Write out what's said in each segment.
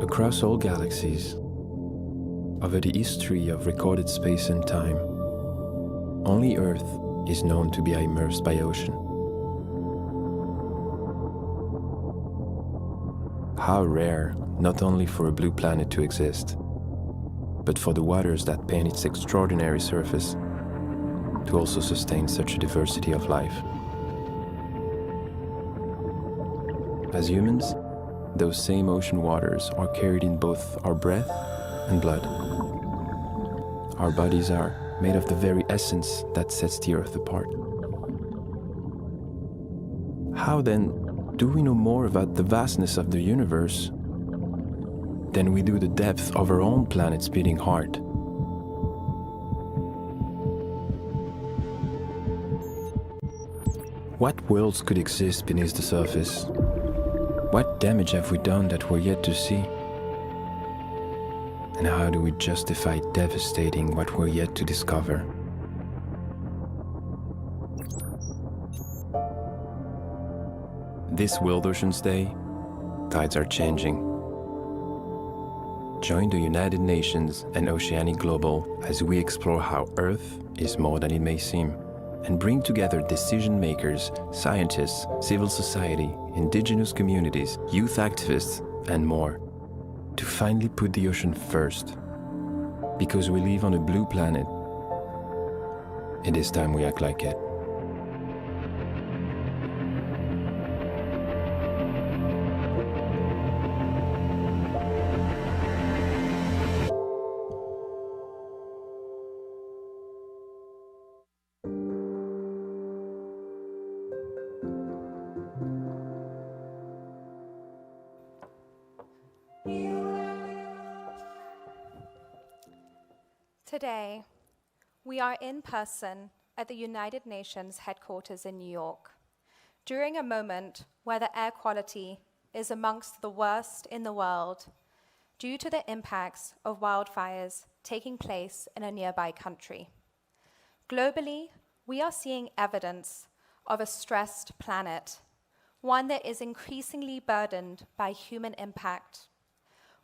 Across all galaxies, over the history of recorded space and time, only Earth is known to be immersed by ocean. How rare, not only for a blue planet to exist, but for the waters that paint its extraordinary surface to also sustain such a diversity of life. As humans, those same ocean waters are carried in both our breath and blood. Our bodies are made of the very essence that sets the Earth apart. How then do we know more about the vastness of the universe than we do the depth of our own planet's beating heart? What worlds could exist beneath the surface? What damage have we done that we're yet to see? And how do we justify devastating what we're yet to discover? This World Oceans Day, tides are changing. Join the United Nations and Oceanic Global as we explore how Earth is more than it may seem, and bring together decision makers, scientists, civil society, indigenous communities, youth activists, and more, to finally put the ocean first. Because we live on a blue planet, it is time we act like it. Today, we are in person at the United Nations headquarters in New York, during a moment where the air quality is amongst the worst in the world due to the impacts of wildfires taking place in a nearby country. Globally, we are seeing evidence of a stressed planet, one that is increasingly burdened by human impact.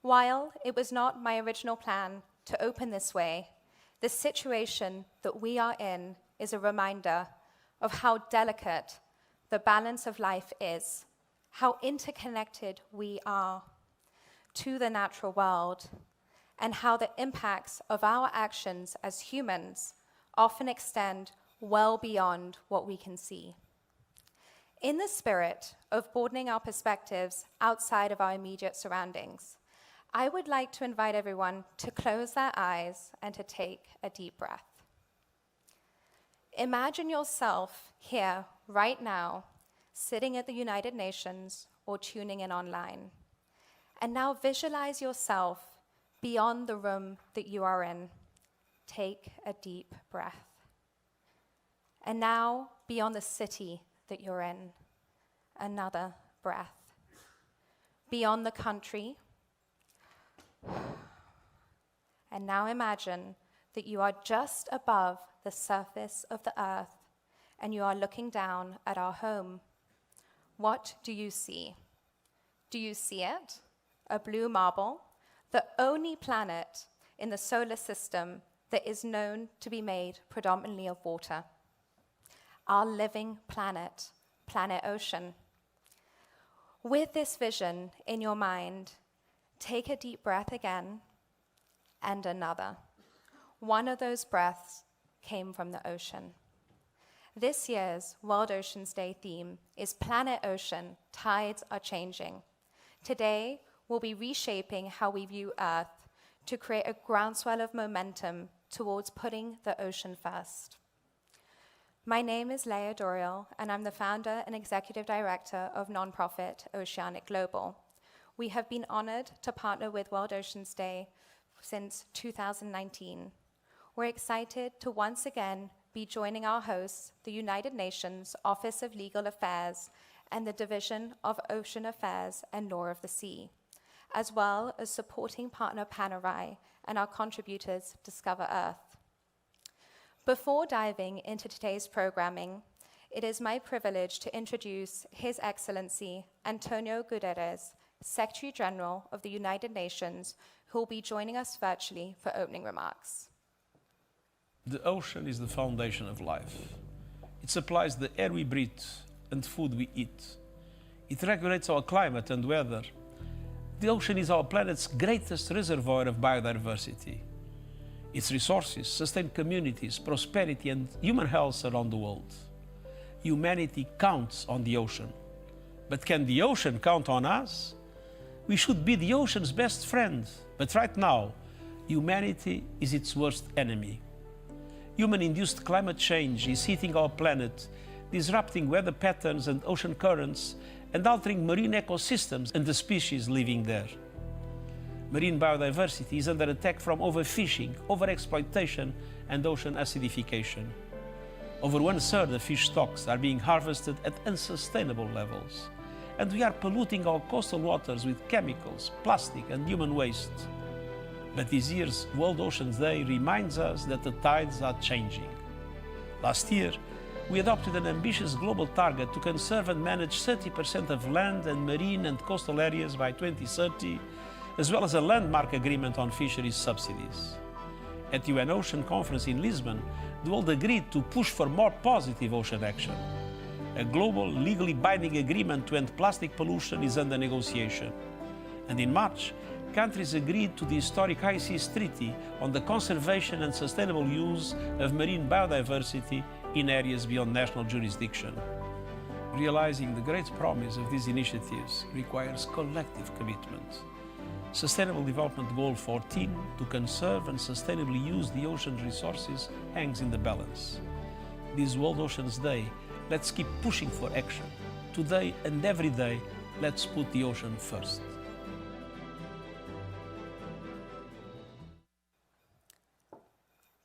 While it was not my original plan to open this way, the situation that we are in is a reminder of how delicate the balance of life is, how interconnected we are to the natural world, and how the impacts of our actions as humans often extend well beyond what we can see. In the spirit of broadening our perspectives outside of our immediate surroundings, I would like to invite everyone to close their eyes and to take a deep breath. Imagine yourself here right now, sitting at the United Nations or tuning in online. And now visualize yourself beyond the room that you are in. Take a deep breath. And now beyond the city that you're in. Another breath. Beyond the country. And now imagine that you are just above the surface of the earth and you are looking down at our home. What do you see? Do you see it? A blue marble, the only planet in the solar system that is known to be made predominantly of water. Our living planet, planet Ocean. With this vision in your mind, take a deep breath again, and another. One of those breaths came from the ocean. This year's World Oceans Day theme is Planet Ocean, Tides Are Changing. Today, we'll be reshaping how we view Earth to create a groundswell of momentum towards putting the ocean first. My name is Leah Doriel, and I'm the founder and executive director of nonprofit Oceanic Global. We have been honored to partner with World Oceans Day since 2019. We're excited to once again be joining our hosts, the United Nations Office of Legal Affairs and the Division of Ocean Affairs and Law of the Sea, as well as supporting partner Panerai and our contributors Discover Earth. Before diving into today's programming, it is my privilege to introduce His Excellency Antonio Guterres, Secretary General of the United Nations, who will be joining us virtually for opening remarks. The ocean is the foundation of life. It supplies the air we breathe and food we eat. It regulates our climate and weather. The ocean is our planet's greatest reservoir of biodiversity. Its resources sustain communities, prosperity, and human health around the world. Humanity counts on the ocean. But can the ocean count on us? We should be the ocean's best friend, but right now, humanity is its worst enemy. Human-induced climate change is heating our planet, disrupting weather patterns and ocean currents, and altering marine ecosystems and the species living there. Marine biodiversity is under attack from overfishing, overexploitation, and ocean acidification. Over 1/3 of fish stocks are being harvested at unsustainable levels, and we are polluting our coastal waters with chemicals, plastic, and human waste. But this year's World Oceans Day reminds us that the tides are changing. Last year, we adopted an ambitious global target to conserve and manage 30% of land and marine and coastal areas by 2030, as well as a landmark agreement on fisheries subsidies. At the UN Ocean Conference in Lisbon, the world agreed to push for more positive ocean action. A global, legally binding agreement to end plastic pollution is under negotiation. And in March, countries agreed to the historic High Seas Treaty on the conservation and sustainable use of marine biodiversity in areas beyond national jurisdiction. Realizing the great promise of these initiatives requires collective commitment. Sustainable Development Goal 14, to conserve and sustainably use the ocean's resources, hangs in the balance. This World Oceans Day, let's keep pushing for action. Today and every day, let's put the ocean first.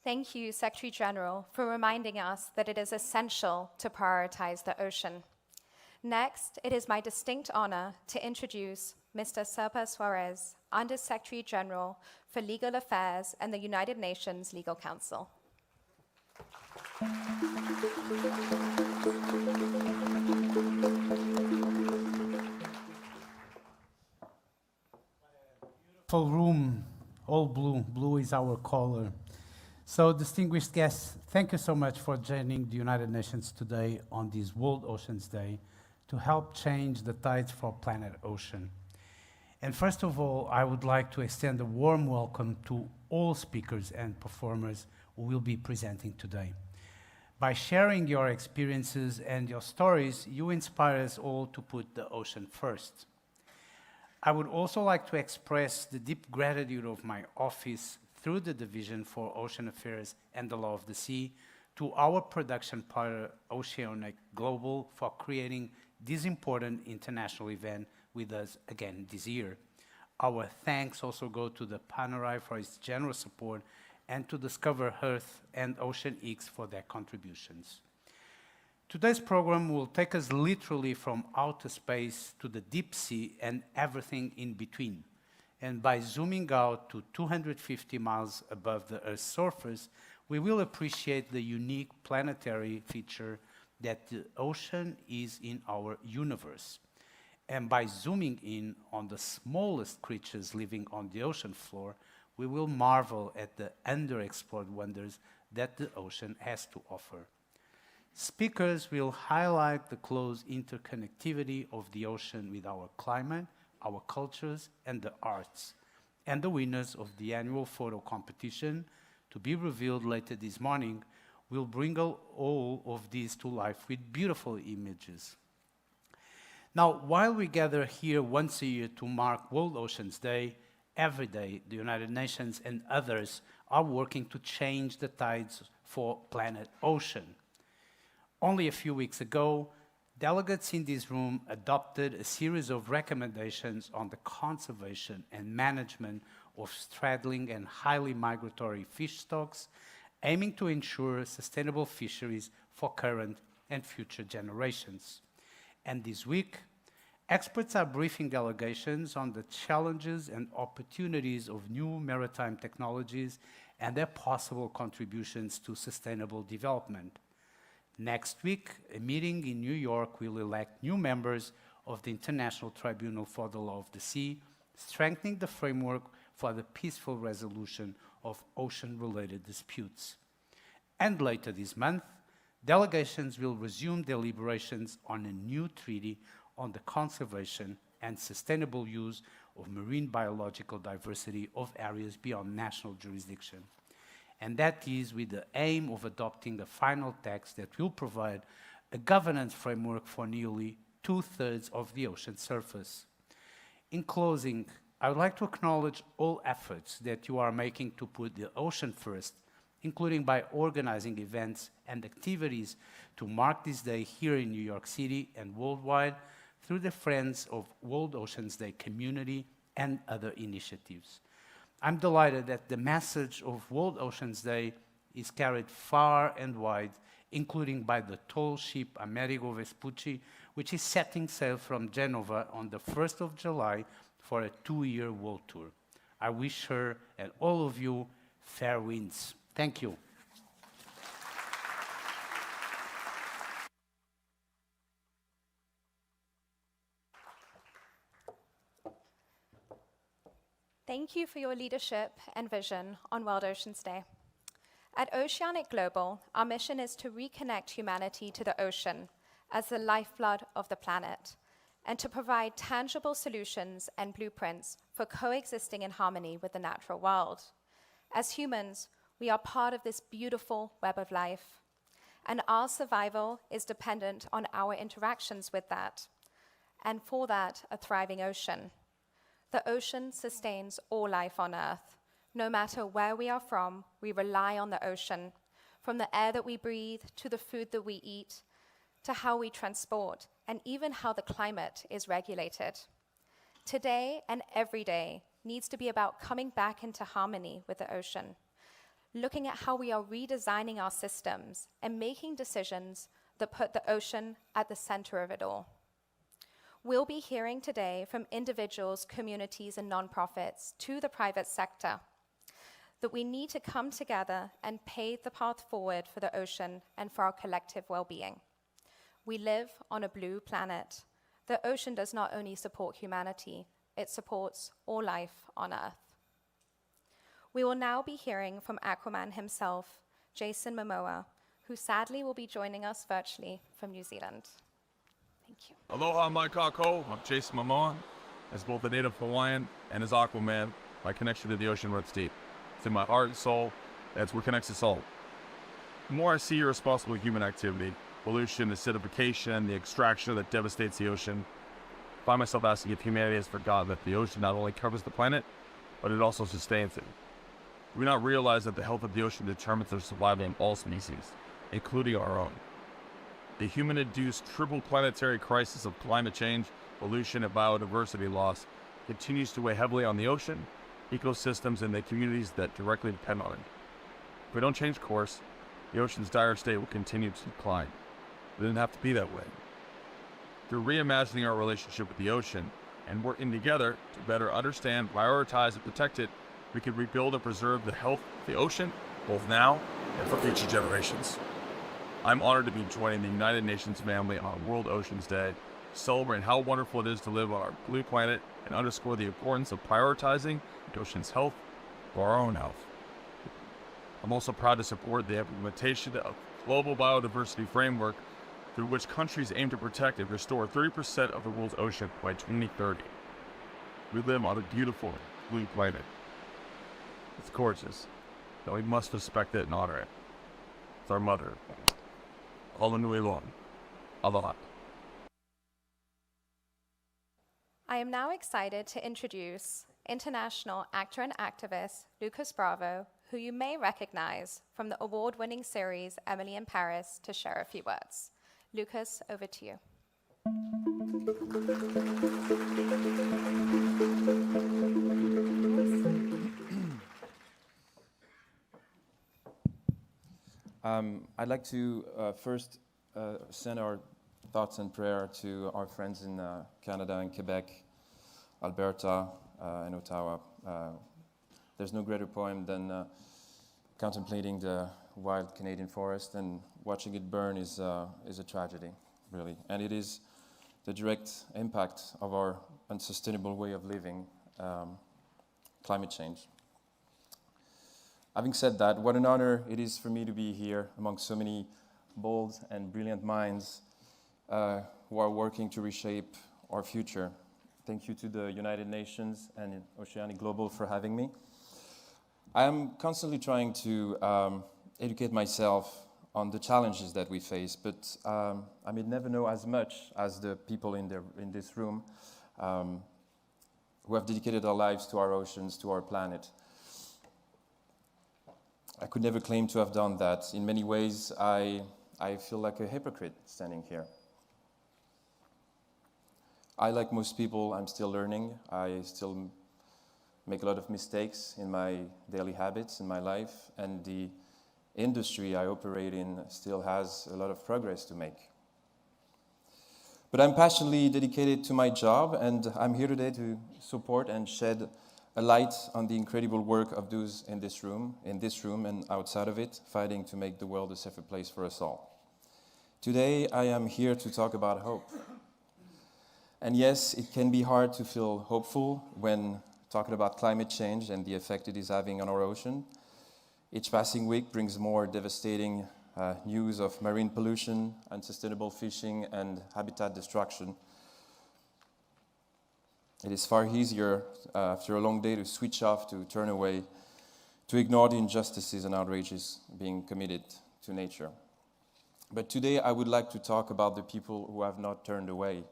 Thank you, Secretary General, for reminding us that it is essential to prioritize the ocean. Next, it is my distinct honor to introduce Mr. Serpa Suarez, Under Secretary General for Legal Affairs and the United Nations Legal Council. Full room, all blue. Blue is our color. So, distinguished guests, thank you so much for joining the United Nations today on this World Oceans Day to help change the tides for planet ocean. And first of all, I would like to extend a warm welcome to all speakers and performers who will be presenting today. By sharing your experiences and your stories, you inspire us all to put the ocean first. I would also like to express the deep gratitude of my office through the Division for Ocean Affairs and the Law of the Sea to our production partner, Oceanic Global, for creating this important international event with us again this year. Our thanks also go to the Panerai for its generous support and to Discover Earth and Ocean X for their contributions. Today's program will take us literally from outer space to the deep sea and everything in between. And by zooming out to 250 miles above the Earth's surface, we will appreciate the unique planetary feature that the ocean is in our universe. And by zooming in on the smallest creatures living on the ocean floor, we will marvel at the underexplored wonders that the ocean has to offer. Speakers will highlight the close interconnectivity of the ocean with our climate, our cultures, and the arts. And the winners of the annual photo competition, to be revealed later this morning, will bring all of these to life with beautiful images. Now, while we gather here once a year to mark World Oceans Day, every day the United Nations and others are working to change the tides for planet ocean. Only a few weeks ago, delegates in this room adopted a series of recommendations on the conservation and management of straddling and highly migratory fish stocks, aiming to ensure sustainable fisheries for current and future generations. And this week, experts are briefing delegations on the challenges and opportunities of new maritime technologies and their possible contributions to sustainable development. Next week, a meeting in New York will elect new members of the International Tribunal for the Law of the Sea, strengthening the framework for the peaceful resolution of ocean-related disputes. And later this month, delegations will resume deliberations on a new treaty on the conservation and sustainable use of marine biological diversity of areas beyond national jurisdiction. And that is with the aim of adopting a final text that will provide a governance framework for nearly 2/3 of the ocean surface. In closing, I would like to acknowledge all efforts that you are making to put the ocean first, including by organizing events and activities to mark this day here in New York City and worldwide through the Friends of World Oceans Day community and other initiatives. I'm delighted that the message of World Oceans Day is carried far and wide, including by the tall ship Amerigo Vespucci, which is setting sail from Genova on the 1st of July for a 2-year world tour. I wish her and all of you fair winds. Thank you. Thank you for your leadership and vision on World Oceans Day. At Oceanic Global, our mission is to reconnect humanity to the ocean as the lifeblood of the planet, and to provide tangible solutions and blueprints for coexisting in harmony with the natural world. As humans, we are part of this beautiful web of life, and our survival is dependent on our interactions with that, and for that, a thriving ocean. The ocean sustains all life on Earth. No matter where we are from, we rely on the ocean, from the air that we breathe, to the food that we eat, to how we transport, and even how the climate is regulated. Today and every day needs to be about coming back into harmony with the ocean, looking at how we are redesigning our systems and making decisions that put the ocean at the center of it all. We'll be hearing today from individuals, communities, and nonprofits to the private sector that we need to come together and pave the path forward for the ocean and for our collective well-being. We live on a blue planet. The ocean does not only support humanity, it supports all life on Earth. We will now be hearing from Aquaman himself, Jason Momoa, who sadly will be joining us virtually from New Zealand. Thank you. Aloha, my kako. I'm Jason Momoa. As both a native Hawaiian and as Aquaman, my connection to the ocean runs deep. It's in my heart and soul. That's what connects us all. The more I see irresponsible human activity, pollution, acidification, the extraction that devastates the ocean, I find myself asking if humanity has forgotten that the ocean not only covers the planet, but it also sustains it. Do we not realize that the health of the ocean determines the survival of all species, including our own? The human-induced triple planetary crisis of climate change, pollution, and biodiversity loss continues to weigh heavily on the ocean, ecosystems, and the communities that directly depend on it. If we don't change course, the ocean's dire state will continue to decline. It didn't have to be that way. Through reimagining our relationship with the ocean and working together to better understand, prioritize, and protect it, we can rebuild and preserve the health of the ocean, both now and for future generations. I'm honored to be joining the United Nations family on World Oceans Day, celebrating how wonderful it is to live on our blue planet and underscore the importance of prioritizing the ocean's health for our own health. I'm also proud to support the implementation of global biodiversity framework through which countries aim to protect and restore 30% of the world's ocean by 2030. We live on a beautiful blue planet. It's gorgeous, and we must respect it and honor it. It's our mother. Alanui Lon. Aloha. I am now excited to introduce international actor and activist Lucas Bravo, who you may recognize from the award-winning series Emily in Paris, to share a few words. Lucas, over to you. I'd like to first send our thoughts and prayer to our friends in Canada and Quebec, Alberta, and Ottawa. There's no greater poem than contemplating the wild Canadian forest, and watching it burn is a tragedy, really. And it is the direct impact of our unsustainable way of living, climate change. Having said that, what an honor it is for me to be here among so many bold and brilliant minds who are working to reshape our future. Thank you to the United Nations and Oceanic Global for having me. I am constantly trying to educate myself on the challenges that we face, but I may never know as much as the people in this room who have dedicated their lives to our oceans, to our planet. I could never claim to have done that. In many ways, I feel like a hypocrite standing here. Like most people, I'm still learning. I still make a lot of mistakes in my daily habits in my life, and the industry I operate in still has a lot of progress to make. But I'm passionately dedicated to my job, and I'm here today to support and shed a light on the incredible work of those in this room and outside of it, fighting to make the world a safer place for us all. Today, I am here to talk about hope. And yes, it can be hard to feel hopeful when talking about climate change and the effect it is having on our ocean. Each passing week brings more devastating news of marine pollution, unsustainable fishing, and habitat destruction. It is far easier after a long day to switch off, to turn away, to ignore the injustices and outrages being committed to nature. But today I would like to talk about the people who have not turned away,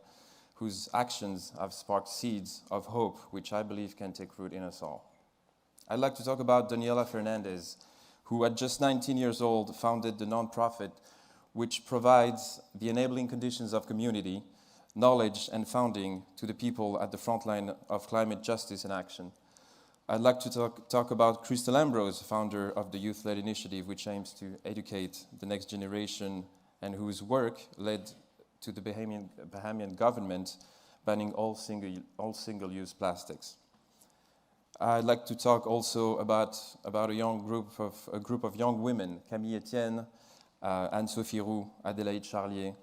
whose actions have sparked seeds of hope, which I believe can take root in us all. I'd like to talk about Daniela Fernandez, who at just 19 years old founded the nonprofit which provides the enabling conditions of community, knowledge, and funding to the people at the front line of climate justice and action. I'd like to talk about Crystal Ambrose, founder of the Youth-Led Initiative, which aims to educate the next generation and whose work led to the Bahamian government banning all single-use plastics. I'd like to talk also about a group of young women, Camille Etienne, Anne-Sophie Roux, Adélaïde Charlier,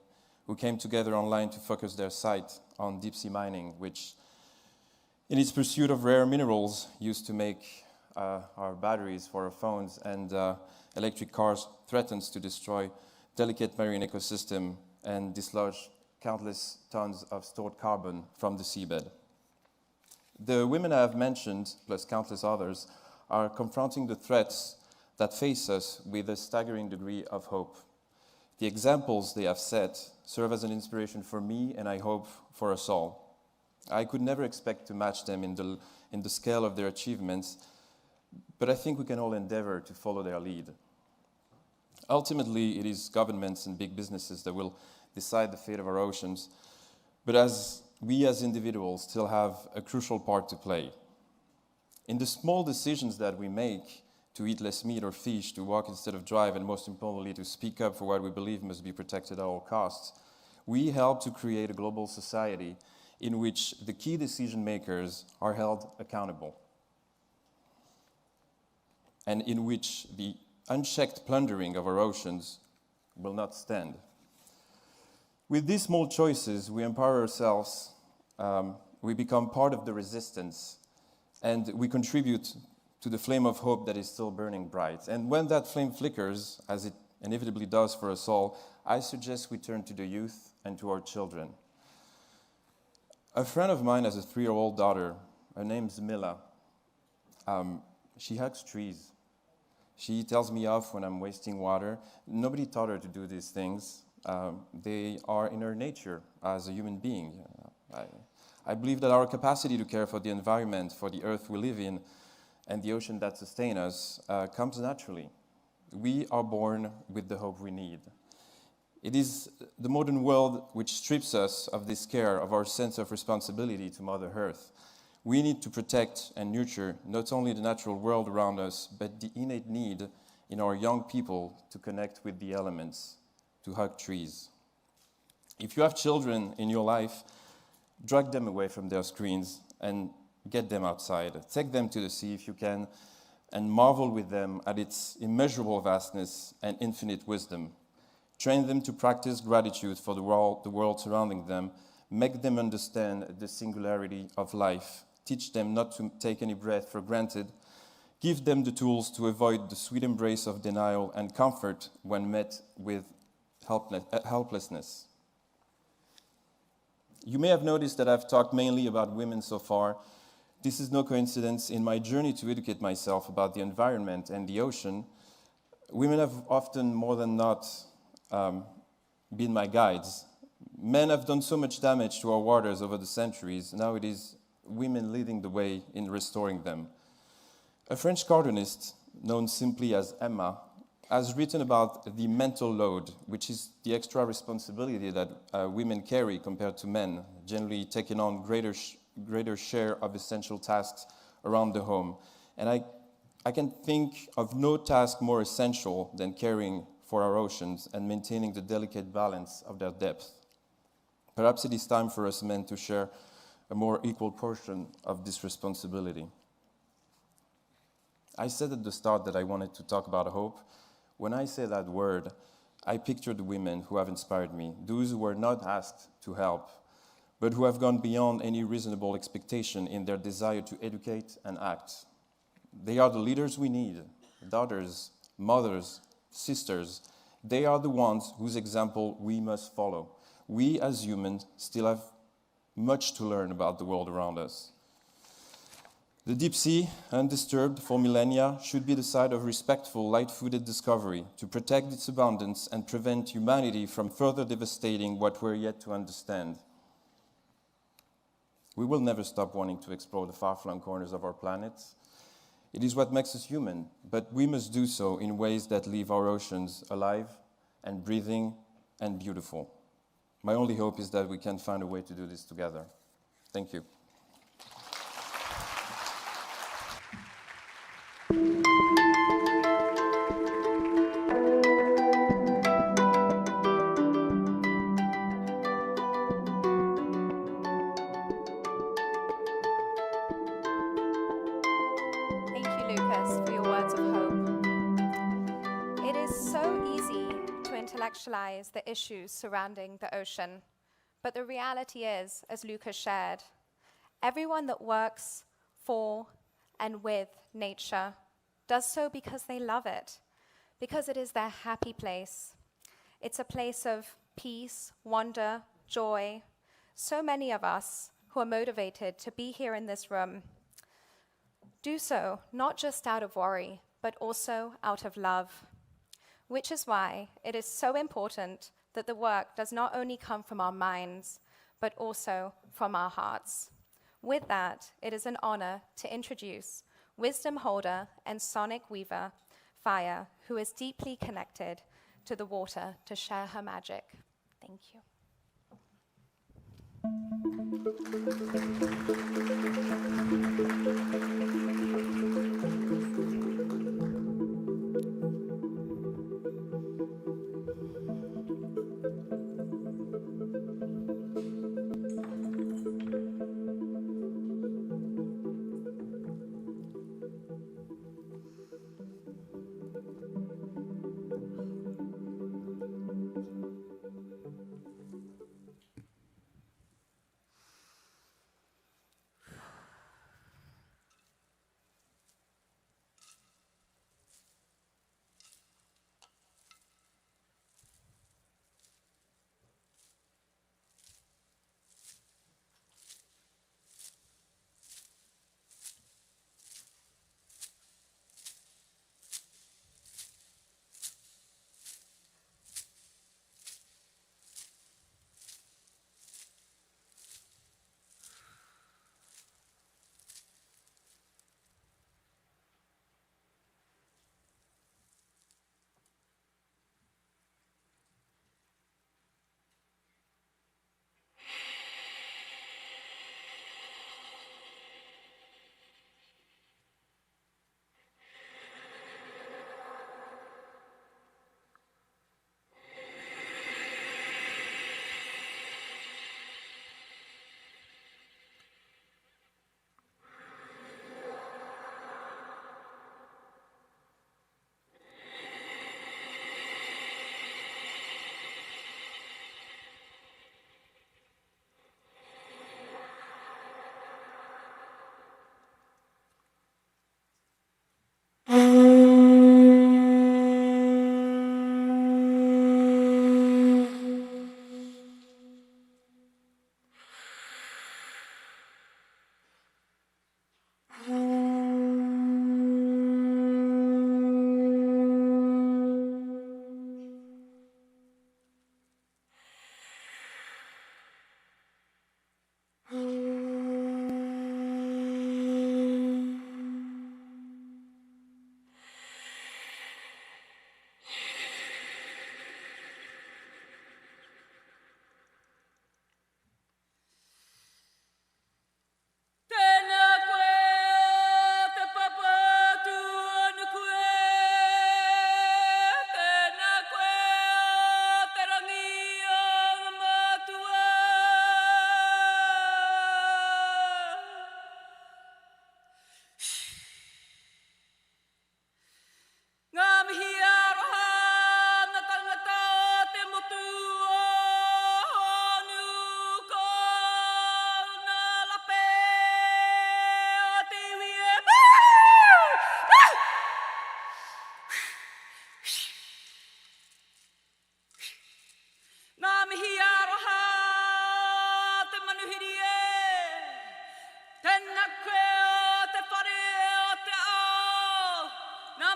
who came together online to focus their sight on deep-sea mining, which, in its pursuit of rare minerals used to make our batteries for our phones and electric cars, threatens to destroy delicate marine ecosystem and dislodge countless tons of stored carbon from the seabed. The women I have mentioned, plus countless others, are confronting the threats that face us with a staggering degree of hope. The examples they have set serve as an inspiration for me, and I hope for us all. I could never expect to match them in the scale of their achievements, but I think we can all endeavor to follow their lead. Ultimately, it is governments and big businesses that will decide the fate of our oceans, but we as individuals still have a crucial part to play. In the small decisions that we make, to eat less meat or fish, to walk instead of drive, and most importantly, to speak up for what we believe must be protected at all costs, we help to create a global society in which the key decision makers are held accountable, and in which the unchecked plundering of our oceans will not stand. With these small choices, we empower ourselves, we become part of the resistance, and we contribute to the flame of hope that is still burning bright. And when that flame flickers, as it inevitably does for us all, I suggest we turn to the youth and to our children. A friend of mine has a 3-year-old daughter. Her name's Mila. She hugs trees. She tells me off when I'm wasting water. Nobody taught her to do these things. They are in her nature as a human being. I believe that our capacity to care for the environment, for the earth we live in, and the ocean that sustain us comes naturally. We are born with the hope we need. It is the modern world which strips us of this care, of our sense of responsibility to Mother Earth. We need to protect and nurture not only the natural world around us, but the innate need in our young people to connect with the elements, to hug trees. If you have children in your life, drag them away from their screens and get them outside. Take them to the sea if you can, and marvel with them at its immeasurable vastness and infinite wisdom. Train them to practice gratitude for the world surrounding them. make them understand the singularity of life, teach them not to take any breath for granted, give them the tools to avoid the sweet embrace of denial and comfort when met with helplessness. You may have noticed that I've talked mainly about women so far. This is no coincidence. In my journey to educate myself about the environment and the ocean, women have often, more than not, been my guides. Men have done so much damage to our waters over the centuries. Now it is women leading the way in restoring them. A French cartoonist, known simply as Emma, has written about the mental load, which is the extra responsibility that women carry compared to men, generally taking on greater share of essential tasks around the home. And I can think of no task more essential than caring for our oceans and maintaining the delicate balance of their depth. Perhaps it is time for us men to share a more equal portion of this responsibility. I said at the start that I wanted to talk about hope. When I say that word, I picture the women who have inspired me, those who were not asked to help, but who have gone beyond any reasonable expectation in their desire to educate and act. They are the leaders we need, daughters, mothers, sisters. They are the ones whose example we must follow. We as humans still have much to learn about the world around us. The deep sea, undisturbed for millennia, should be the site of respectful, light-footed discovery to protect its abundance and prevent humanity from further devastating what we're yet to understand. We will never stop wanting to explore the far-flung corners of our planet. It is what makes us human, but we must do so in ways that leave our oceans alive and breathing and beautiful. My only hope is that we can find a way to do this together. Thank you. Thank you, Lucas, for your words of hope. It is so easy to intellectualize the issues surrounding the ocean, but the reality is, as Lucas shared, everyone that works for and with nature does so because they love it, because it is their happy place. It's a place of peace, wonder, joy. So many of us who are motivated to be here in this room do so not just out of worry, but also out of love, which is why it is so important that the work does not only come from our minds, but also from our hearts. With that, it is an honor to introduce wisdom holder and sonic weaver, Fire, who is deeply connected to the water to share her magic. Thank you.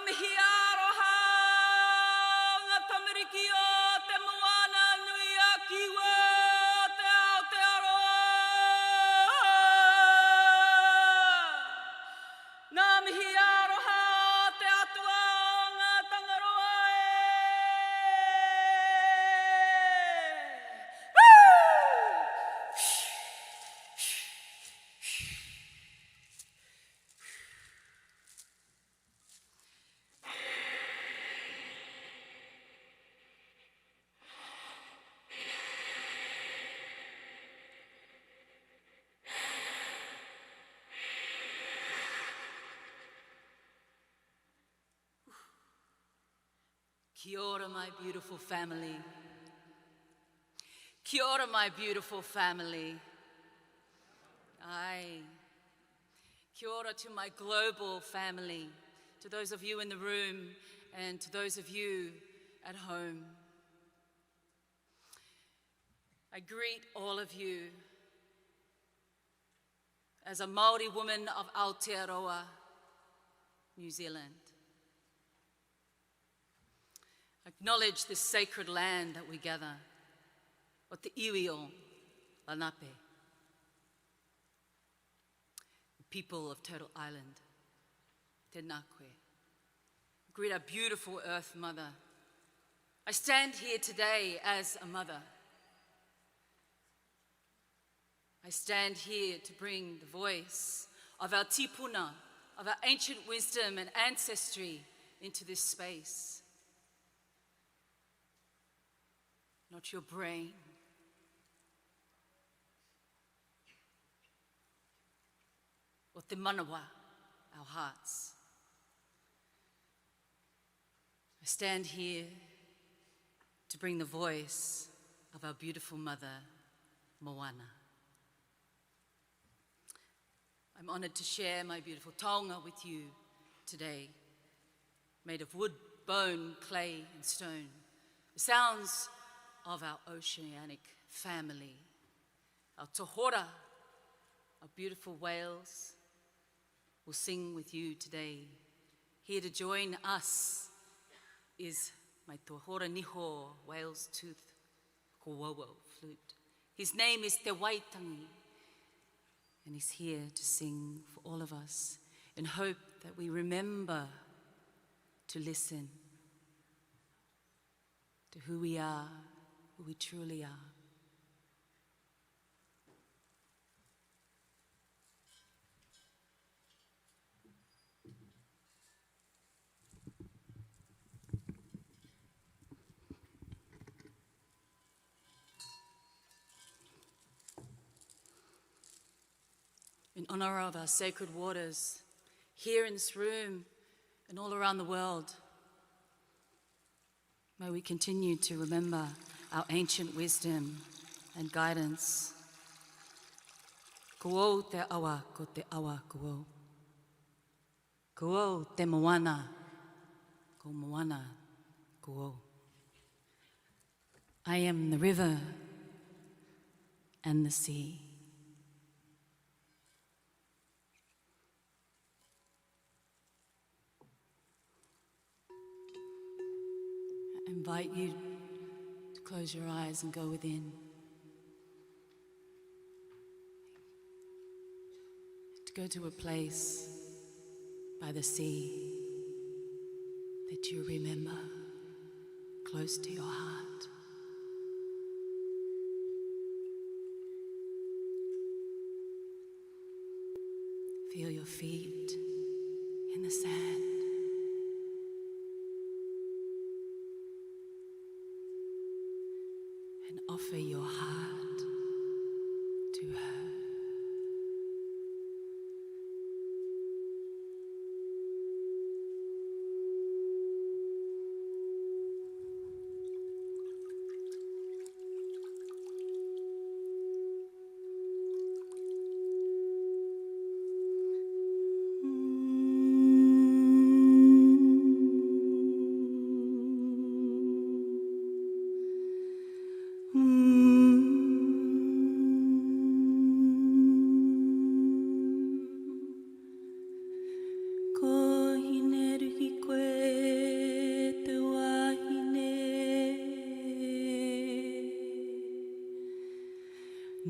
mihi aroha ngā tamariki o te moana nui a kiwa te Aotearoa. Ngā mihi aroha te atua o ngā tangaroa Kia ora, my beautiful family. Kia ora, my beautiful family. Aye. Kia ora to my global family, to those of you in the room and to those of you at home. I greet all of you as a Māori woman of Aotearoa, New Zealand. Acknowledge this sacred land that we gather, o te iwi o Lenape, the people of Turtle Island, te Nakwe. Greet our beautiful Earth Mother. I stand here today as a mother. I stand here to bring the voice of our tipuna, of our ancient wisdom and ancestry into this space. Not your brain. O te manawa, our hearts. I stand here to bring the voice of our beautiful mother, Moana. I'm honored to share my beautiful taonga with you today, made of wood, bone, clay, and stone. The sounds of our oceanic family, our tohora, our beautiful whales, will sing with you today. Here to join us is my tohora niho, whale's tooth, kowowo flute. His name is Te Waitangi, and he's here to sing for all of us in hope that we remember to listen to who we are, who we truly are. In honor of our sacred waters, here in this room and all around the world, may we continue to remember our ancient wisdom and guidance. Ko te awa, ko te awa, ko. Ko te moana, ko moana, ko. I am the river and the sea. I invite you to close your eyes and go within. To go to a place by the sea that you remember close to your heart. Feel your feet in the sand. And offer your heart to her.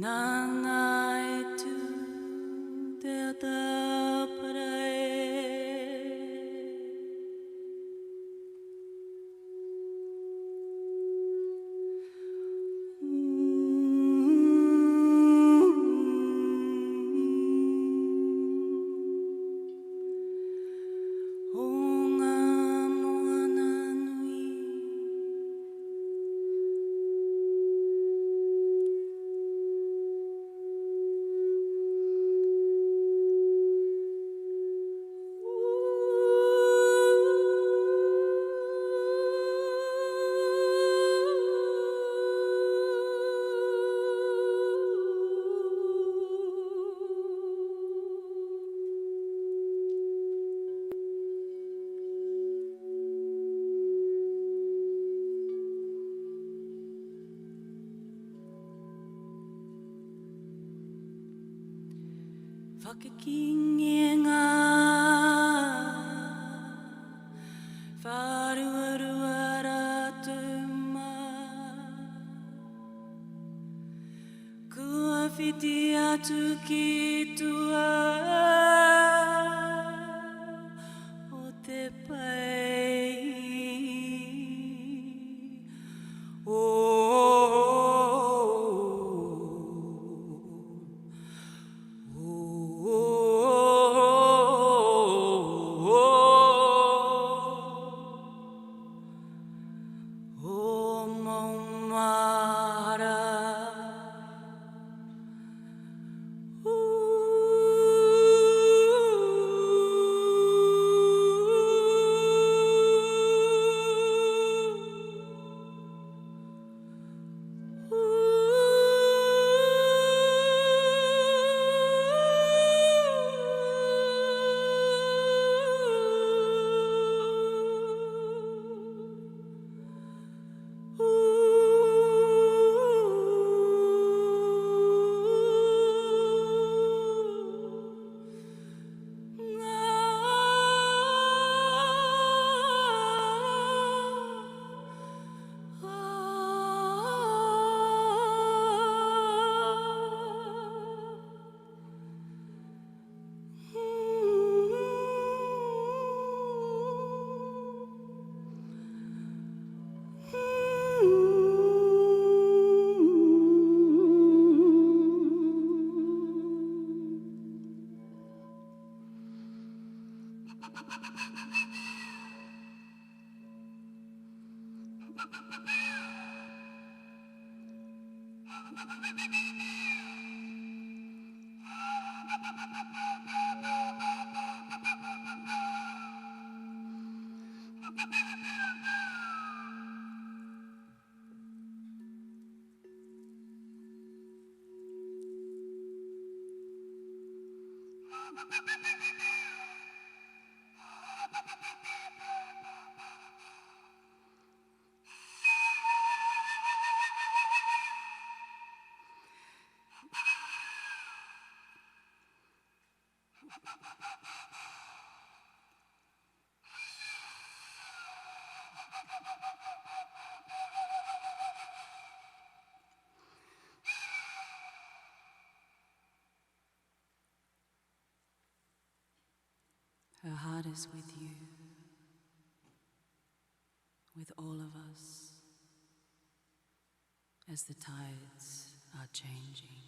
Nangai tu te taparai. O ngā moana nui. Whakakingenga, wharuarua rātou mā. Kua whiti atu ki tua o te pai. Her heart is with you, with all of us, as the tides are changing.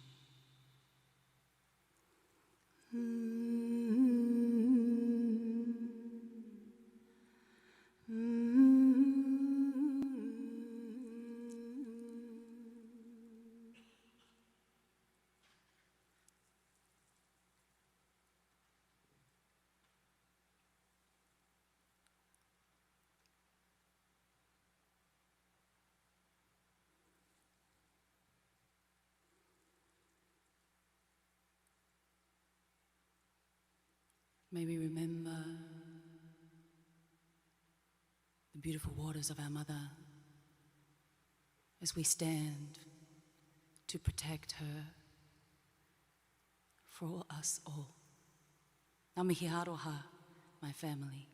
May we remember the beautiful waters of our mother as we stand to protect her for us all. Ngā mihi aroha, my family.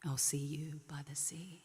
I'll see you by the sea.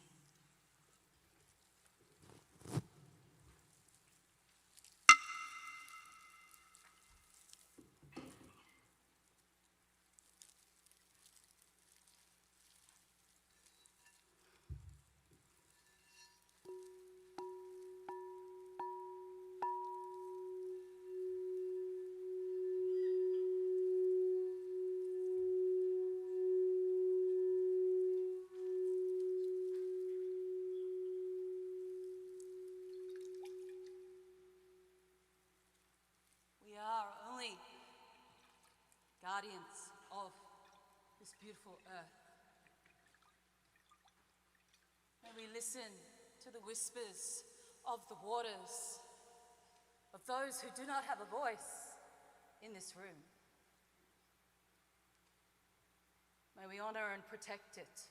guardians of this beautiful earth. May we listen to the whispers of the waters, of those who do not have a voice in this room. May we honor and protect it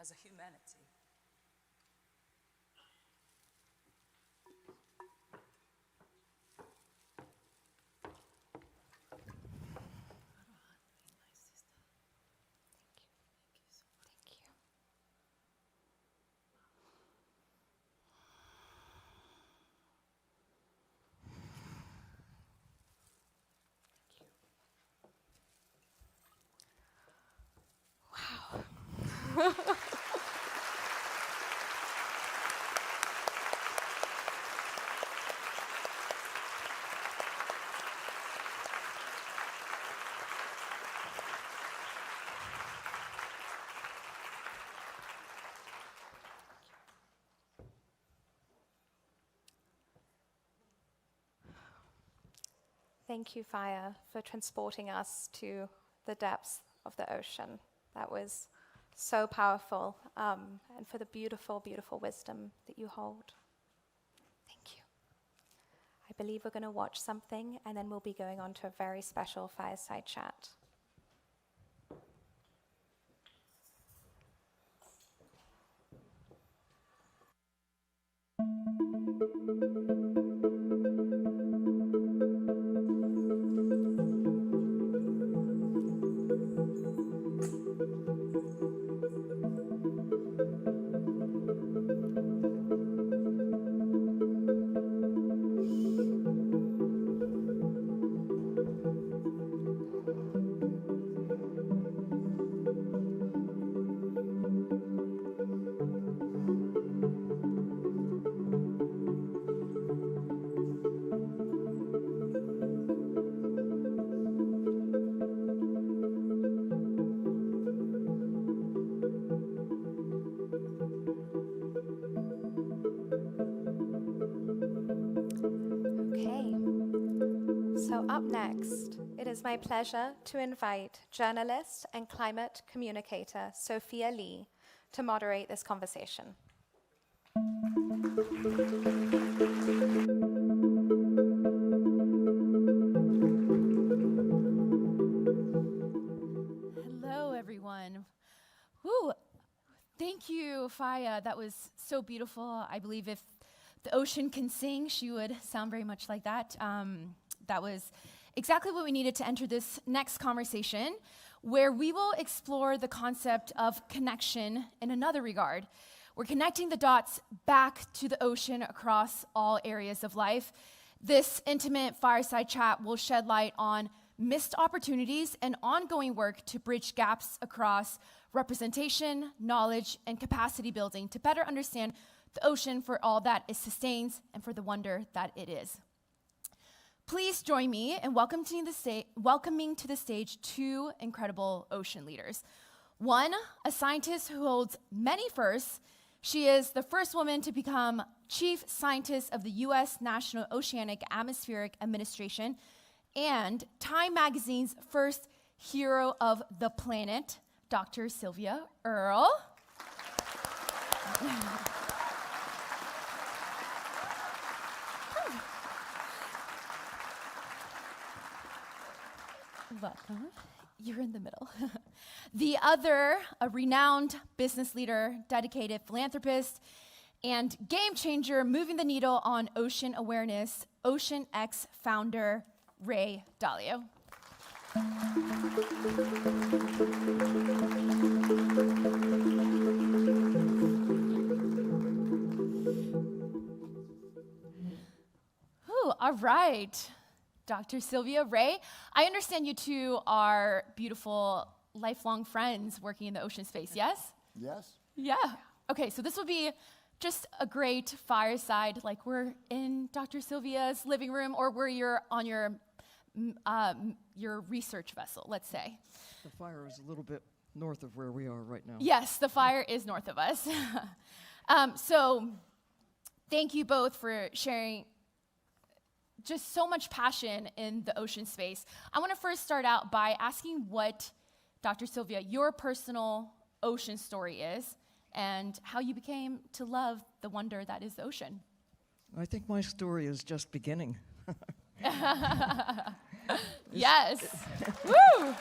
as a humanity. Thank you, fire, for transporting us to the depths of the ocean. That was so powerful, and for the beautiful, beautiful wisdom that you hold. Thank you. I believe we're going to watch something, and then we'll be going on to a very special fireside chat. So up next, it is my pleasure to invite journalist and climate communicator Sophia Lee to moderate this conversation. Hello, everyone. Woo. Thank you, Faya. That was so beautiful. I believe if the ocean can sing, she would sound very much like that. That was exactly what we needed to enter this next conversation, where we will explore the concept of connection in another regard. We're connecting the dots back to the ocean across all areas of life. This intimate fireside chat will shed light on missed opportunities and ongoing work to bridge gaps across representation, knowledge, and capacity building to better understand the ocean for all that it sustains and for the wonder that it is. Please join me in welcoming to the stage two incredible ocean leaders. One, a scientist who holds many firsts. She is the first woman to become chief scientist of the U.S. National Oceanic Atmospheric Administration and Time Magazine's first hero of the planet, Dr. Sylvia Earle. Welcome. You're in the middle. The other, a renowned business leader, dedicated philanthropist, and game changer moving the needle on ocean awareness, Ocean X founder, Ray Dalio. Ooh, all right. Dr. Sylvia, Ray, I understand you two are beautiful, lifelong friends working in the ocean space, yes? Yes. Yeah. Okay, so this will be just a great fireside, like we're in Dr. Sylvia's living room, or we're on your research vessel, let's say. The fire is a little bit north of where we are right now. Yes, the fire is north of us. So thank you both for sharing just so much passion in the ocean space. I want to first start out by asking what, Dr. Sylvia, your personal ocean story is and how you became to love the wonder that is the ocean. I think my story is just beginning. Yes. Woo!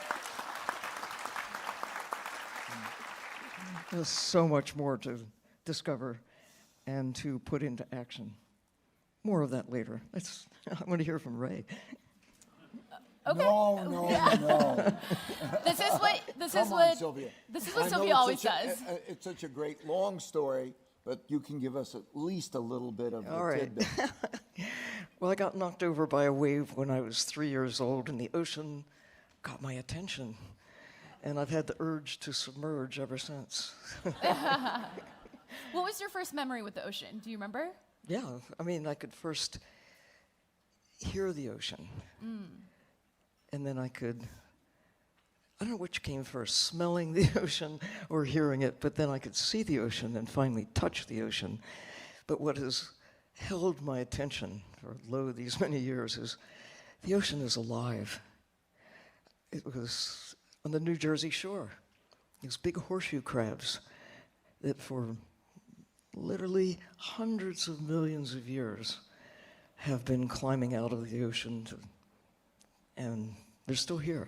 There's so much more to discover and to put into action. More of that later. I want to hear from Ray. Okay. No. This is what Come on, Sylvia. This is what I know Sylvia it's always such a- does. It's such a great long story, but you can give us at least a little bit of All the right. tidbit. Well, I got knocked over by a wave when I was 3 years old, and the ocean got my attention. And I've had the urge to submerge ever since. What was your first memory with the ocean? Do you remember? Yeah, I mean, I could first hear the ocean. And then I don't know which came first, smelling the ocean or hearing it, but then I could see the ocean and finally touch the ocean. But what has held my attention for these many years is the ocean is alive. It was on the New Jersey shore, these big horseshoe crabs that for literally hundreds of millions of years have been climbing out of the ocean and they're still here.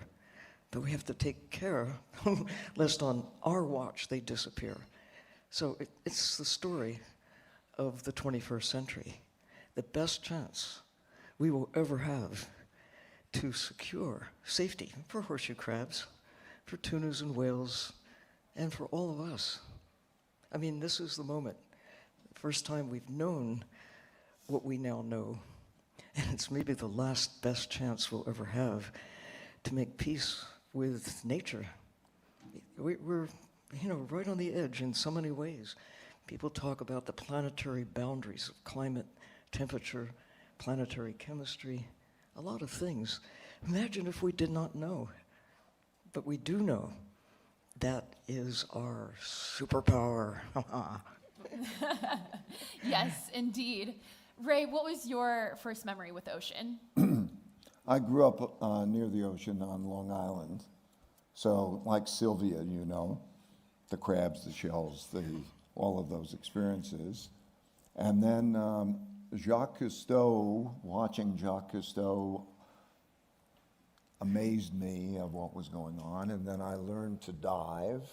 But we have to take care lest on our watch they disappear. So it's the story of the 21st century, the best chance we will ever have to secure safety for horseshoe crabs, for tunas and whales, and for all of us. I mean, this is the moment, the first time we've known what we now know, and it's maybe the last best chance we'll ever have to make peace with nature. We're right on the edge in so many ways. People talk about the planetary boundaries of climate, temperature, planetary chemistry, a lot of things. Imagine if we did not know, but we do know. That is our superpower. Yes, indeed. Ray, what was your first memory with the ocean? I grew up near the ocean on Long Island. So like Sylvia, the crabs, the shells, all of those experiences. And then watching Jacques Cousteau amazed me of what was going on. And then I learned to dive.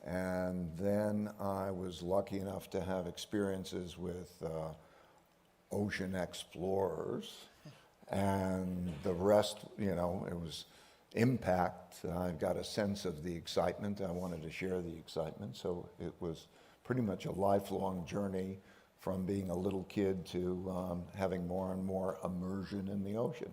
And then I was lucky enough to have experiences with ocean explorers. And the rest, it was impact. I got a sense of the excitement. I wanted to share the excitement. So it was pretty much a lifelong journey from being a little kid to having more and more immersion in the ocean.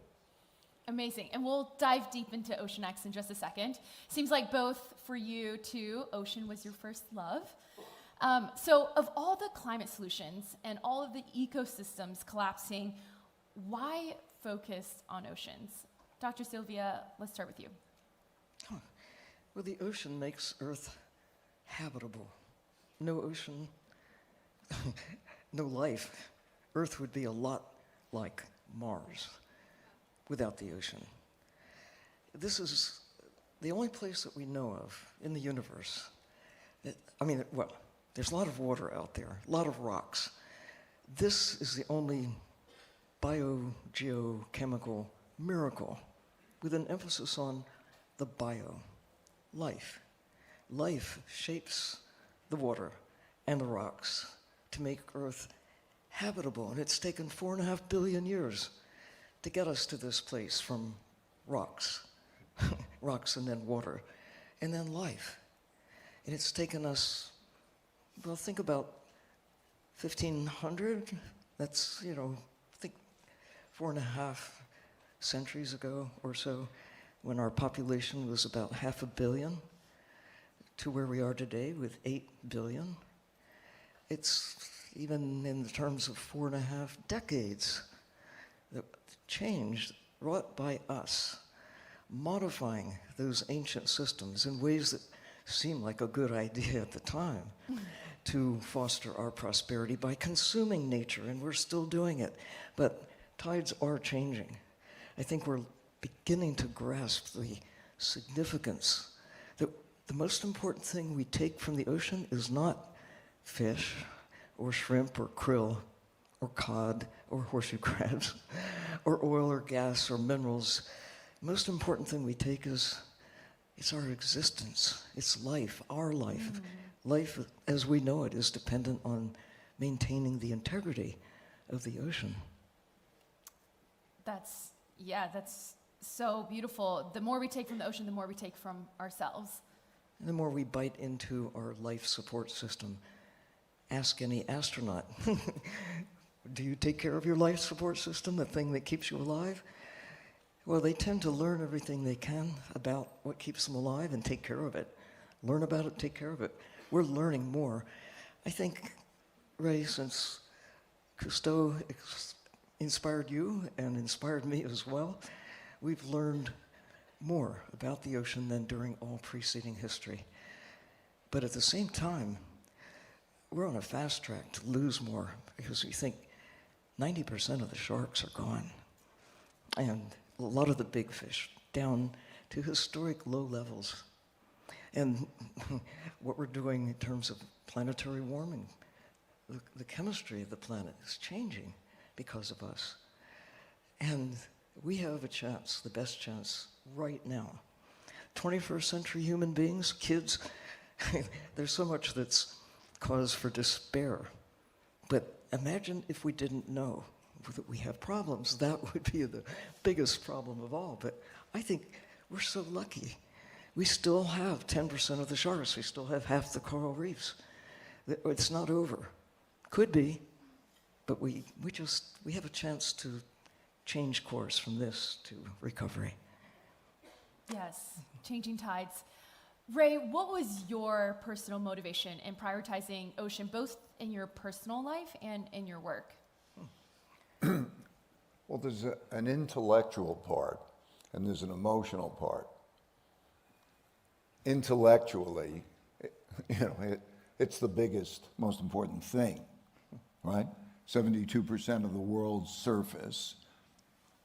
Amazing. And we'll dive deep into Ocean X in just a second. Seems like both for you, too, ocean was your first love. So of all the climate solutions and all of the ecosystems collapsing, why focus on oceans? Dr. Sylvia, let's start with you. Well, the ocean makes Earth habitable. No ocean, no life. Earth would be a lot like Mars without the ocean. This is the only place that we know of in the universe. There's a lot of water out there, a lot of rocks. This is the only biogeochemical miracle with an emphasis on the bio, life. Life shapes the water and the rocks to make Earth habitable, and it's taken 4.5 billion years to get us to this place from rocks, rocks and then water, and then life. And it's taken us, think about 1500, that's, I think 4.5 centuries ago or so, when our population was about 500 million, to where we are today with 8 billion. It's even in the terms of 4.5 decades, the change wrought by us, modifying those ancient systems in ways that seemed like a good idea at the time to foster our prosperity by consuming nature, and we're still doing it. But tides are changing. I think we're beginning to grasp the significance that the most important thing we take from the ocean is not fish or shrimp or krill or cod or horseshoe crabs or oil or gas or minerals. The most important thing we take is it's our existence. It's life, our life. Life as we know it is dependent on maintaining the integrity of the ocean. That's so beautiful. The more we take from the ocean, the more we take from ourselves. And the more we bite into our life support system. Ask any astronaut. Do you take care of your life support system, the thing that keeps you alive? Well, they tend to learn everything they can about what keeps them alive and take care of it. Learn about it, take care of it. We're learning more. I think, Ray, since Cousteau inspired you and inspired me as well, we've learned more about the ocean than during all preceding history. But at the same time, we're on a fast track to lose more because we think 90% of the sharks are gone. And a lot of the big fish down to historic low levels. And what we're doing in terms of planetary warming, the chemistry of the planet is changing because of us. And we have a chance, the best chance, right now. 21st century human beings, kids, there's so much that's cause for despair. But imagine if we didn't know that we have problems. That would be the biggest problem of all. But I think we're so lucky. We still have 10% of the sharks. We still have half the coral reefs. It's not over. Could be, but we have a chance to change course from this to recovery. Yes, changing tides. Ray, what was your personal motivation in prioritizing ocean, both in your personal life and in your work? Well, there's an intellectual part and there's an emotional part. Intellectually, it's the biggest, most important thing, right? 72% of the world's surface.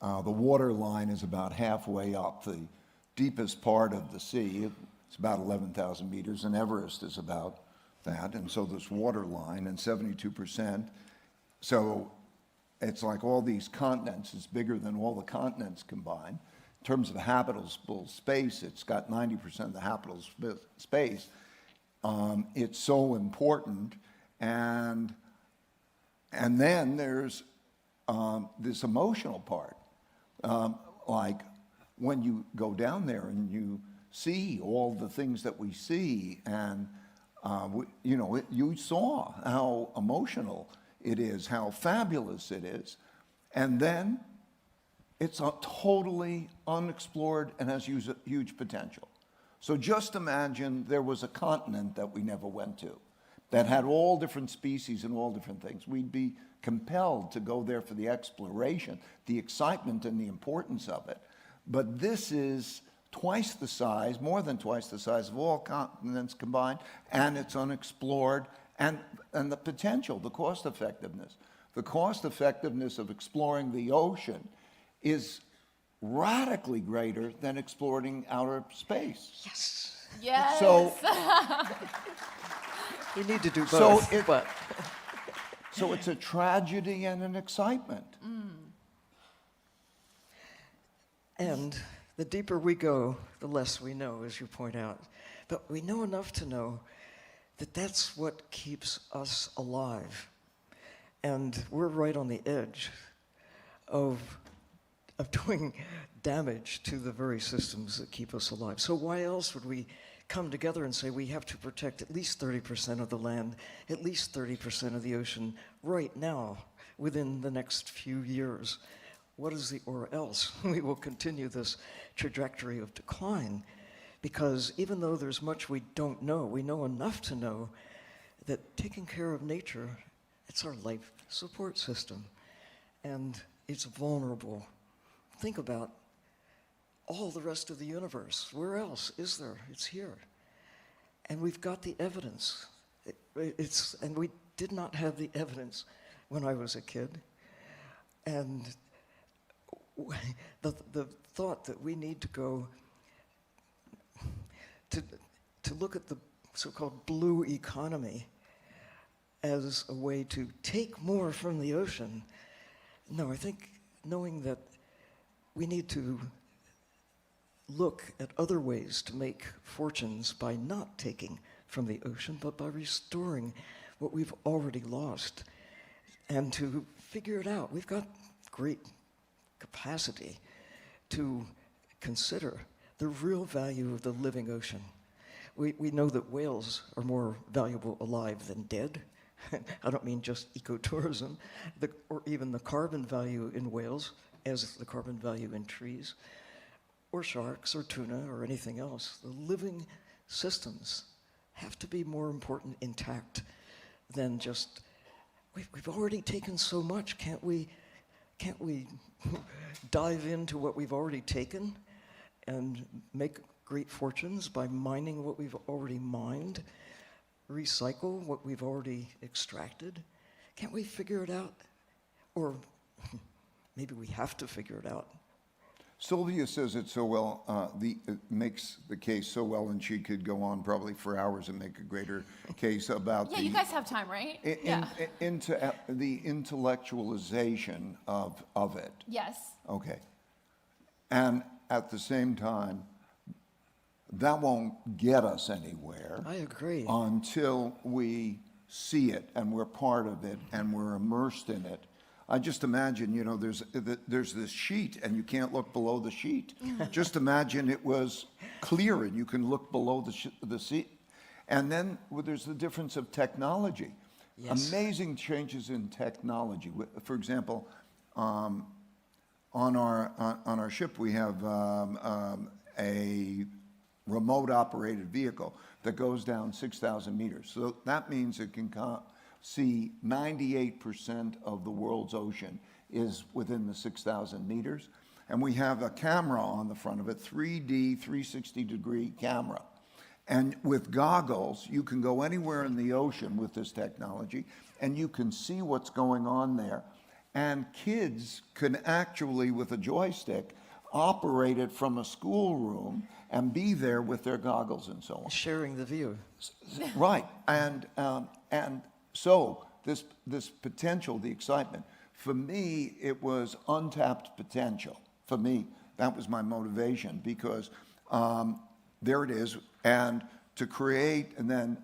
The water line is about halfway up. The deepest part of the sea, it's about 11,000 meters, and Everest is about that. And so this water line, and 72%. So it's like all these continents, it's bigger than all the continents combined. In terms of habitable space, it's got 90% of the habitable space. It's so important. And then there's this emotional part. Like when you go down there and you see all the things that we see, and you saw how emotional it is, how fabulous it is, and then it's totally unexplored and has huge potential. So just imagine there was a continent that we never went to, that had all different species and all different things. We'd be compelled to go there for the exploration, the excitement and the importance of it. But this is twice the size, more than twice the size of all continents combined, and it's unexplored, and the potential, the cost effectiveness. The cost effectiveness of exploring the ocean is radically greater than exploring outer space. Yes. Yes. So You need to do both. So it's a tragedy and an excitement. And the deeper we go, the less we know, as you point out. But we know enough to know that that's what keeps us alive. And we're right on the edge of doing damage to the very systems that keep us alive. So why else would we come together and say we have to protect at least 30% of the land, at least 30% of the ocean right now, within the next few years? What is the or else? We will continue this trajectory of decline, because even though there's much we don't know, we know enough to know that taking care of nature, it's our life support system, and it's vulnerable. Think about all the rest of the universe. Where else is there? It's here. And we've got the evidence. And we did not have the evidence when I was a kid. And the thought that we need to go to look at the so-called blue economy as a way to take more from the ocean. No, I think knowing that we need to look at other ways to make fortunes by not taking from the ocean, but by restoring what we've already lost, and to figure it out. We've got great capacity to consider the real value of the living ocean. We know that whales are more valuable alive than dead. I don't mean just ecotourism, or even the carbon value in whales as the carbon value in trees, or sharks, or tuna, or anything else. The living systems have to be more important intact than just, we've already taken so much, can't we dive into what we've already taken and make great fortunes by mining what we've already mined, recycle what we've already extracted? Can't we figure it out? Or maybe we have to figure it out. Sylvia says it so well, it makes the case so well, and she could go on probably for hours and make a greater case about Yeah, you guys have time, right? Into the intellectualization of it. Yes. Okay. And at the same time, that won't get us anywhere. I agree. Until we see it and we're part of it and we're immersed in it. I just imagine, you know, there's this sheet and you can't look below the sheet. Just imagine it was clear and you can look below the sheet. And then there's the difference of technology. Yes. Amazing changes in technology. For example, on our ship we have a remote operated vehicle that goes down 6,000 meters. So that means it can see 98% of the world's ocean is within the 6,000 meters. And we have a camera on the front of it, 3D, 360-degree camera. And with goggles, you can go anywhere in the ocean with this technology, and you can see what's going on there. And kids can actually, with a joystick, operate it from a schoolroom and be there with their goggles and so on. Sharing the view. Right, and so this potential, the excitement, for me, it was untapped potential. For me, that was my motivation, because there it is, and to create, and then,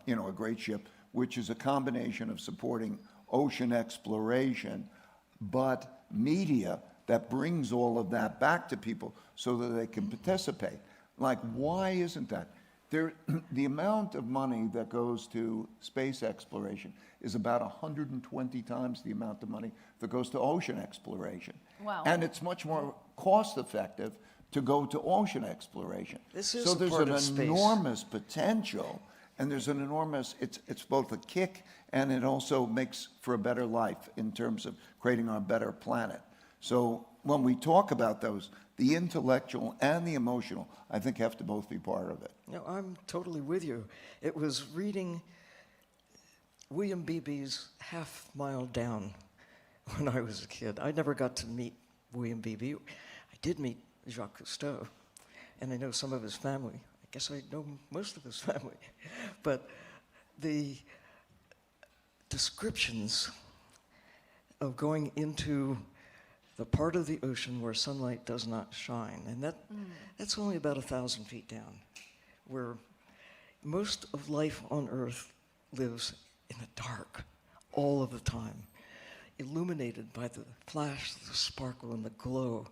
you know, a great ship, which is a combination of supporting ocean exploration, but media that brings all of that back to people so that they can participate. Like, why isn't that? The amount of money that goes to space exploration is about 120 times the amount of money that goes to ocean exploration. Wow. And it's much more cost effective to go to ocean exploration. This is so a there's part an of space. enormous potential, and there's an enormous, it's both a kick and it also makes for a better life in terms of creating our better planet. So when we talk about those, the intellectual and the emotional, I think, have to both be part of it. No, I'm totally with you. It was reading William Beebe's Half Mile Down when I was a kid. I never got to meet William Beebe. I did meet Jacques Cousteau, and I know some of his family. I guess I know most of his family. But the descriptions of going into the part of the ocean where sunlight does not shine, and that's only about 1,000 feet down, where most of life on Earth lives in the dark all of the time, illuminated by the flash, the sparkle, and the glow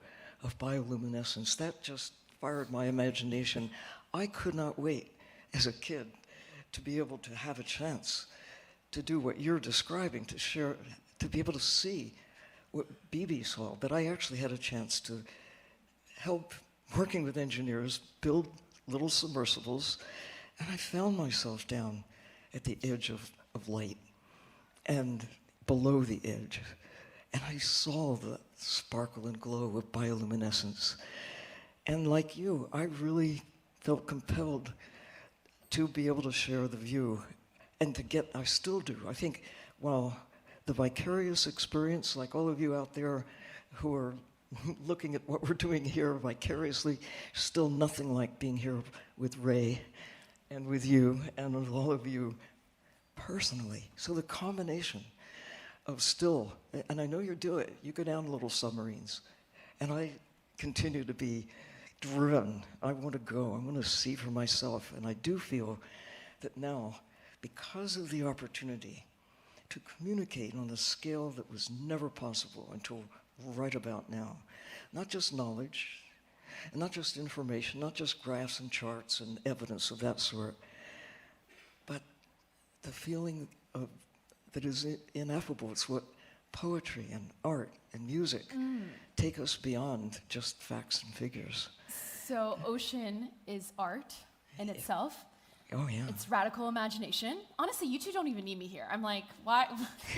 of bioluminescence. That just fired my imagination. I could not wait as a kid to be able to have a chance to do what you're describing, to share, to be able to see what Beebe saw. But I actually had a chance to help, working with engineers, build little submersibles, and I found myself down at the edge of light and below the edge. And I saw the sparkle and glow of bioluminescence. And like you, I really felt compelled to be able to share the view and to get, I still do. I think, well, the vicarious experience, like all of you out there who are looking at what we're doing here vicariously, still nothing like being here with Ray and with you and with all of you personally. So the combination of still, and I know you do it, you go down little submarines, and I continue to be driven. I want to go, I want to see for myself, and I do feel that now, because of the opportunity to communicate on a scale that was never possible until right about now, not just knowledge, and not just information, not just graphs and charts and evidence of that sort, but the feeling of that is ineffable. It's what poetry and art and music take us beyond just facts and figures. So ocean is art in itself. Oh, yeah. It's radical imagination. Honestly, you two don't even need me here. I'm like, why?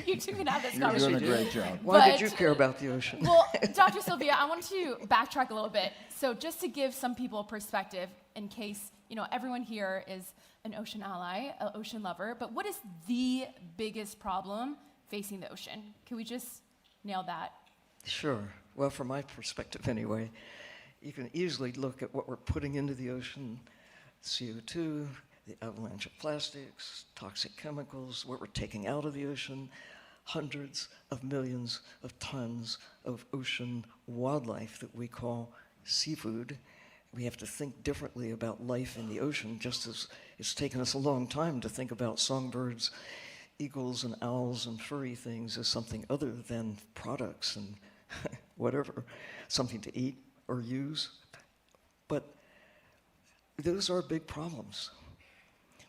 You two can have this You're doing conversation. a great job. Why did But- you care about the ocean? Well, Dr. Sylvia, I want to backtrack a little bit. So just to give some people a perspective, in case, everyone here is an ocean ally, an ocean lover, but what is the biggest problem facing the ocean? Can we just nail that? Sure. Well, from my perspective anyway, you can easily look at what we're putting into the ocean, CO2, the avalanche of plastics, toxic chemicals, what we're taking out of the ocean, hundreds of millions of tons of ocean wildlife that we call seafood. We have to think differently about life in the ocean, just as it's taken us a long time to think about songbirds, eagles and owls and furry things as something other than products and whatever, something to eat or use. But those are big problems.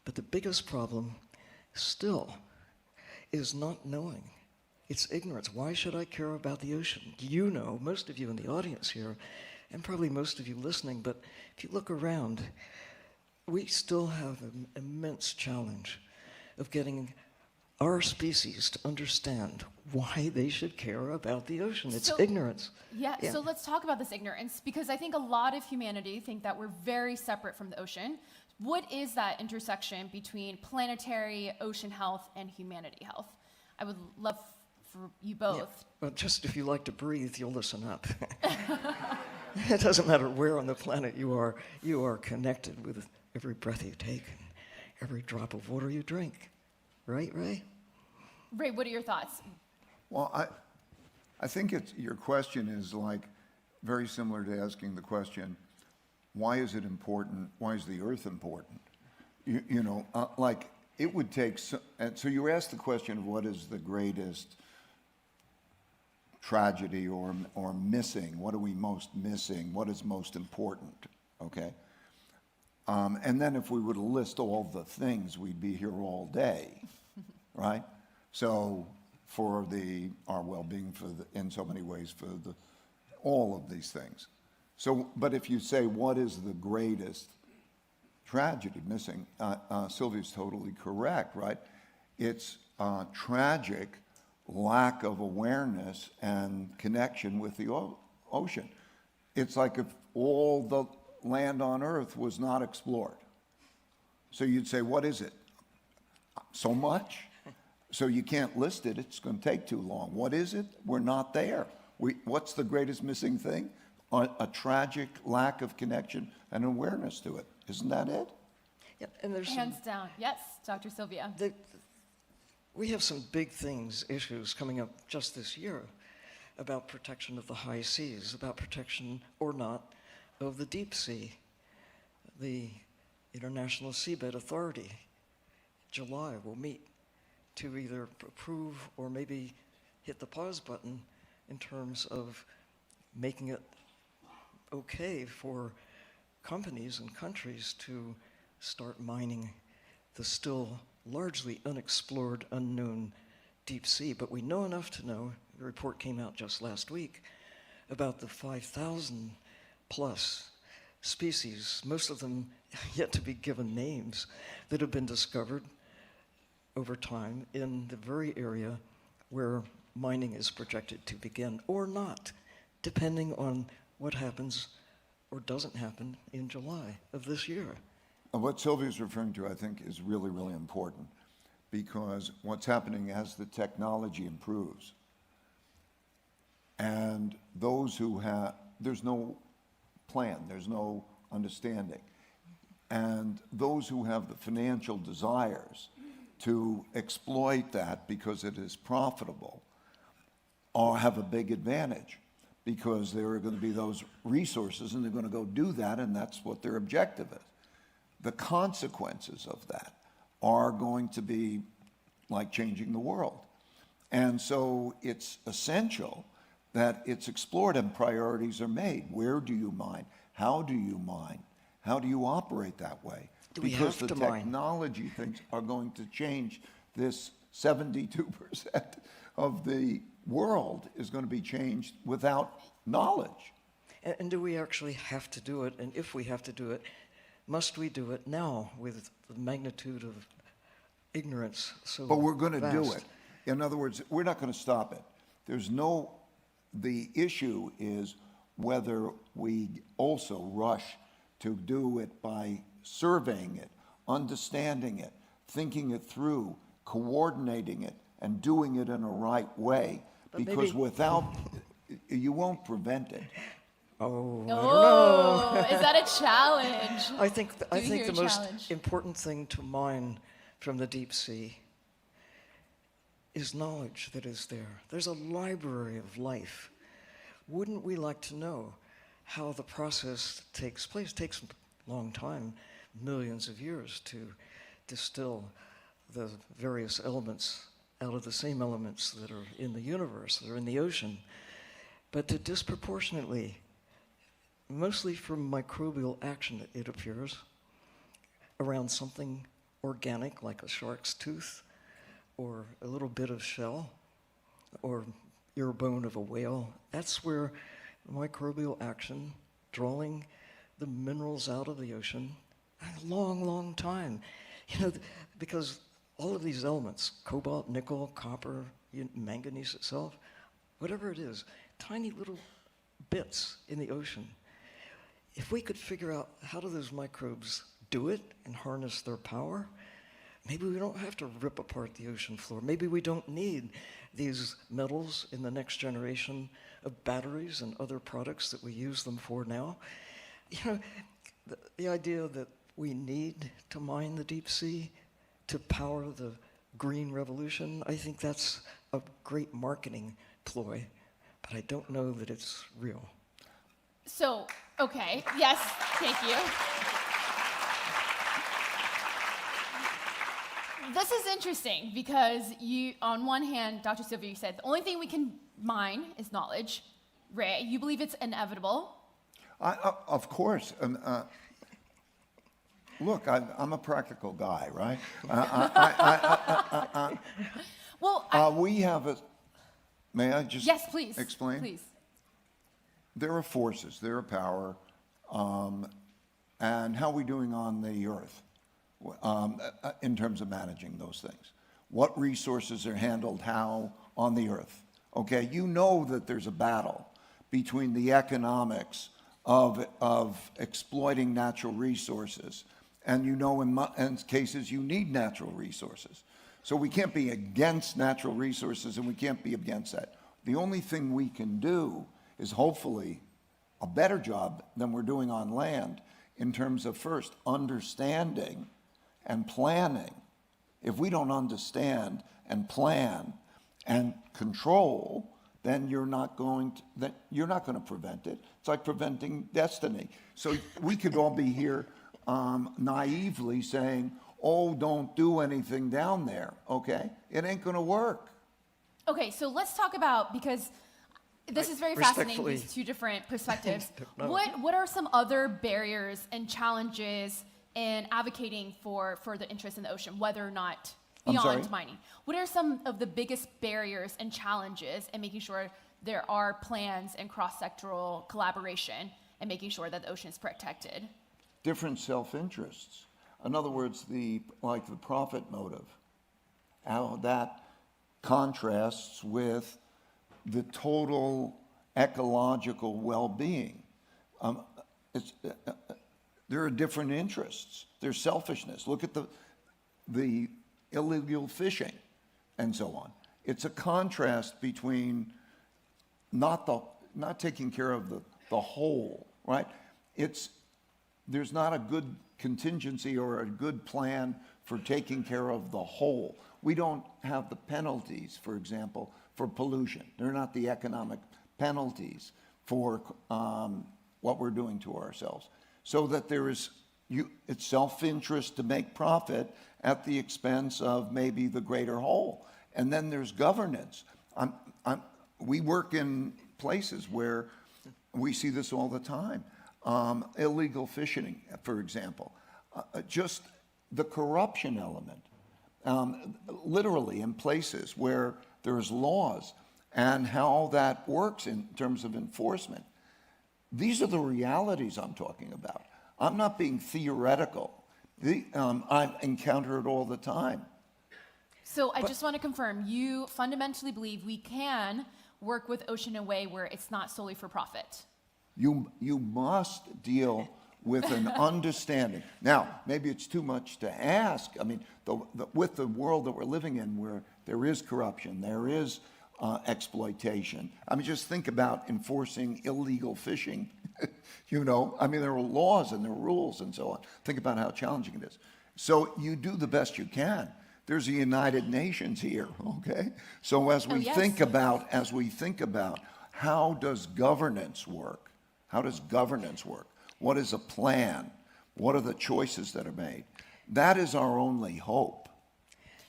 But the biggest problem still is not knowing. It's ignorance. Why should I care about the ocean? You know, most of you in the audience here, and probably most of you listening, but if you look around, we still have an immense challenge of getting our species to understand why they should care about the ocean. It's So- ignorance. Yeah, Yeah. so let's talk about this ignorance, because I think a lot of humanity think that we're very separate from the ocean. What is that intersection between planetary ocean health and humanity health? I would love for you both. Yeah. Well, just if you like to breathe, you'll listen up. It doesn't matter where on the planet you are connected with every breath you take and every drop of water you drink. Right, Ray? Ray, what are your thoughts? Well, I think your question is like very similar to asking the question, why is it important? Why is the Earth important? Like it would take. And so you asked the question of what is the greatest tragedy or missing? What are we most missing? What is most important? Okay. And then if we were to list all the things, we'd be here all day, right? So for our well-being, in so many ways, for all of these things. So, but if you say what is the greatest tragedy missing, Sylvia's totally correct, right? It's tragic lack of awareness and connection with the ocean. It's like if all the land on Earth was not explored. So you'd say, what is it? So much? So you can't list it. It's going to take too long. What is it? We're not there. What's the greatest missing thing? A tragic lack of connection and awareness to it. Isn't that it? Yeah, and there's Hands down. Yes, Dr. Sylvia. we have some big issues coming up just this year about protection of the high seas, about protection or not of the deep sea. The International Seabed Authority, July, will meet to either approve or maybe hit the pause button in terms of making it okay for companies and countries to start mining the still largely unexplored, unknown deep sea. But we know enough to know, the report came out just last week, about the 5,000 plus species, most of them yet to be given names, that have been discovered over time in the very area where mining is projected to begin, or not, depending on what happens or doesn't happen in July of this year. What Sylvia's referring to, I think, is really, really important, because what's happening as the technology improves And those who have, there's no plan, there's no understanding. And those who have the financial desires to exploit that because it is profitable or have a big advantage, because there are going to be those resources and they're going to go do that, and that's what their objective is. The consequences of that are going to be like changing the world. And so it's essential that it's explored and priorities are made. Where do you mine? How do you mine? How do you operate that way? Do we Because have the to mine? technology things are going to change this 72% of the world is going to be changed without knowledge. And do we actually have to do it? And if we have to do it, must we do it now with the magnitude of ignorance so But we're going to do vast? it. In other words, we're not going to stop it. The issue is whether we also rush to do it by surveying it, understanding it, thinking it through, coordinating it, and doing it in a right way. But Because maybe- without, you won't prevent it. Oh, Oh, is that a challenge? I think Do you hear the a most challenge? important thing to mine from the deep sea is knowledge that is there. There's a library of life. Wouldn't we like to know how the process takes place? It takes a long time, millions of years, to distill the various elements out of the same elements that are in the universe, that are in the ocean. But to disproportionately, mostly from microbial action, it appears, around something organic like a shark's tooth, or a little bit of shell, or ear bone of a whale. That's where microbial action, drawing the minerals out of the ocean, a long, long time. Because all of these elements, cobalt, nickel, copper, manganese itself, whatever it is, tiny little bits in the ocean. If we could figure out how do those microbes do it and harness their power, maybe we don't have to rip apart the ocean floor. Maybe we don't need these metals in the next generation of batteries and other products that we use them for now. The idea that we need to mine the deep sea to power the green revolution, I think that's a great marketing ploy, but I don't know that it's real. So, okay, yes, thank you. This is interesting because you, on one hand, Dr. Sylvia, you said the only thing we can mine is knowledge. Ray, you believe it's inevitable. Of course. Look, I'm a practical guy, right? Well, We have a, may I just yes, please. explain? Please. There are forces, there are power, and how are we doing on the earth in terms of managing those things? What resources are handled how on the earth? Okay, you know that there's a battle between the economics of exploiting natural resources, and you know in cases you need natural resources. So we can't be against natural resources and we can't be against that. The only thing we can do is hopefully a better job than we're doing on land in terms of first understanding and planning. If we don't understand and plan and control, then you're not going to prevent it. It's like preventing destiny. So we could all be here naively saying, oh, don't do anything down there, okay? It ain't gonna work. Okay, so let's talk about, because this is very fascinating, Respectfully. these two different perspectives. No. What are some other barriers and challenges in advocating for the interest in the ocean, whether or not I'm beyond sorry? mining? What are some of the biggest barriers and challenges in making sure there are plans and cross-sectoral collaboration and making sure that the ocean is protected? Different self-interests. In other words, the profit motive, how that contrasts with the total ecological well-being. There are different interests. There's selfishness. Look at the illegal fishing and so on. It's a contrast between not taking care of the whole, right? There's not a good contingency or a good plan for taking care of the whole. We don't have the penalties, for example, for pollution. They're not the economic penalties for what we're doing to ourselves. So that it's self-interest to make profit at the expense of maybe the greater whole. And then there's governance. We work in places where we see this all the time. Illegal fishing, for example. Just the corruption element, literally in places where there's laws and how that works in terms of enforcement. These are the realities I'm talking about. I'm not being theoretical. I encounter it all the time. So I just want to confirm, you fundamentally believe we can work with ocean in a way where it's not solely for profit? You must deal with an understanding. Now, maybe it's too much to ask. I mean, with the world that we're living in where there is corruption, there is exploitation. I mean, just think about enforcing illegal fishing. You know, I mean, there are laws and there are rules and so on. Think about how challenging it is. So you do the best you can. There's the United Nations here, okay? So as we think about how does governance work? How does governance work? What is a plan? What are the choices that are made? That is our only hope.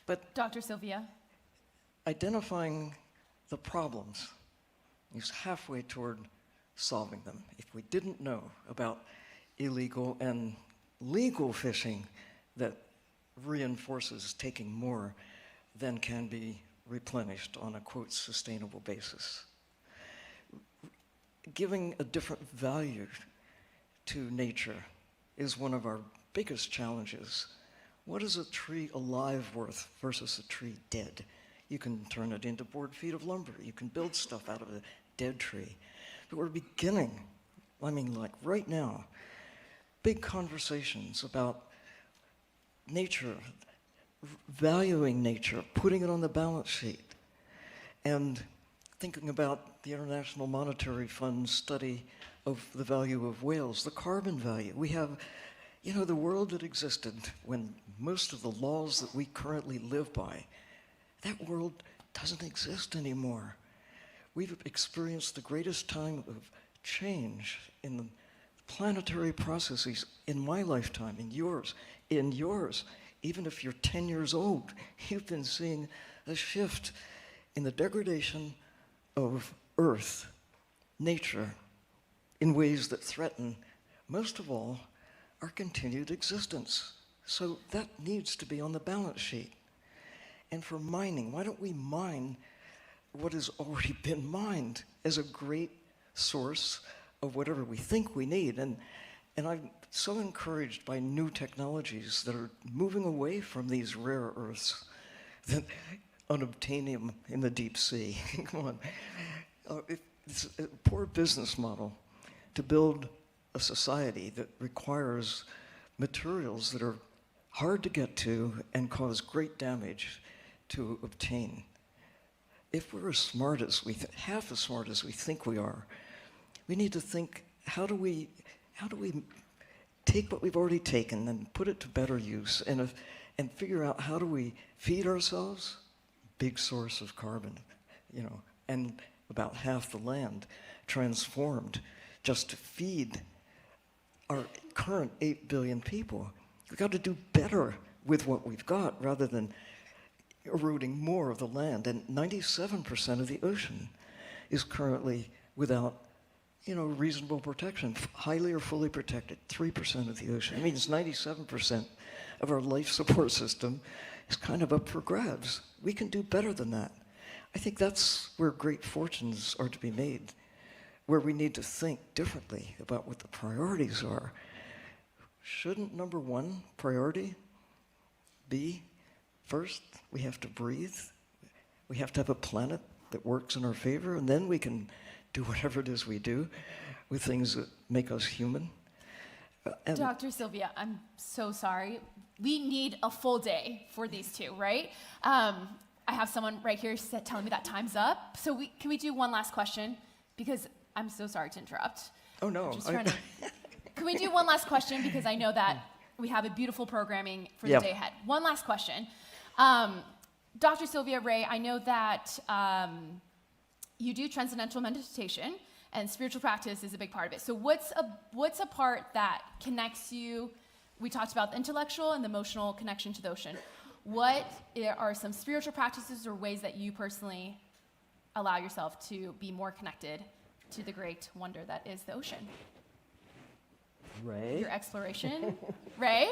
But Dr. Sylvia? Identifying the problems is halfway toward solving them. If we didn't know about illegal and legal fishing that reinforces taking more than can be replenished on a, quote, sustainable basis. Giving a different value to nature is one of our biggest challenges. What is a tree alive worth versus a tree dead? You can turn it into board feet of lumber. You can build stuff out of a dead tree. But we're beginning, I mean, like right now, big conversations about nature, valuing nature, putting it on the balance sheet, and thinking about the International Monetary Fund's study of the value of whales, the carbon value. We have, you know, the world that existed when most of the laws that we currently live by, that world doesn't exist anymore. We've experienced the greatest time of change in the planetary processes in my lifetime, in yours. Even if you're 10 years old, you've been seeing a shift in the degradation of Earth, nature, in ways that threaten, most of all, our continued existence. So that needs to be on the balance sheet. And for mining, why don't we mine what has already been mined as a great source of whatever we think we need? And I'm so encouraged by new technologies that are moving away from these rare earths, that unobtainium in the deep sea. Come on. It's a poor business model to build a society that requires materials that are hard to get to and cause great damage to obtain. If we're as smart as half as smart as we think we are, we need to think, how do we take what we've already taken and put it to better use, and figure out how do we feed ourselves? Big source of carbon, you know, and about half the land transformed just to feed our current 8 billion people. We've got to do better with what we've got rather than eroding more of the land. And 97% of the ocean is currently without, you know, reasonable protection, highly or fully protected. 3% of the ocean. It means 97% of our life support system is kind of up for grabs. We can do better than that. I think that's where great fortunes are to be made, where we need to think differently about what the priorities are. Shouldn't number one priority be, first, we have to breathe, we have to have a planet that works in our favor, and then we can do whatever it is we do with things that make us human? Dr. Sylvia, I'm so sorry. We need a full day for these two, right? I have someone right here telling me that time's up. So can we do one last question? because I'm so sorry to interrupt. Oh, no. Just trying to, can we do one last question? Because I know that we have a beautiful programming for Yep. the day ahead. One last question. Dr. Sylvia Ray, I know that you do transcendental meditation, and spiritual practice is a big part of it. So what's a part that connects you? We talked about the intellectual and the emotional connection to the ocean. What are some spiritual practices or ways that you personally allow yourself to be more connected to the great wonder that is the ocean? Ray? Your exploration. Ray?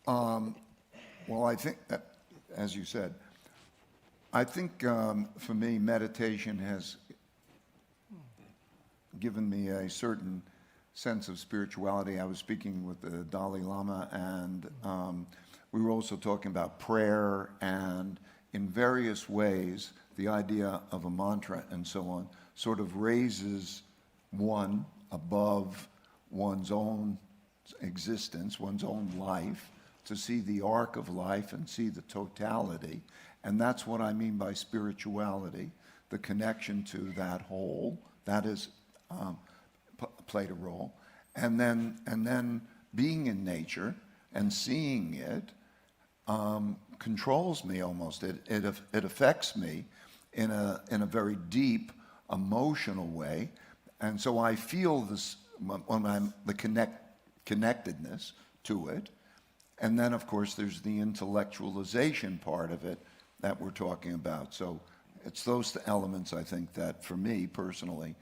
Well, I think, as you said, I think for me, meditation has given me a certain sense of spirituality. I was speaking with the Dalai Lama, and we were also talking about prayer, and in various ways, the idea of a mantra and so on sort of raises one above one's own existence, one's own life, to see the arc of life and see the totality. And that's what I mean by spirituality, the connection to that whole. That is played a role. And then being in nature and seeing it controls me almost. It affects me in a very deep emotional way. And so I feel this when I'm the connectedness to it. And then, of course, there's the intellectualization part of it that we're talking about. So it's those elements, I think, that for me personally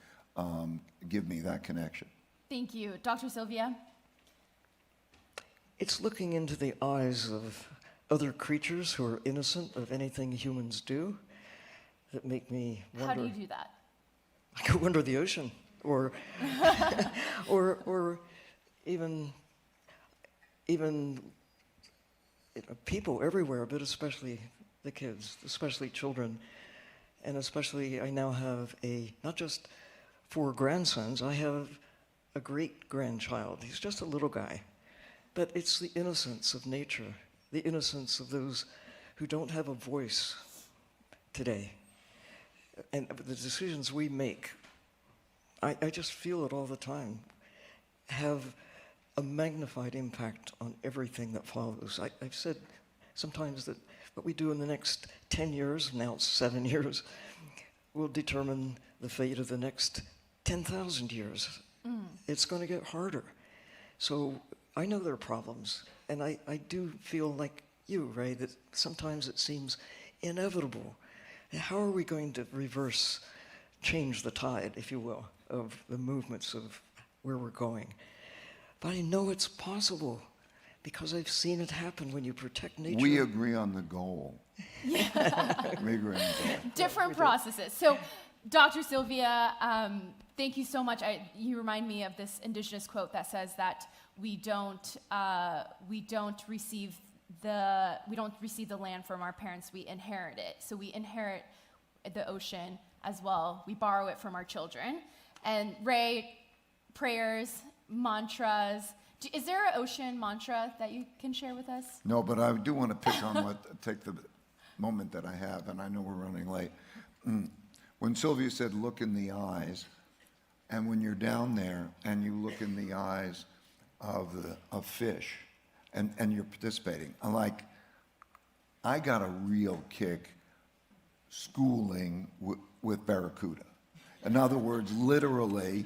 give me that connection. Thank you. Dr. Sylvia? It's looking into the eyes of other creatures who are innocent of anything humans do that make me wonder. How do you do that? I go under the ocean, or even people everywhere, but especially the kids, especially children, and especially I now have not just 4 grandsons, I have a great-grandchild. He's just a little guy. But it's the innocence of nature, the innocence of those who don't have a voice today. And the decisions we make, I just feel it all the time, have a magnified impact on everything that follows. I've said sometimes that what we do in the next 10 years, now it's 7 years, will determine the fate of the next 10,000 years. It's going to get harder. So I know there are problems, and I do feel like you, Ray, that sometimes it seems inevitable. How are we going to change the tide, if you will, of the movements of where we're going? But I know it's possible because I've seen it happen when you protect nature. We agree on the goal. We agree on the goal. Different processes. So, Dr. Sylvia, thank you so much. You remind me of this indigenous quote that says that we don't receive the land from our parents. We inherit it. So we inherit the ocean as well. We borrow it from our children. And Ray, prayers, mantras. Is there an ocean mantra that you can share with us? No, but I do want to take the moment that I have, and I know we're running late. When Sylvia said, look in the eyes, and when you're down there and you look in the eyes of fish, and you're participating, I got a real kick schooling with barracuda. In other words, literally,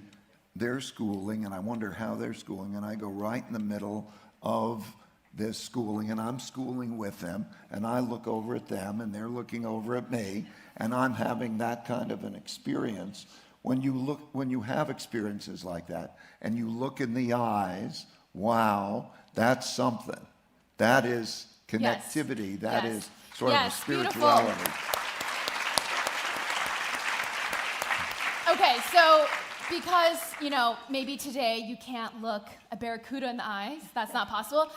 they're schooling, and I wonder how they're schooling, and I go right in the middle of this schooling, and I'm schooling with them, and I look over at them, and they're looking over at me, and I'm having that kind of an experience. When you have experiences like that, and you look in the eyes, wow, that's something. That is connectivity. Yes. That Yes. is sort Yes, of a spirituality. beautiful. Okay, so because, maybe today you can't look a barracuda in the eyes, that's not possible,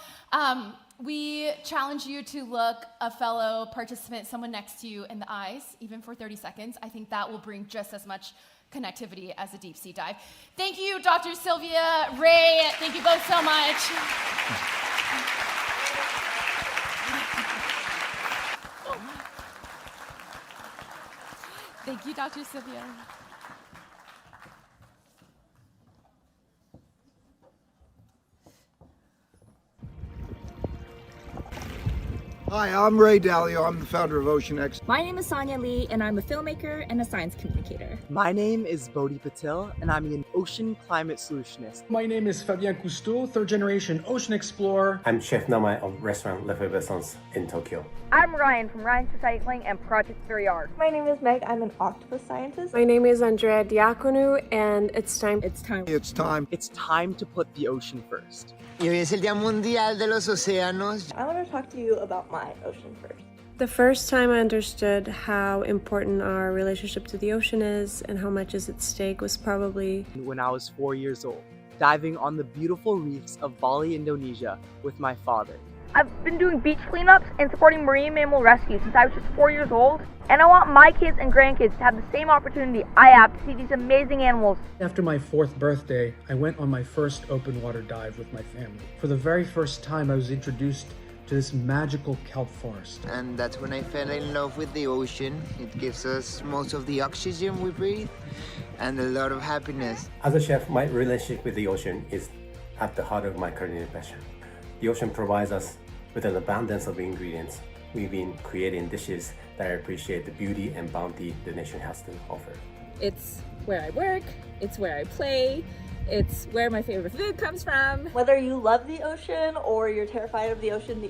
we challenge you to look a fellow participant, someone next to you, in the eyes, even for 30 seconds. I think that will bring just as much connectivity as a deep sea dive. Thank you, Dr. Sylvia, Ray, thank you both so much. Thank you, Dr. Sylvia. Hi, I'm Ray Dalio. I'm the founder of OceanX. My name is Sonia Lee, and I'm a filmmaker and a science communicator. My name is Bodhi Patil, and I'm an ocean climate solutionist. My name is Fabien Cousteau, third generation ocean explorer. I'm Chef Namai of restaurant L'Effervescence in Tokyo. I'm Ryan from Ryan's Recycling and Project 3R. My name is Meg. I'm an octopus scientist. My name is Andrea Diaconou, and it's time. It's time. It's time. It's time to put the ocean first. Y hoy es el Día Mundial de los Océanos. I want to talk to you about my ocean first. The first time I understood how important our relationship to the ocean is and how much is at stake was probably when I was 4 years old, diving on the beautiful reefs of Bali, Indonesia with my father. I've been doing beach cleanups and supporting marine mammal rescue since I was just 4 years old, and I want my kids and grandkids to have the same opportunity I have to see these amazing animals. After my 4th birthday, I went on my first open water dive with my family. For the very first time, I was introduced to this magical kelp forest. And that's when I fell in love with the ocean. It gives us most of the oxygen we breathe and a lot of happiness. As a chef, my relationship with the ocean is at the heart of my culinary passion. The ocean provides us with an abundance of ingredients. We've been creating dishes that appreciate the beauty and bounty the nation has to offer. It's where I work, it's where I play, it's where my favorite food comes from. Whether you love the ocean or you're terrified of the ocean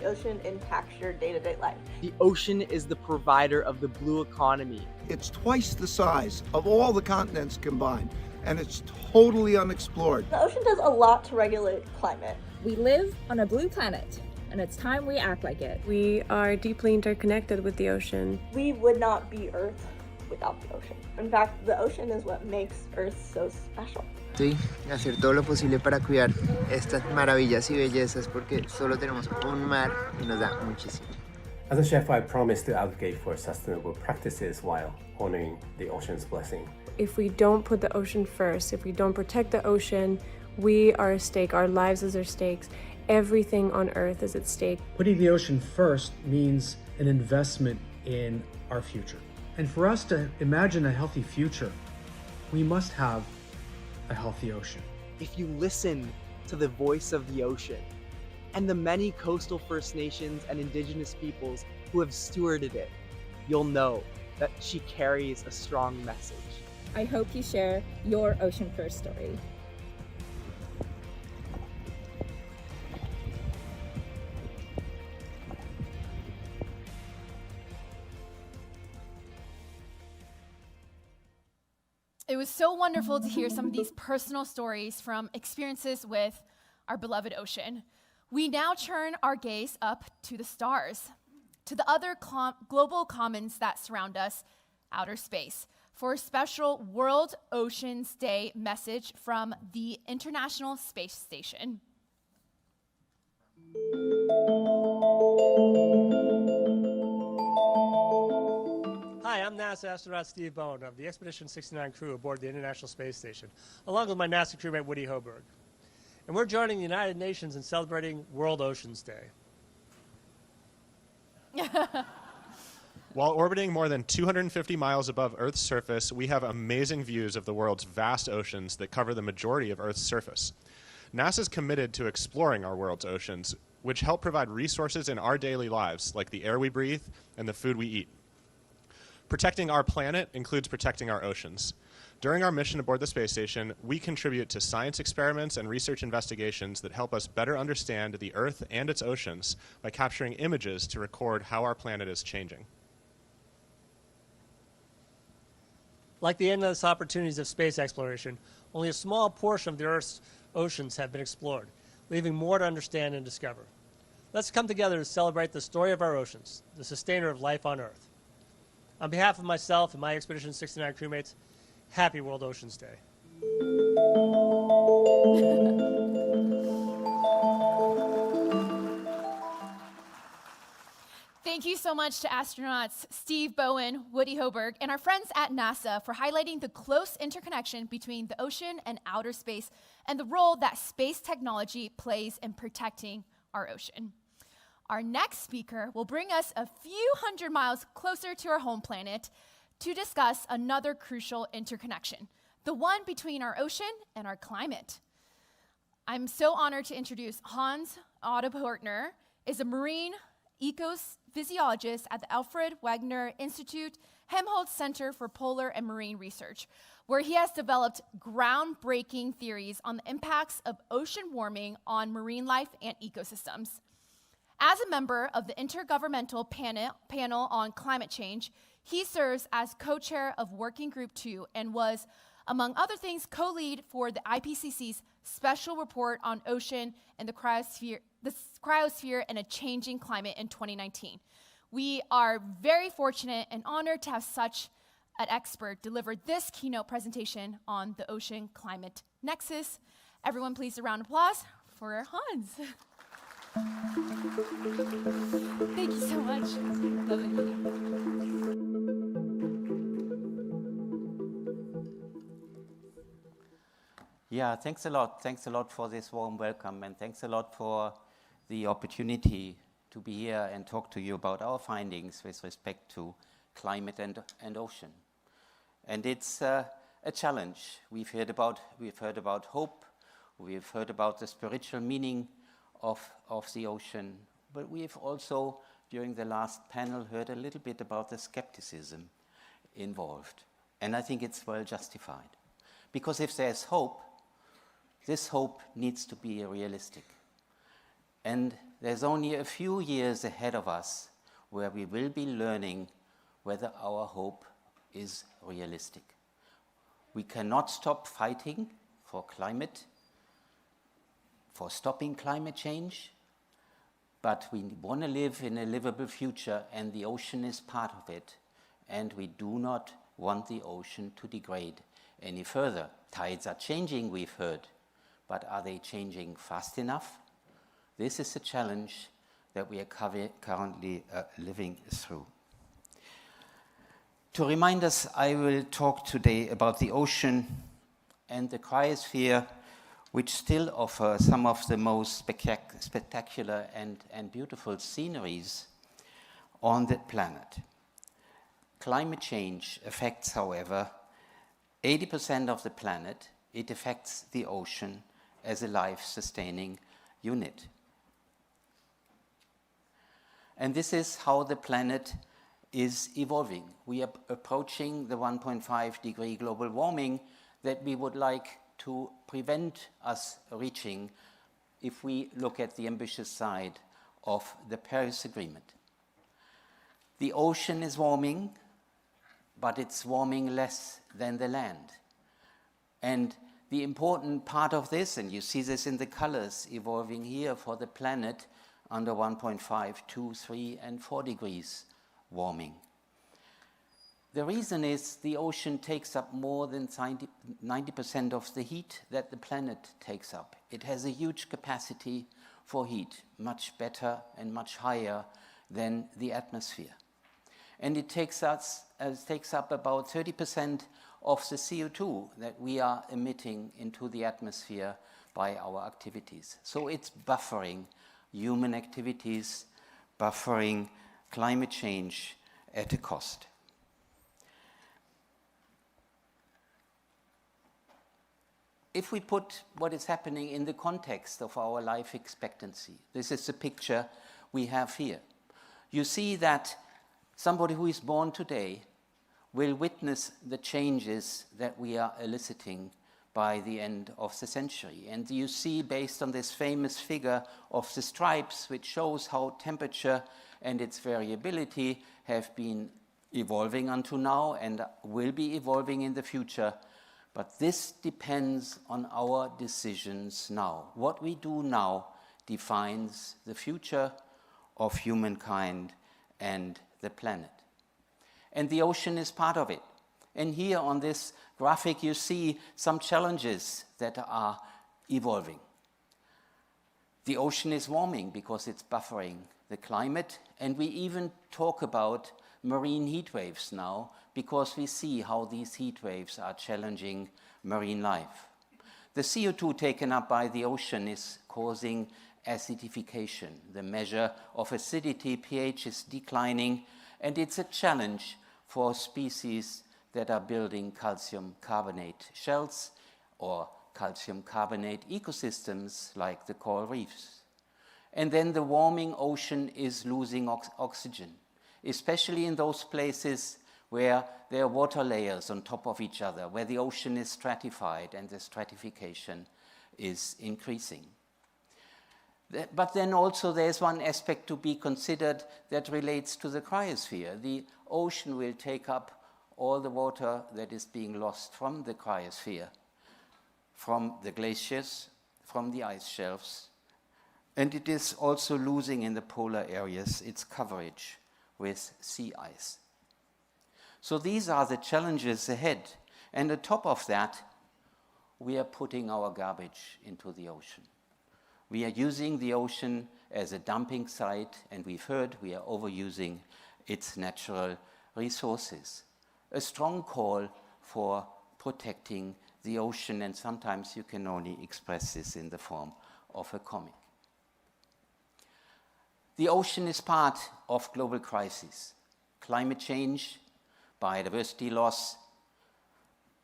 impacts your day-to-day life. The ocean is the provider of the blue economy. It's twice the size of all the continents combined, and it's totally unexplored. The ocean does a lot to regulate climate. We live on a blue planet, and it's time we act like it. we are deeply interconnected with the ocean. We would not be Earth without the ocean. In fact, the ocean is what makes Earth so special. Sí, hacer todo lo posible para cuidar estas maravillas y bellezas porque solo tenemos un mar y nos da muchísimo. As a chef, I promise to advocate for sustainable practices while honoring the ocean's blessing. If we don't put the ocean first, if we don't protect the ocean, we are at stake. Our lives is at stake. Everything on Earth is at stake. Putting the ocean first means an investment in our future. And for us to imagine a healthy future, we must have a healthy ocean. If you listen to the voice of the ocean and the many coastal First Nations and indigenous peoples who have stewarded it, you'll know that she carries a strong message. I hope you share your ocean first story. It was so wonderful to hear some of these personal stories from experiences with our beloved ocean. We now turn our gaze up to the stars, to the other global commons that surround us, outer space, for a special World Oceans Day message from the International Space Station. Hi, I'm NASA astronaut Steve Bowen of the Expedition 69 crew aboard the International Space Station, along with my NASA crewmate Woody Hoberg. And we're joining the United Nations in celebrating World Oceans Day. While orbiting more than 250 miles above Earth's surface, we have amazing views of the world's vast oceans that cover the majority of Earth's surface. NASA's committed to exploring our world's oceans, which help provide resources in our daily lives, like the air we breathe and the food we eat. Protecting our planet includes protecting our oceans. During our mission aboard the space station, we contribute to science experiments and research investigations that help us better understand the Earth and its oceans by capturing images to record how our planet is changing. Like the endless opportunities of space exploration, only a small portion of the Earth's oceans have been explored, leaving more to understand and discover. Let's come together to celebrate the story of our oceans, the sustainer of life on Earth. On behalf of myself and my Expedition 69 crewmates, happy World Oceans Day. Thank you so much to astronauts Steve Bowen, Woody Hoberg, and our friends at NASA for highlighting the close interconnection between the ocean and outer space and the role that space technology plays in protecting our ocean. Our next speaker will bring us a few hundred miles closer to our home planet to discuss another crucial interconnection, the one between our ocean and our climate. I'm so honored to introduce Hans Otto Portner, is a marine ecophysiologist at the Alfred Wegener Institute Helmholtz Center for Polar and Marine Research, where he has developed groundbreaking theories on the impacts of ocean warming on marine life and ecosystems. As a member of the Intergovernmental Panel on Climate Change, he serves as co-chair of Working Group 2 and was, among other things, co-lead for the IPCC's special report on ocean and the cryosphere and a changing climate in 2019. We are very fortunate and honored to have such an expert deliver this keynote presentation on the ocean climate nexus. Everyone, please, a round of applause for Hans. Thank you so much. Lovely meeting. Yeah, thanks a lot. Thanks a lot for this warm welcome, and thanks a lot for the opportunity to be here and talk to you about our findings with respect to climate and ocean. And it's a challenge. We've heard about hope. We've heard about the spiritual meaning of the ocean. But we've also, during the last panel, heard a little bit about the skepticism involved. And I think it's well justified. Because if there's hope, this hope needs to be realistic. And there's only a few years ahead of us where we will be learning whether our hope is realistic. We cannot stop fighting for climate, for stopping climate change, but we want to live in a livable future, and the ocean is part of it, and we do not want the ocean to degrade any further. Tides are changing, we've heard, but are they changing fast enough? This is a challenge that we are currently living through. To remind us, I will talk today about the ocean and the cryosphere, which still offer some of the most spectacular and beautiful sceneries on the planet. Climate change affects, however, 80% of the planet. It affects the ocean as a life-sustaining unit. And this is how the planet is evolving. We are approaching the 1.5 degree global warming that we would like to prevent us reaching if we look at the ambitious side of the Paris Agreement. The ocean is warming, but it's warming less than the land. And the important part of this, and you see this in the colors evolving here for the planet, under 1.5, 2, 3, and 4 degrees warming. The reason is the ocean takes up more than 90% of the heat that the planet takes up. It has a huge capacity for heat, much better and much higher than the atmosphere. And it takes up about 30% of the CO2 that we are emitting into the atmosphere by our activities. So it's buffering human activities, buffering climate change at a cost. If we put what is happening in the context of our life expectancy, this is the picture we have here. You see that somebody who is born today will witness the changes that we are eliciting by the end of the century. And you see, based on this famous figure of the stripes, which shows how temperature and its variability have been evolving until now and will be evolving in the future. But this depends on our decisions now. What we do now defines the future of humankind and the planet. And the ocean is part of it. And here on this graphic, you see some challenges that are evolving. The ocean is warming because it's buffering the climate, and we even talk about marine heat waves now because we see how these heat waves are challenging marine life. The CO2 taken up by the ocean is causing acidification. The measure of acidity, pH, is declining, and it's a challenge for species that are building calcium carbonate shells or calcium carbonate ecosystems like the coral reefs. And then the warming ocean is losing oxygen, especially in those places where there are water layers on top of each other, where the ocean is stratified and the stratification is increasing. But then also there's one aspect to be considered that relates to the cryosphere. The ocean will take up all the water that is being lost from the cryosphere, from the glaciers, from the ice shelves, and it is also losing in the polar areas its coverage with sea ice. So these are the challenges ahead. And on top of that, we are putting our garbage into the ocean. We are using the ocean as a dumping site, and we've heard we are overusing its natural resources. A strong call for protecting the ocean, and sometimes you can only express this in the form of a comic. The ocean is part of global crises. Climate change, biodiversity loss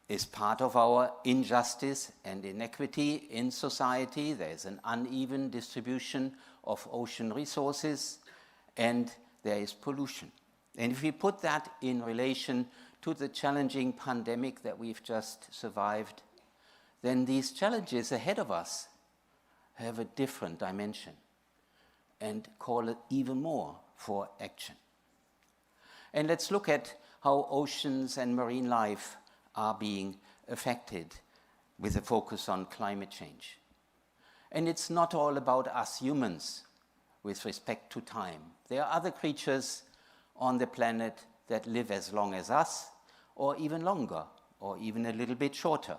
is part of our injustice and inequity in society. There is an uneven distribution of ocean resources, and there is pollution. And if we put that in relation to the challenging pandemic that we've just survived, then these challenges ahead of us have a different dimension and call it even more for action. And let's look at how oceans and marine life are being affected with a focus on climate change. And it's not all about us humans with respect to time. There are other creatures on the planet that live as long as us, or even longer, or even a little bit shorter.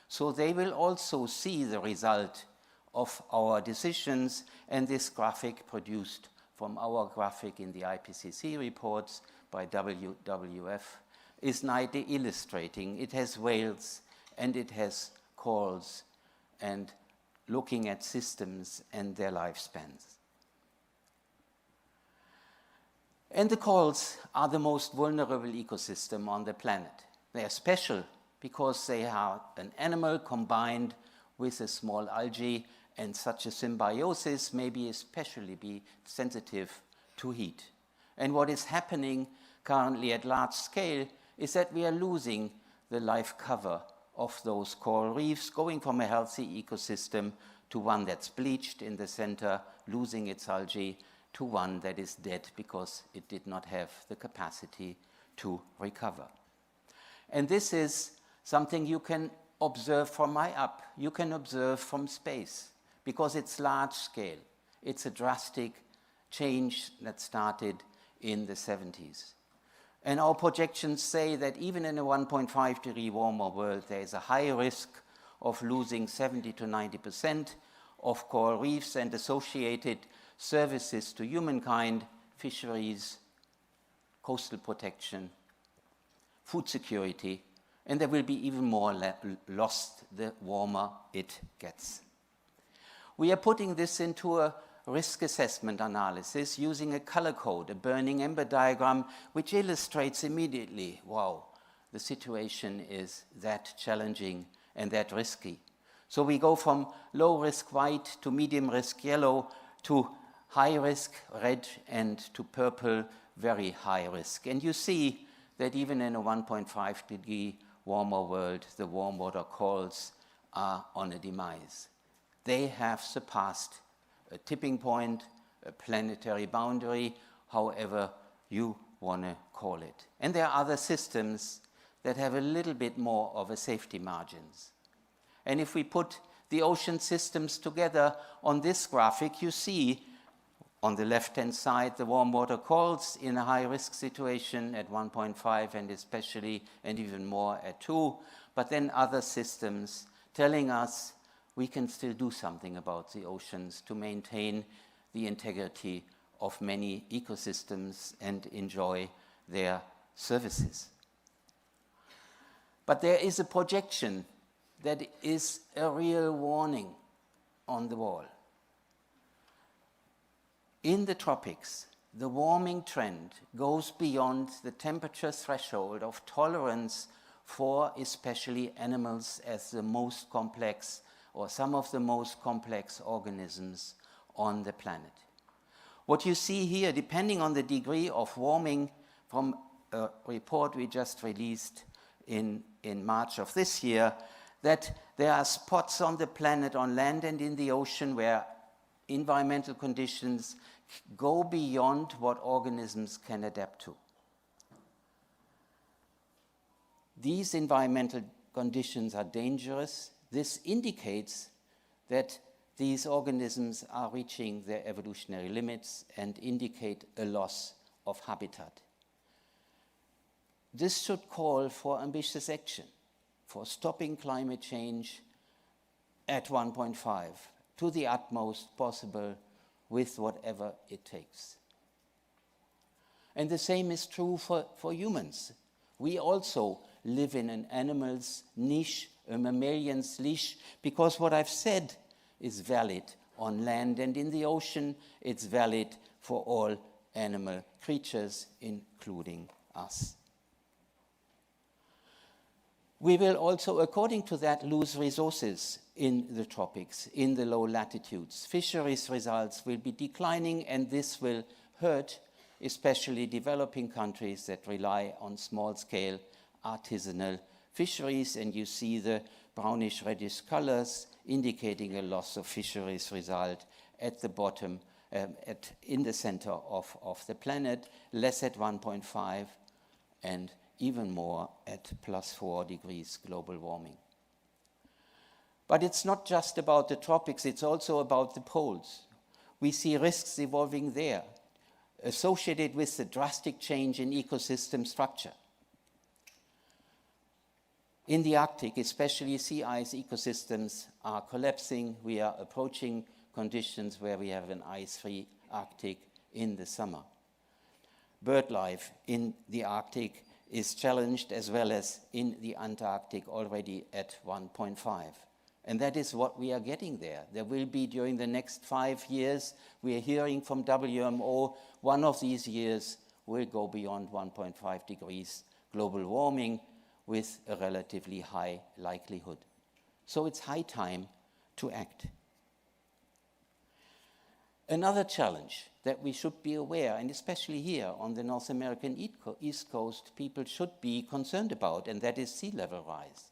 So they will also see the result of our decisions, and this graphic produced from our graphic in the IPCC reports by WWF is nicely illustrating. It has whales and it has corals and looking at systems and their lifespans. And the corals are the most vulnerable ecosystem on the planet. They are special because they are an animal combined with a small algae, and such a symbiosis may be especially be sensitive to heat. And what is happening currently at large scale is that we are losing the life cover of those coral reefs, going from a healthy ecosystem to one that's bleached in the center, losing its algae, to one that is dead because it did not have the capacity to recover. And this is something you can observe from high up, you can observe from space, because it's large scale. It's a drastic change that started in the 70s. And our projections say that even in a 1.5 degree warmer world, there is a high risk of losing 70 to 90% of coral reefs and associated services to humankind, fisheries, coastal protection, food security, and there will be even more lost the warmer it gets. We are putting this into a risk assessment analysis using a color code, a burning ember diagram, which illustrates immediately, wow, the situation is that challenging and that risky. So we go from low risk white to medium risk yellow to high risk red and to purple, very high risk. And you see that even in a 1.5 degree warmer world, the warm water corals are on a demise. They have surpassed a tipping point, a planetary boundary, however you want to call it. And there are other systems that have a little bit more of a safety margins. And if we put the ocean systems together on this graphic, you see on the left-hand side the warm water corals in a high-risk situation at 1.5 and especially and even more at 2, but then other systems telling us we can still do something about the oceans to maintain the integrity of many ecosystems and enjoy their services. But there is a projection that is a real warning on the wall. In the tropics, the warming trend goes beyond the temperature threshold of tolerance for especially animals as the most complex or some of the most complex organisms on the planet. What you see here, depending on the degree of warming from a report we just released in March of this year, that there are spots on the planet, on land and in the ocean, where environmental conditions go beyond what organisms can adapt to. These environmental conditions are dangerous. This indicates that these organisms are reaching their evolutionary limits and indicate a loss of habitat. This should call for ambitious action, for stopping climate change at 1.5 to the utmost possible with whatever it takes. And the same is true for humans. We also live in an animal's niche, a mammalion's niche, because what I've said is valid on land and in the ocean. It's valid for all animal creatures, including us. We will also, according to that, lose resources in the tropics, in the low latitudes. Fisheries results will be declining, and this will hurt especially developing countries that rely on small-scale artisanal fisheries, and you see the brownish-reddish colors indicating a loss of fisheries result at the bottom, in the center of the planet, less at 1.5 and even more at +4 degrees global warming. But it's not just about the tropics, it's also about the poles. We see risks evolving there, associated with the drastic change in ecosystem structure. In the Arctic, especially sea ice ecosystems are collapsing. We are approaching conditions where we have an ice-free Arctic in the summer. Bird life in the Arctic is challenged, as well as in the Antarctic, already at 1.5. And that is what we are getting there. There will be, during the next 5 years, we are hearing from WMO, one of these years will go beyond 1.5 degrees global warming with a relatively high likelihood. So it's high time to act. Another challenge that we should be aware, and especially here on the North American East Coast, people should be concerned about, and that is sea level rise.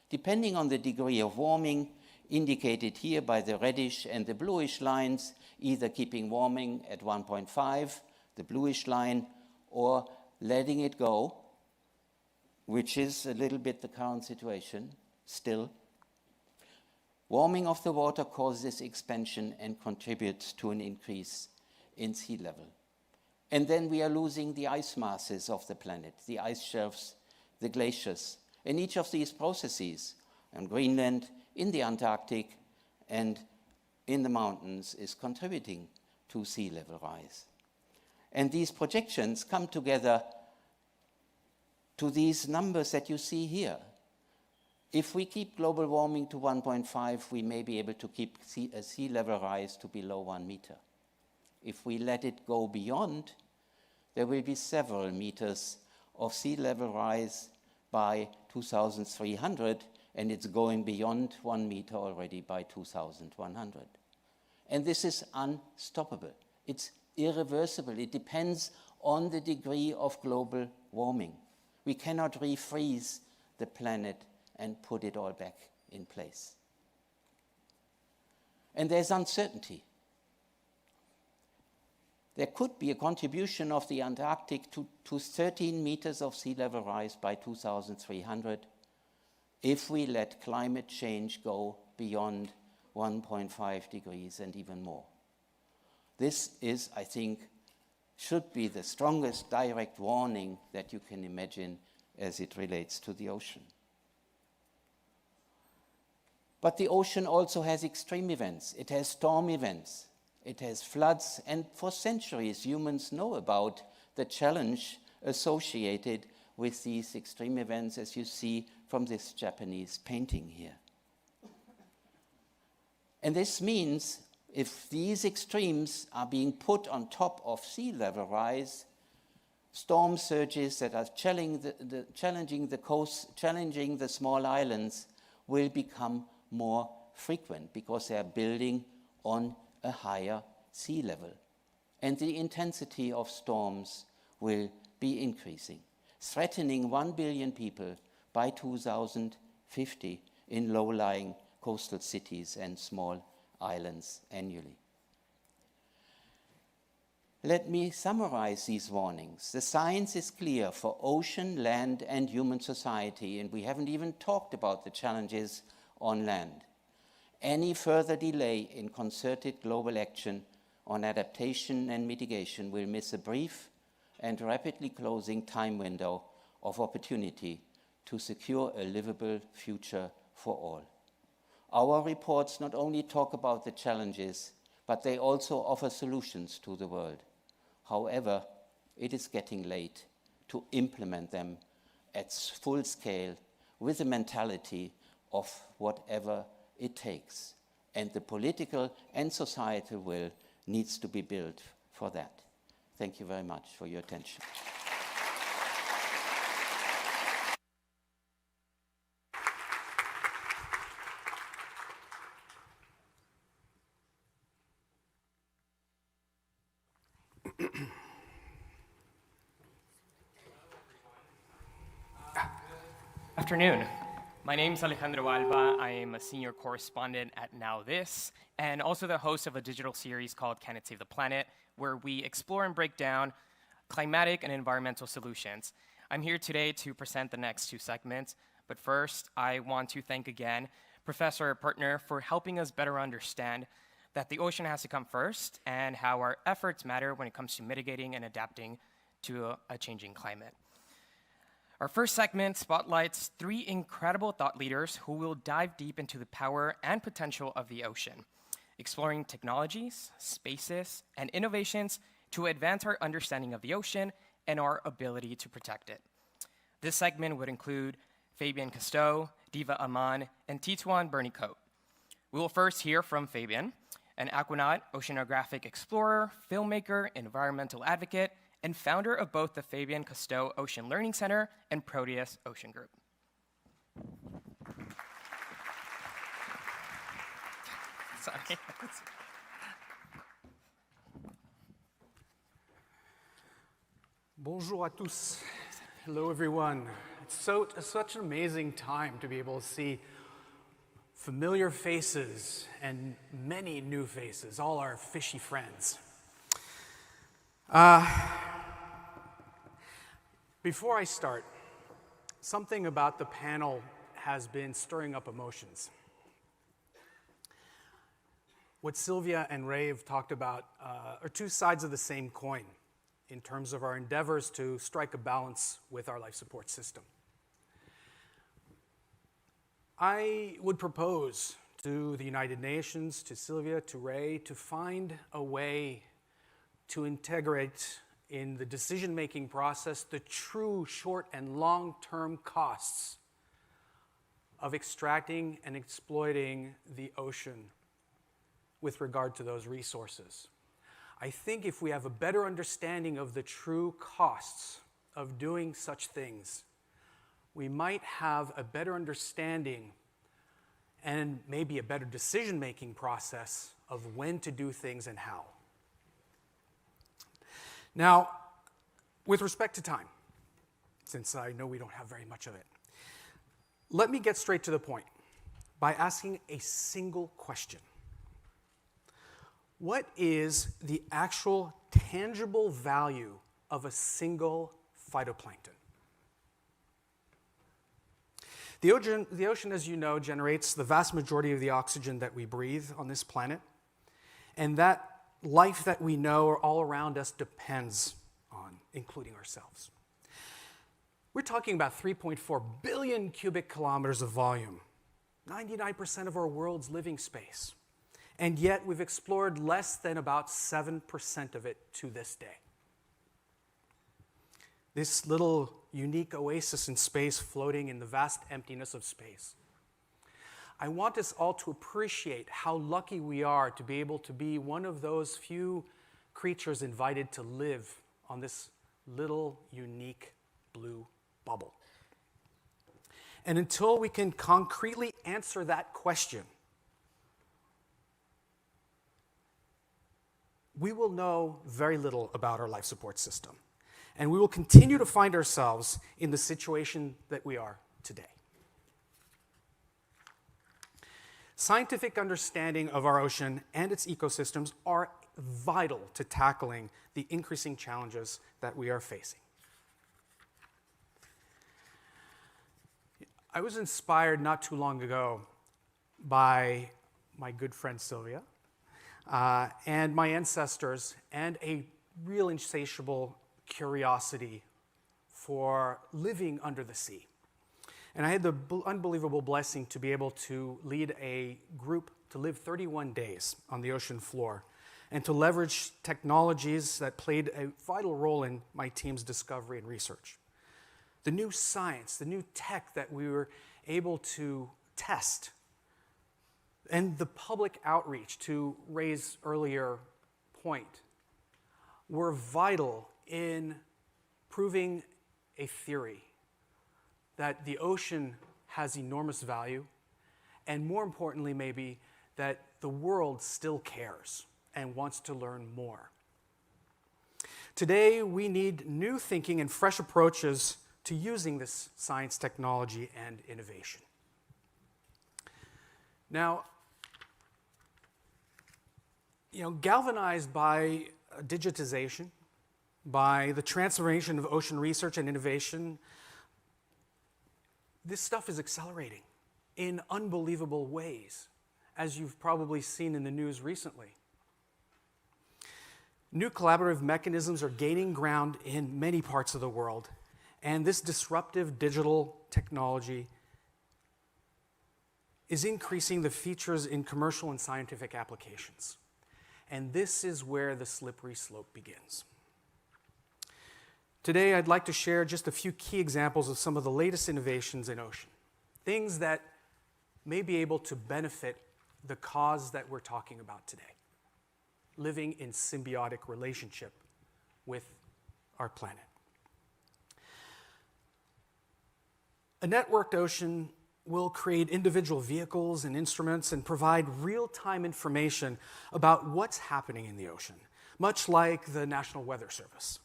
Depending on the degree of warming, indicated here by the reddish and the bluish lines, either keeping warming at 1.5, the bluish line, or letting it go, which is a little bit the current situation still. Warming of the water causes expansion and contributes to an increase in sea level. And then we are losing the ice masses of the planet, the ice shelves, the glaciers. And each of these processes on Greenland, in the Antarctic, and in the mountains is contributing to sea level rise. And these projections come together to these numbers that you see here. If we keep global warming to 1.5, we may be able to keep sea level rise to below 1 meter. If we let it go beyond, there will be several meters of sea level rise by 2300, and it's going beyond 1 meter already by 2100. And this is unstoppable. It's irreversible. It depends on the degree of global warming. We cannot refreeze the planet and put it all back in place. And there's uncertainty. There could be a contribution of the Antarctic to 13 meters of sea level rise by 2300 if we let climate change go beyond 1.5 degrees and even more. This is, I think, should be the strongest direct warning that you can imagine as it relates to the ocean. But the ocean also has extreme events. It has storm events. It has floods. And for centuries, humans know about the challenge associated with these extreme events, as you see from this Japanese painting here. And this means If these extremes are being put on top of sea level rise, storm surges that are challenging the coast, challenging the small islands, will become more frequent because they are building on a higher sea level. And the intensity of storms will be increasing, threatening 1 billion people by 2050 in low-lying coastal cities and small islands annually. Let me summarize these warnings. The science is clear for ocean, land, and human society, and we haven't even talked about the challenges on land. Any further delay in concerted global action on adaptation and mitigation will miss a brief and rapidly closing time window of opportunity to secure a livable future for all. Our reports not only talk about the challenges, but they also offer solutions to the world. However, it is getting late to implement them at full scale with the mentality of whatever it takes. And the political and societal will needs to be built for that. Thank you very much for your attention. Afternoon. My name is Alejandro Alba. I am a senior correspondent at Now This, and also the host of a digital series called Can It Save the Planet, where we explore and break down climatic and environmental solutions. I'm here today to present the next two segments, but first I want to thank again Professor Partner for helping us better understand that the ocean has to come first and how our efforts matter when it comes to mitigating and adapting to a changing climate. Our first segment spotlights three incredible thought leaders who will dive deep into the power and potential of the ocean, exploring technologies, spaces, and innovations to advance our understanding of the ocean and our ability to protect it. This segment would include Fabian Cousteau, Diva Aman, and Tituan Bernicoat. We will first hear from Fabian, an aquanaut, oceanographic explorer, filmmaker, environmental advocate, and founder of both the Fabian Cousteau Ocean Learning Center and Proteus Ocean Group. Sorry. Bonjour à tous. Hello, everyone. It's such an amazing time to be able to see familiar faces and many new faces, all our fishy friends. Before I start, something about the panel has been stirring up emotions. What Sylvia and Ray have talked about are two sides of the same coin in terms of our endeavors to strike a balance with our life support system. I would propose to the United Nations, to Sylvia, to Ray, to find a way to integrate in the decision-making process the true short and long-term costs of extracting and exploiting the ocean with regard to those resources. I think if we have a better understanding of the true costs of doing such things, we might have a better understanding and maybe a better decision-making process of when to do things and how. Now, with respect to time, since I know we don't have very much of it, let me get straight to the point by asking a single question. What is the actual tangible value of a single phytoplankton? The ocean, as you know, generates the vast majority of the oxygen that we breathe on this planet, and that life that we know all around us depends on, including ourselves. We're talking about 3.4 billion cubic kilometers of volume, 99% of our world's living space, and yet we've explored less than about 7% of it to this day. This little unique oasis in space floating in the vast emptiness of space. I want us all to appreciate how lucky we are to be able to be one of those few creatures invited to live on this little unique blue bubble. And until we can concretely answer that question, we will know very little about our life support system. And we will continue to find ourselves in the situation that we are today. Scientific understanding of our ocean and its ecosystems are vital to tackling the increasing challenges that we are facing. I was inspired not too long ago by my good friend Sylvia and my ancestors, and a real insatiable curiosity for living under the sea. And I had the unbelievable blessing to be able to lead a group to live 31 days on the ocean floor and to leverage technologies that played a vital role in my team's discovery and research. The new science, the new tech that we were able to test, and the public outreach, to Ray's earlier point, were vital in proving a theory that the ocean has enormous value, and more importantly maybe, that the world still cares and wants to learn more. Today, we need new thinking and fresh approaches to using this science, technology, and innovation. Now, galvanized by digitization, by the transformation of ocean research and innovation, this stuff is accelerating in unbelievable ways, as you've probably seen in the news recently. New collaborative mechanisms are gaining ground in many parts of the world, and this disruptive digital technology is increasing the features in commercial and scientific applications. And this is where the slippery slope begins. Today, I'd like to share just a few key examples of some of the latest innovations in ocean, things that may be able to benefit the cause that we're talking about today, living in symbiotic relationship with our planet. A networked ocean will create individual vehicles and instruments and provide real-time information about what's happening in the ocean, much like the National Weather Service.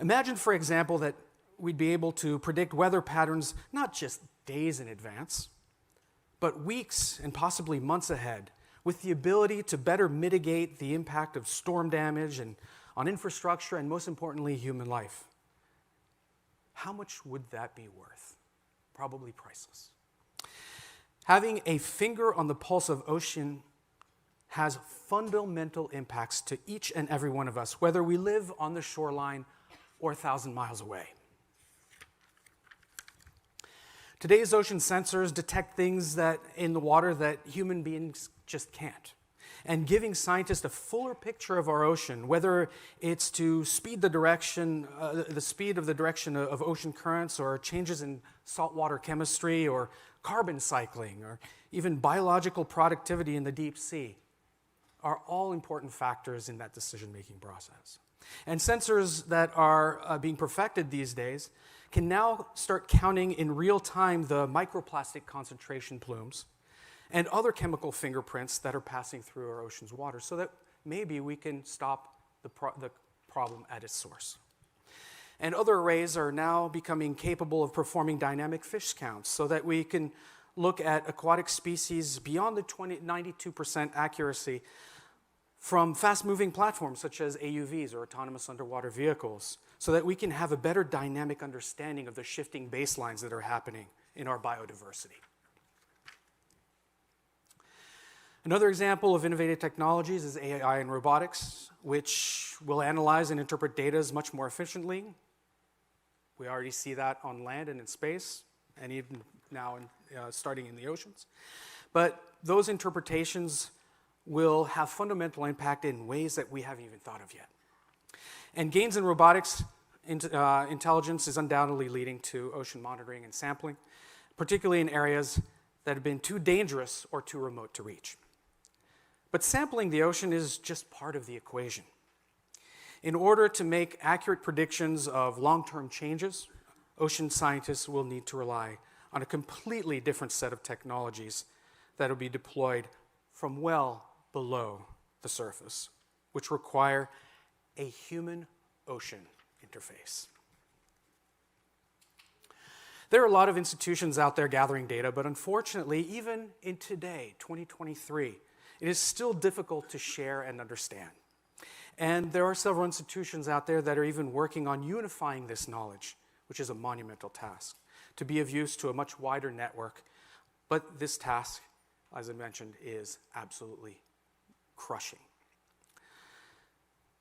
Imagine, for example, that we'd be able to predict weather patterns not just days in advance, but weeks and possibly months ahead, with the ability to better mitigate the impact of storm damage and on infrastructure and, most importantly, human life. How much would that be worth? Probably priceless. Having a finger on the pulse of ocean has fundamental impacts to each and every one of us, whether we live on the shoreline or 1,000 miles away. Today's ocean sensors detect things that in the water that human beings just can't. And giving scientists a fuller picture of our ocean, whether it's to speed the direction, of ocean currents, or changes in saltwater chemistry, or carbon cycling, or even biological productivity in the deep sea, are all important factors in that decision-making process. And sensors that are being perfected these days can now start counting in real time the microplastic concentration plumes and other chemical fingerprints that are passing through our ocean's water, so that maybe we can stop the problem at its source. And other arrays are now becoming capable of performing dynamic fish counts, so that we can look at aquatic species beyond the 92% accuracy from fast-moving platforms such as AUVs, or autonomous underwater vehicles, so that we can have a better dynamic understanding of the shifting baselines that are happening in our biodiversity. Another example of innovative technologies is AI and robotics, which will analyze and interpret data much more efficiently. We already see that on land and in space, and even now starting in the oceans. But those interpretations will have fundamental impact in ways that we haven't even thought of yet. And gains in robotics intelligence is undoubtedly leading to ocean monitoring and sampling, particularly in areas that have been too dangerous or too remote to reach. But sampling the ocean is just part of the equation. In order to make accurate predictions of long-term changes, ocean scientists will need to rely on a completely different set of technologies that will be deployed from well below the surface, which require a human-ocean interface. There are a lot of institutions out there gathering data, but unfortunately, even in today, 2023, it is still difficult to share and understand. And there are several institutions out there that are even working on unifying this knowledge, which is a monumental task, to be of use to a much wider network. But this task, as I mentioned, is absolutely crushing.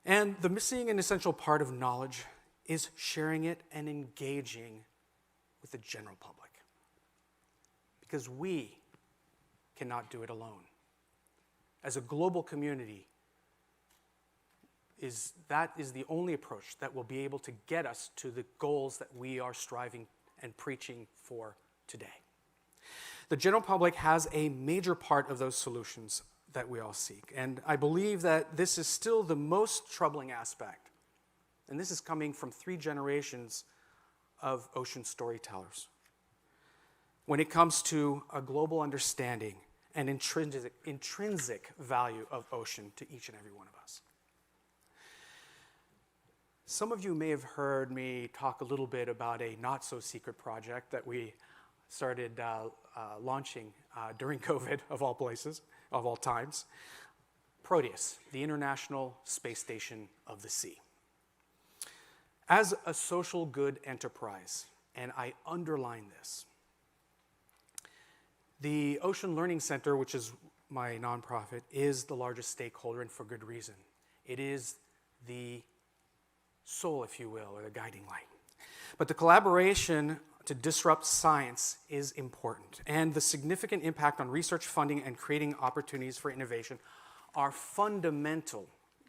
And the missing and essential part of knowledge is sharing it and engaging with the general public. Because we cannot do it alone. As a global community, that is the only approach that will be able to get us to the goals that we are striving and preaching for today. The general public has a major part of those solutions that we all seek, and I believe that this is still the most troubling aspect, and this is coming from 3 generations of ocean storytellers. When it comes to a global understanding and intrinsic value of ocean to each and every one of us. Some of you may have heard me talk a little bit about a not-so-secret project that we started launching during COVID, of all places, of all times. Proteus, the International Space Station of the Sea. As a social good enterprise, and I underline this, the Ocean Learning Center, which is my nonprofit, is the largest stakeholder, and for good reason. It is the soul, if you will, or the guiding light. But the collaboration to disrupt science is important, and the significant impact on research funding and creating opportunities for innovation are fundamental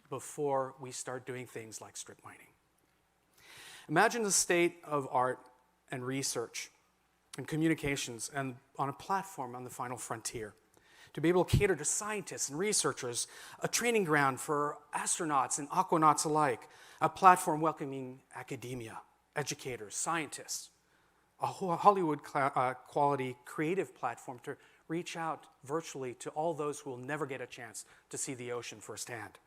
before we start doing things like strip mining. Imagine the state of art and research and communications and on a platform on the final frontier, to be able to cater to scientists and researchers, a training ground for astronauts and aquanauts alike, a platform welcoming academia, educators, scientists, a Hollywood quality creative platform to reach out virtually to all those who will never get a chance to see the ocean firsthand,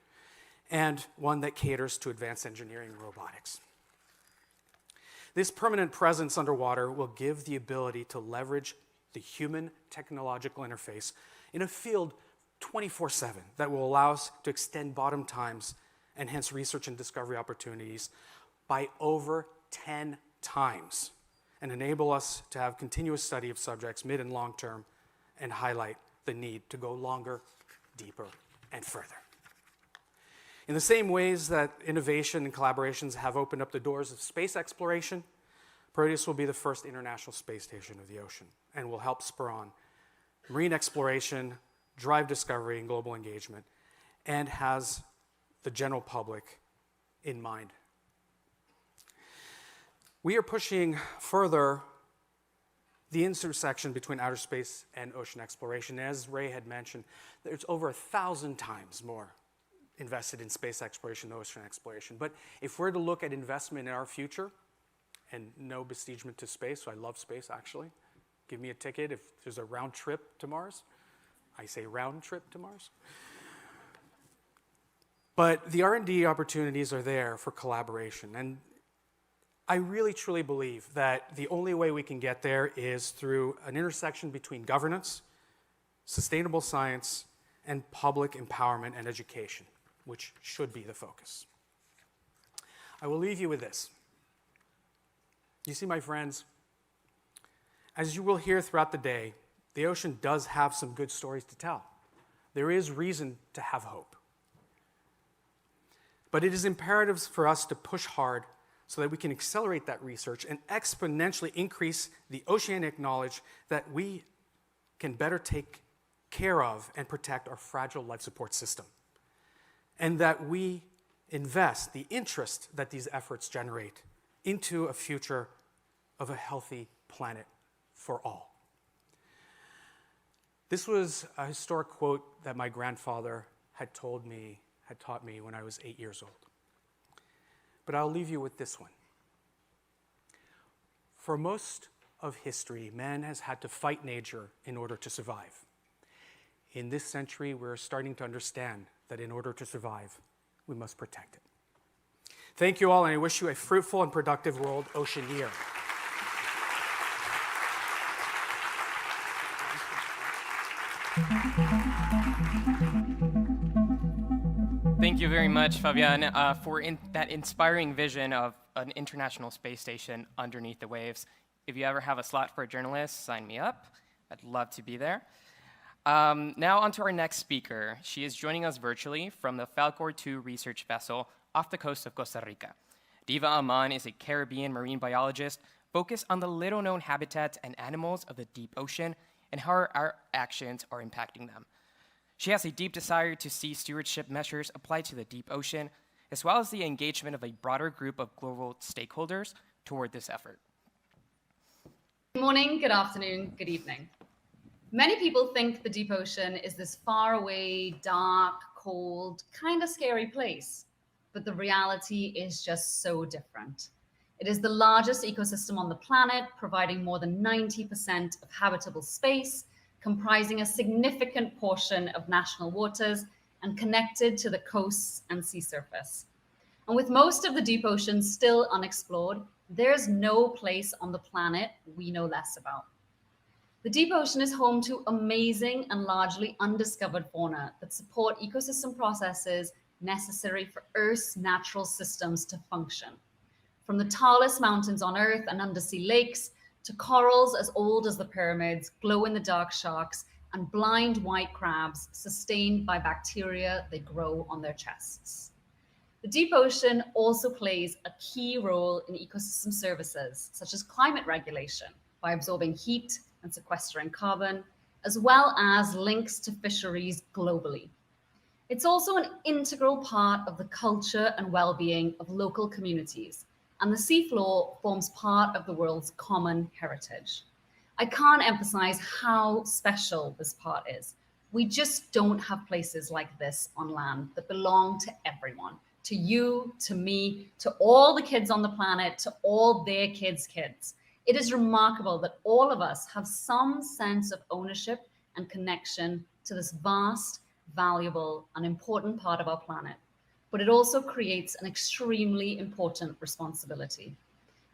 and one that caters to advanced engineering and robotics. This permanent presence underwater will give the ability to leverage the human technological interface in a field 24/7 that will allow us to extend bottom times and hence research and discovery opportunities by over 10 times and enable us to have continuous study of subjects mid and long term and highlight the need to go longer, deeper, and further. In the same ways that innovation and collaborations have opened up the doors of space exploration, Proteus will be the first international space station of the ocean and will help spur on marine exploration, drive discovery and global engagement, and has the general public in mind. We are pushing further the intersection between outer space and ocean exploration. As Ray had mentioned, there's over 1,000 times more invested in space exploration than ocean exploration. But if we're to look at investment in our future, and no bestigement to space, so I love space actually. Give me a ticket if there's a round trip to Mars. I say round trip to Mars. But the R&D opportunities are there for collaboration. And I really truly believe that the only way we can get there is through an intersection between governance, sustainable science, and public empowerment and education, which should be the focus. I will leave you with this. You see, my friends, as you will hear throughout the day, the ocean does have some good stories to tell. There is reason to have hope. But it is imperative for us to push hard so that we can accelerate that research and exponentially increase the oceanic knowledge that we can better take care of and protect our fragile life support system. And that we invest the interest that these efforts generate into a future of a healthy planet for all. This was a historic quote that my grandfather had taught me when I was 8 years old. But I'll leave you with this one. For most of history, man has had to fight nature in order to survive. In this century, we're starting to understand that in order to survive, we must protect it. Thank you all, and I wish you a fruitful and productive World Ocean Year. Thank you very much, Fabian, for that inspiring vision of an international space station underneath the waves. If you ever have a slot for a journalist, sign me up. I'd love to be there. Now on to our next speaker. She is joining us virtually from the Falcor 2 research vessel off the coast of Costa Rica. Diva Aman is a Caribbean marine biologist focused on the little-known habitats and animals of the deep ocean and how our actions are impacting them. She has a deep desire to see stewardship measures applied to the deep ocean, as well as the engagement of a broader group of global stakeholders toward this effort. Good morning, good afternoon, good evening. Many people think the deep ocean is this far away, dark, cold, kind of scary place, but the reality is just so different. It is the largest ecosystem on the planet, providing more than 90% of habitable space, comprising a significant portion of national waters and connected to the coasts and sea surface. And with most of the deep ocean still unexplored, there's no place on the planet we know less about. The deep ocean is home to amazing and largely undiscovered fauna that support ecosystem processes necessary for Earth's natural systems to function. From the tallest mountains on Earth and undersea lakes, to corals as old as the pyramids, glow-in-the-dark sharks, and blind white crabs sustained by bacteria they grow on their chests. The deep ocean also plays a key role in ecosystem services, such as climate regulation, by absorbing heat and sequestering carbon, as well as links to fisheries globally. It's also an integral part of the culture and well-being of local communities, and the seafloor forms part of the world's common heritage. I can't emphasize how special this part is. We just don't have places like this on land that belong to everyone, to you, to me, to all the kids on the planet, to all their kids' kids. It is remarkable that all of us have some sense of ownership and connection to this vast, valuable, and important part of our planet. But it also creates an extremely important responsibility.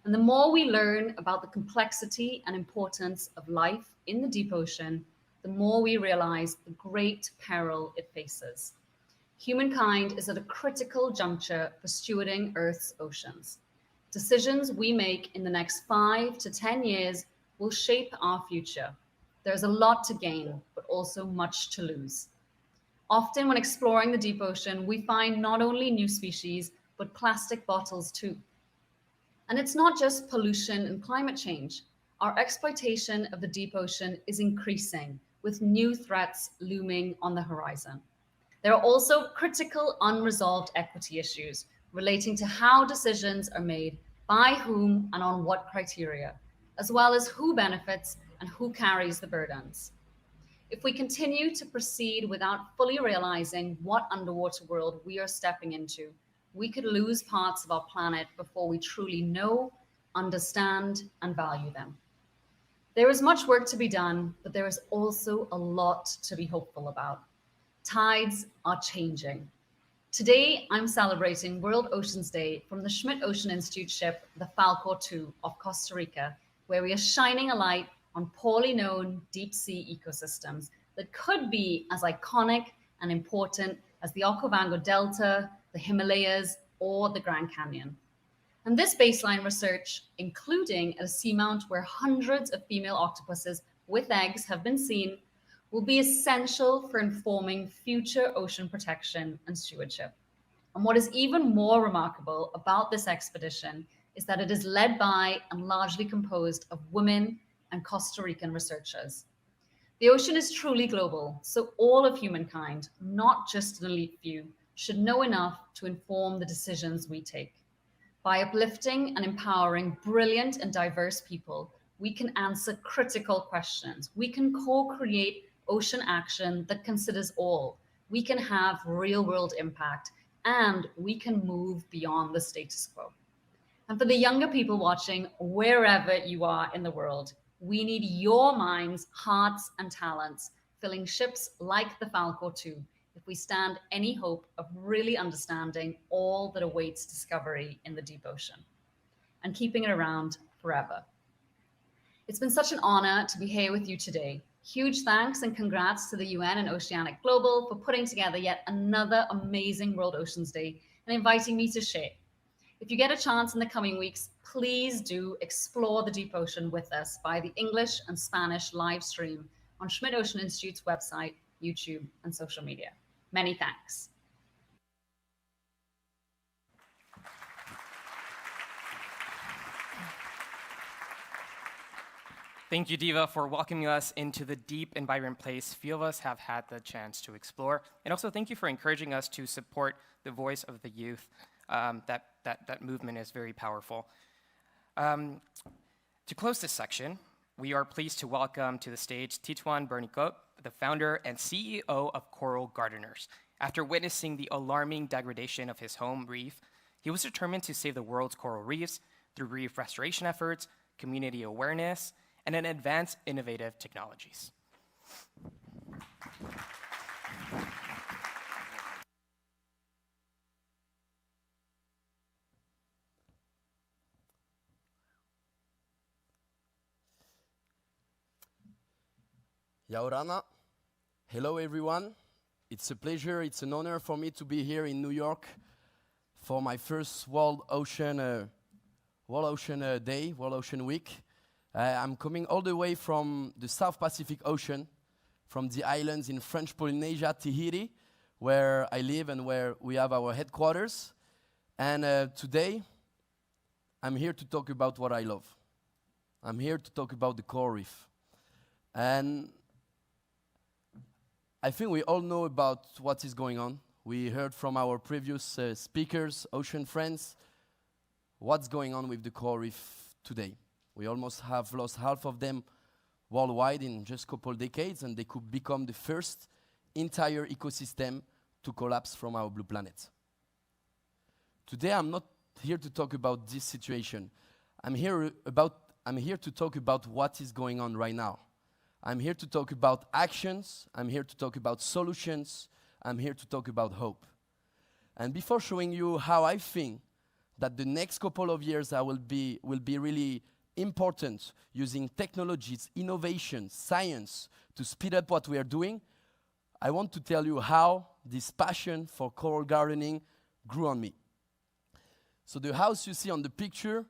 And the more we learn about the complexity and importance of life in the deep ocean, the more we realize the great peril it faces. Humankind is at a critical juncture for stewarding Earth's oceans. Decisions we make in the next 5 to 10 years will shape our future. There's a lot to gain, but also much to lose. Often when exploring the deep ocean, we find not only new species, but plastic bottles too. And it's not just pollution and climate change. Our exploitation of the deep ocean is increasing, with new threats looming on the horizon. There are also critical unresolved equity issues relating to how decisions are made, by whom and on what criteria, as well as who benefits and who carries the burdens. If we continue to proceed without fully realizing what underwater world we are stepping into, we could lose parts of our planet before we truly know, understand, and value them. There is much work to be done, but there is also a lot to be hopeful about. Tides are changing. Today, I'm celebrating World Oceans Day from the Schmidt Ocean Institute ship, the Falcor 2 of Costa Rica, where we are shining a light on poorly known deep sea ecosystems that could be as iconic and important as the Okavango Delta, the Himalayas, or the Grand Canyon. And this baseline research, including at a seamount where hundreds of female octopuses with eggs have been seen, will be essential for informing future ocean protection and stewardship. And what is even more remarkable about this expedition is that it is led by and largely composed of women and Costa Rican researchers. The ocean is truly global, so all of humankind, not just an elite few, should know enough to inform the decisions we take. By uplifting and empowering brilliant and diverse people, we can answer critical questions. We can co-create ocean action that considers all. We can have real world impact and we can move beyond the status quo. And for the younger people watching, wherever you are in the world, we need your minds, hearts, and talents filling ships like the Falcor 2 if we stand any hope of really understanding all that awaits discovery in the deep ocean and keeping it around forever. It's been such an honor to be here with you today. Huge thanks and congrats to the UN and Oceanic Global for putting together yet another amazing World Oceans Day and inviting me to share. If you get a chance in the coming weeks, please do explore the deep ocean with us by the English and Spanish live stream on Schmidt Ocean Institute's website, YouTube, and social media. Many thanks. Thank you, Diva, for welcoming us into the deep and vibrant place few of us have had the chance to explore. And also thank you for encouraging us to support the voice of the youth. That movement is very powerful. To close this section, we are pleased to welcome to the stage Tituan Bernicot, the founder and CEO of Coral Gardeners. After witnessing the alarming degradation of his home reef, he was determined to save the world's coral reefs through reef restoration efforts, community awareness, and in advanced innovative technologies. Yaorana, hello everyone. It's a pleasure, it's an honor for me to be here in New York for my first World Ocean Day, World Ocean Week. I'm coming all the way from the South Pacific Ocean, from the islands in French Polynesia, Tahiti, where I live and where we have our headquarters. And today, I'm here to talk about what I love. I'm here to talk about the coral reef. And I think we all know about what is going on. We heard from our previous speakers, ocean friends, what's going on with the coral reef today. We almost have lost half of them worldwide in just a couple decades, and they could become the first entire ecosystem to collapse from our blue planet. Today, I'm not here to talk about this situation. I'm here to talk about what is going on right now. I'm here to talk about actions. I'm here to talk about solutions. I'm here to talk about hope. And before showing you how I think that the next couple of years will be really important using technologies, innovation, science to speed up what we are doing, I want to tell you how this passion for coral gardening grew on me. So the house you see on the picture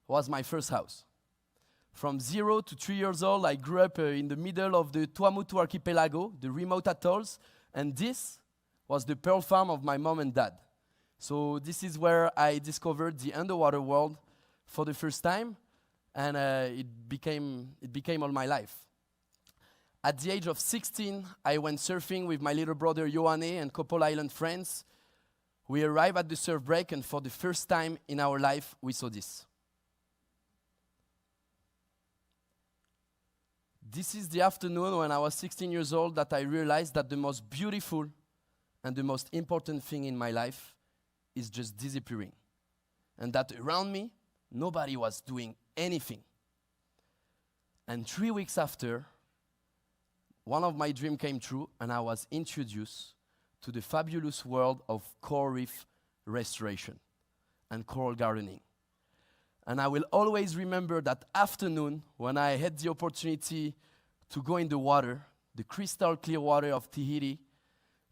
was my first house. From 0 to 3 years old, I grew up in the middle of the Tuamotu archipelago, the remote atolls, and this was the pearl farm of my mom and dad. So this is where I discovered the underwater world for the first time, and it became all my life. At the age of 16, I went surfing with my little brother Ioane and couple island friends. We arrived at the surf break, and for the first time in our life, we saw this. This is the afternoon when I was 16 years old that I realized that the most beautiful and the most important thing in my life is just disappearing. And that around me, nobody was doing anything. And 3 weeks after, one of my dreams came true, and I was introduced to the fabulous world of coral reef restoration and coral gardening. And I will always remember that afternoon when I had the opportunity to go in the water, the crystal clear water of Tahiti,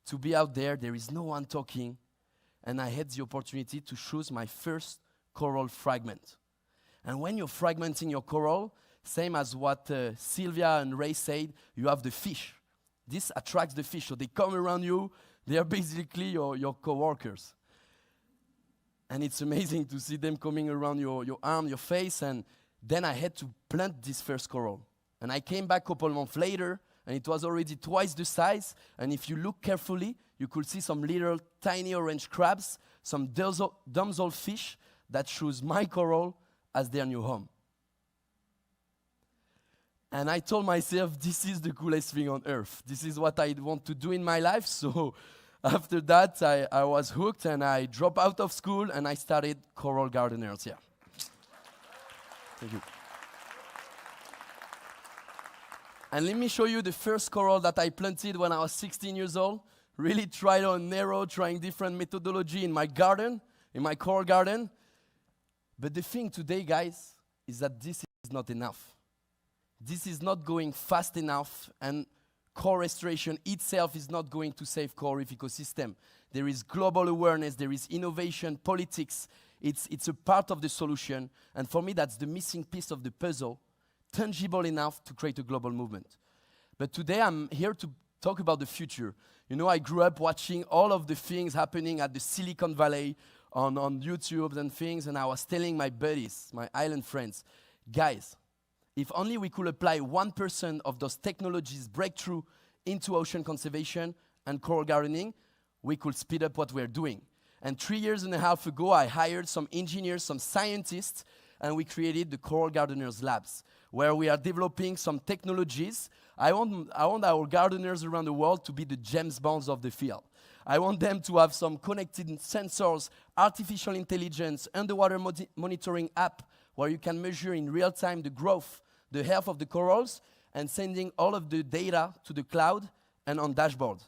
to be out there, there is no one talking, and I had the opportunity to choose my first coral fragment. And when you're fragmenting your coral, same as what Sylvia and Ray said, you have the fish. This attracts the fish, so they come around you, they are basically your co-workers. And it's amazing to see them coming around your arm, your face, and then I had to plant this first coral. And I came back a couple months later, and it was already twice the size, and if you look carefully, you could see some little tiny orange crabs, some damsel fish that choose my coral as their new home. And I told myself, this is the coolest thing on earth. This is what I want to do in my life. So after that, I was hooked and I dropped out of school and I started Coral Gardeners. Yeah. Thank you. And let me show you the first coral that I planted when I was 16 years old. Really trial and error, trying different methodology in my garden, in my coral garden. But the thing today, guys, is that this is not enough. This is not going fast enough, and coral restoration itself is not going to save coral reef ecosystem. There is global awareness, there is innovation, politics. It's a part of the solution, and for me, that's the missing piece of the puzzle, tangible enough to create a global movement. But today, I'm here to talk about the future. You know, I grew up watching all of the things happening at the Silicon Valley on YouTube and things, and I was telling my buddies, my island friends, guys, if only we could apply 1% of those technologies breakthrough into ocean conservation and coral gardening, we could speed up what we're doing. And 3.5 years ago, I hired some engineers, some scientists, and we created the Coral Gardeners Labs, where we are developing some technologies. I want our gardeners around the world to be the James Bonds of the field. I want them to have some connected sensors, artificial intelligence, underwater monitoring app, where you can measure in real time the growth, the health of the corals, and sending all of the data to the cloud and on dashboard.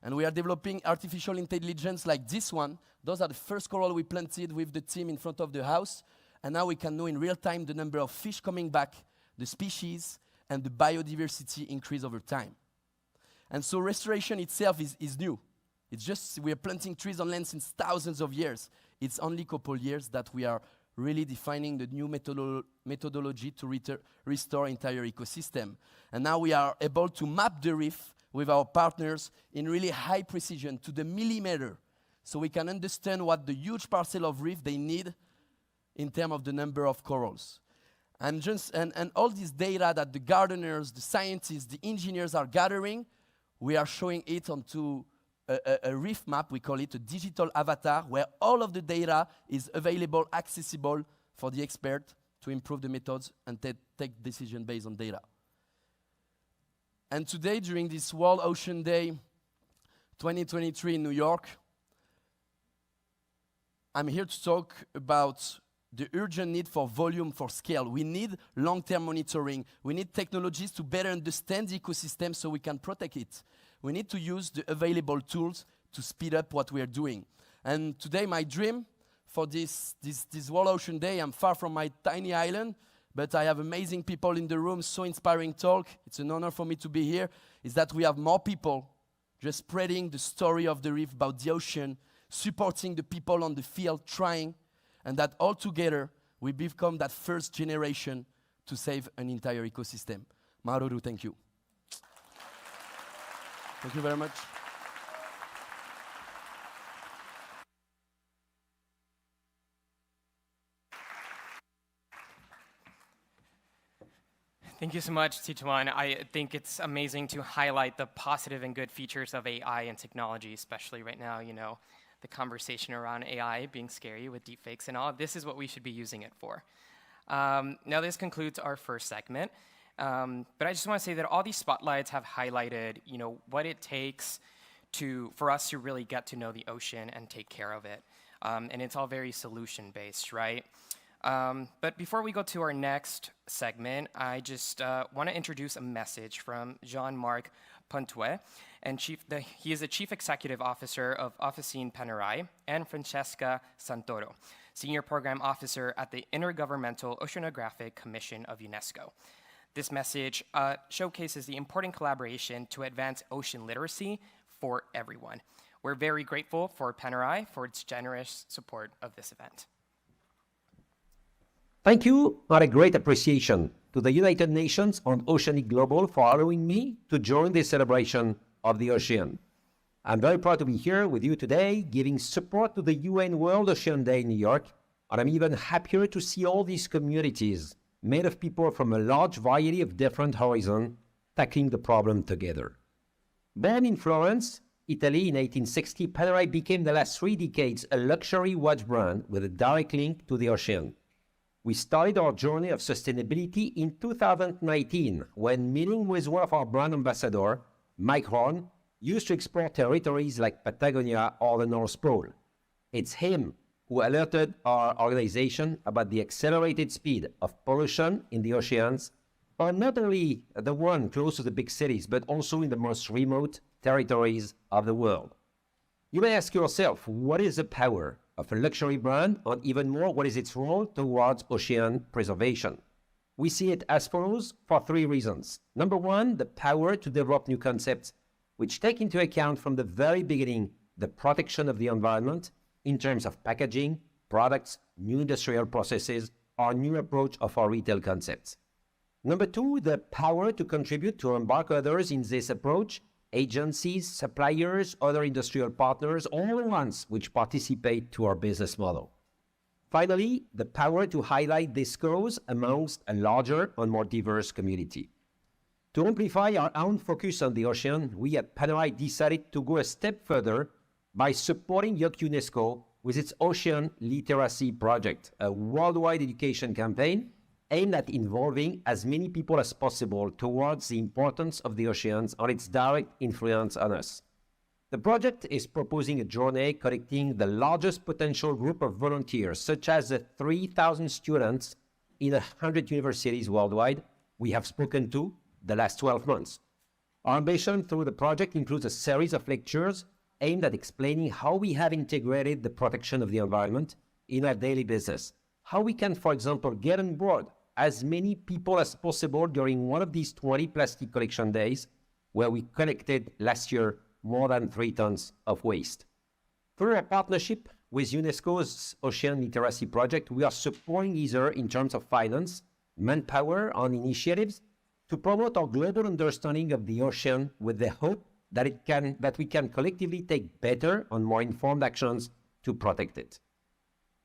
And we are developing artificial intelligence like this one. Those are the first coral we planted with the team in front of the house. And now we can know in real time the number of fish coming back, the species, and the biodiversity increase over time. And so restoration itself is new. It's just we are planting trees on land since thousands of years. It's only a couple years that we are really defining the new methodology to restore entire ecosystem. And now we are able to map the reef with our partners in really high precision to the millimeter, so we can understand what the huge parcel of reef they need in terms of the number of corals. And all this data that the gardeners, the scientists, the engineers are gathering, we are showing it onto a reef map. We call it a digital avatar, where all of the data is available, accessible for the expert to improve the methods and take decision based on data. And today, during this World Ocean Day 2023 in New York, I'm here to talk about the urgent need for volume, for scale. We need long-term monitoring. We need technologies to better understand the ecosystem so we can protect it. We need to use the available tools to speed up what we are doing. And today, my dream for this World Ocean Day, I'm far from my tiny island, but I have amazing people in the room, so inspiring talk. It's an honor for me to be here, is that we have more people just spreading the story of the reef, about the ocean, supporting the people on the field, trying, and that all together we become that first generation to save an entire ecosystem. Maruru, thank you. Thank you very much. Thank you so much, Titouan. I think it's amazing to highlight the positive and good features of AI and technology, especially right now, you know, the conversation around AI being scary with deepfakes and all. This is what we should be using it for. Now this concludes our first segment. But I just want to say that all these spotlights have highlighted, you know, what it takes for us to really get to know the ocean and take care of it. And it's all very solution-based, right? But before we go to our next segment, I just want to introduce a message from Jean-Marc Pontuet, and he is the Chief Executive Officer of Officine Panerai, and Francesca Santoro, Senior Program Officer at the Intergovernmental Oceanographic Commission of UNESCO. This message showcases the important collaboration to advance ocean literacy for everyone. We're very grateful for Panerai for its generous support of this event. Thank you, and a great appreciation to the United Nations on Oceanic Global for allowing me to join this celebration of the ocean. I'm very proud to be here with you today, giving support to the UN World Ocean Day in New York, and I'm even happier to see all these communities made of people from a large variety of different horizons tackling the problem together. Born in Florence, Italy in 1860, Panerai became the last 3 decades a luxury watch brand with a direct link to the ocean. We started our journey of sustainability in 2019 when meeting with one of our brand ambassadors, Mike Horn, used to explore territories like Patagonia or the North Pole. It's him who alerted our organization about the accelerated speed of pollution in the oceans, or not only the one close to the big cities, but also in the most remote territories of the world. You may ask yourself, what is the power of a luxury brand, or even more, what is its role towards ocean preservation? We see it as follows for 3 reasons. Number 1, the power to develop new concepts which take into account from the very beginning the protection of the environment in terms of packaging, products, new industrial processes, or new approach of our retail concepts. Number 2, the power to contribute to embark others in this approach, agencies, suppliers, other industrial partners, all the ones which participate to our business model. Finally, the power to highlight this cause amongst a larger and more diverse community. To amplify our own focus on the ocean, we at Panerai decided to go a step further by supporting UNESCO with its Ocean Literacy Project, a worldwide education campaign aimed at involving as many people as possible towards the importance of the oceans and its direct influence on us. The project is proposing a journey connecting the largest potential group of volunteers, such as the 3,000 students in 100 universities worldwide we have spoken to the last 12 months. Our ambition through the project includes a series of lectures aimed at explaining how we have integrated the protection of the environment in our daily business, how we can, for example, get on board as many people as possible during one of these 20 plastic collection days, where we collected last year more than 3 tons of waste. Through a partnership with UNESCO's Ocean Literacy Project, we are supporting either in terms of finance, manpower, and initiatives to promote our global understanding of the ocean with the hope that we can collectively take better and more informed actions to protect it.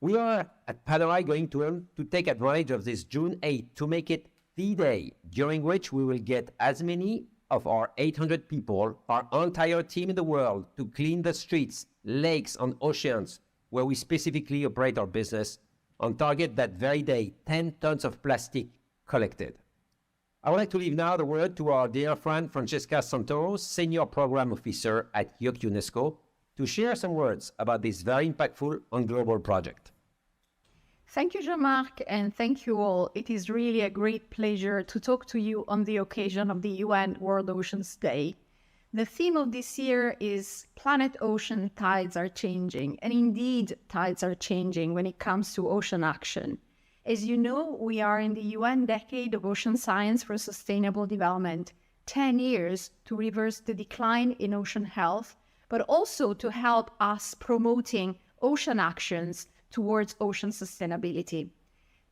We are at Panerai going to take advantage of this June 8 to make it the day during which we will get as many of our 800 people, our entire team in the world, to clean the streets, lakes, and oceans where we specifically operate our business, and target that very day 10 tons of plastic collected. I would like to leave now the word to our dear friend Francesca Santoro, Senior Program Officer at UNESCO, to share some words about this very impactful and global project. Thank you, Jean-Marc, and thank you all. It is really a great pleasure to talk to you on the occasion of the UN World Oceans Day. The theme of this year is Planet Ocean Tides Are Changing, and indeed tides are changing when it comes to ocean action. As you know, we are in the UN Decade of Ocean Science for Sustainable Development, 10 years to reverse the decline in ocean health, but also to help us promoting ocean actions towards ocean sustainability.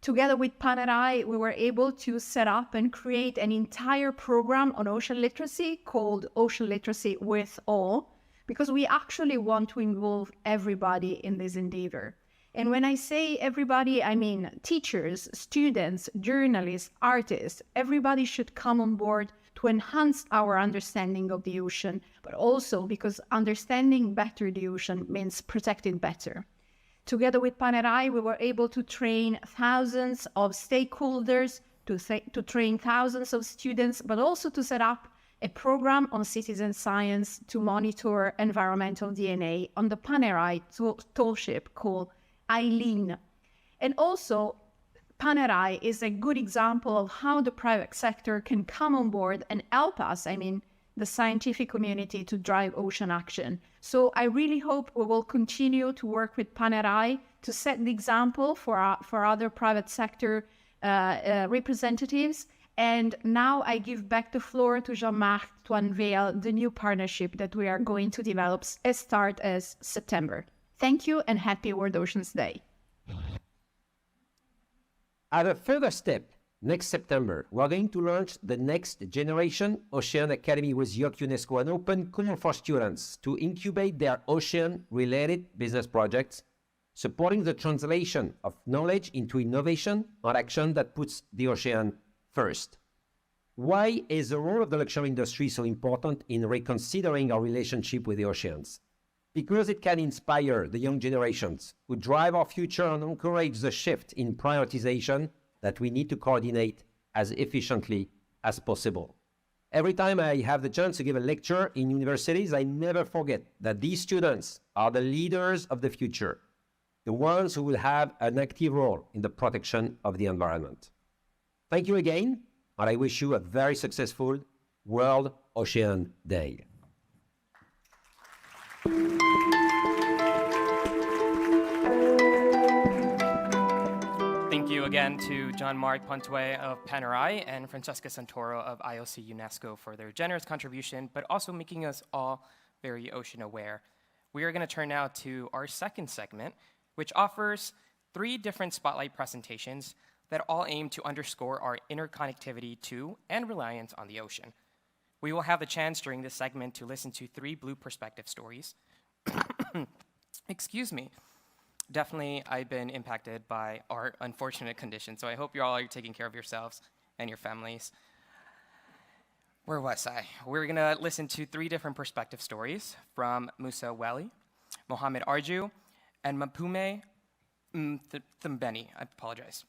Together with Panerai, we were able to set up and create an entire program on ocean literacy called Ocean Literacy with All, because we actually want to involve everybody in this endeavor. And when I say everybody, I mean teachers, students, journalists, artists. Everybody should come on board to enhance our understanding of the ocean, but also because understanding better the ocean means protecting better. Together with Panerai, we were able to train thousands of stakeholders, to train thousands of students, but also to set up a program on citizen science to monitor environmental DNA on the Panerai tall ship called Eileen. And also, Panerai is a good example of how the private sector can come on board and help us, the scientific community, to drive ocean action. So I really hope we will continue to work with Panerai to set the example for other private sector representatives. And now I give back the floor to Jean-Marc to unveil the new partnership that we are going to develop as start as September. Thank you and happy World Oceans Day. At a further step, next September, we're going to launch the Next Generation Ocean Academy with UNESCO, an open call for students to incubate their ocean-related business projects, supporting the translation of knowledge into innovation and action that puts the ocean first. Why is the role of the luxury industry so important in reconsidering our relationship with the oceans? because it can inspire the young generations who drive our future and encourage the shift in prioritization that we need to coordinate as efficiently as possible. Every time I have the chance to give a lecture in universities, I never forget that these students are the leaders of the future, the ones who will have an active role in the protection of the environment. Thank you again, and I wish you a very successful World Ocean Day. Thank you again to Jean-Marc Pontois of Panerai and Francesca Santoro of IOC UNESCO for their generous contribution, but also making us all very ocean aware. We are going to turn now to our second segment, which offers 3 different spotlight presentations that all aim to underscore our interconnectivity to and reliance on the ocean. We will have the chance during this segment to listen to 3 Blue Perspective stories. Excuse me. Definitely, I've been impacted by our unfortunate condition, so I hope you all are taking care of yourselves and your families. Where was I? We're going to listen to 3 different perspective stories from Musa Weli, Mohammed Arju, and Mapume Thumbeni, I apologize,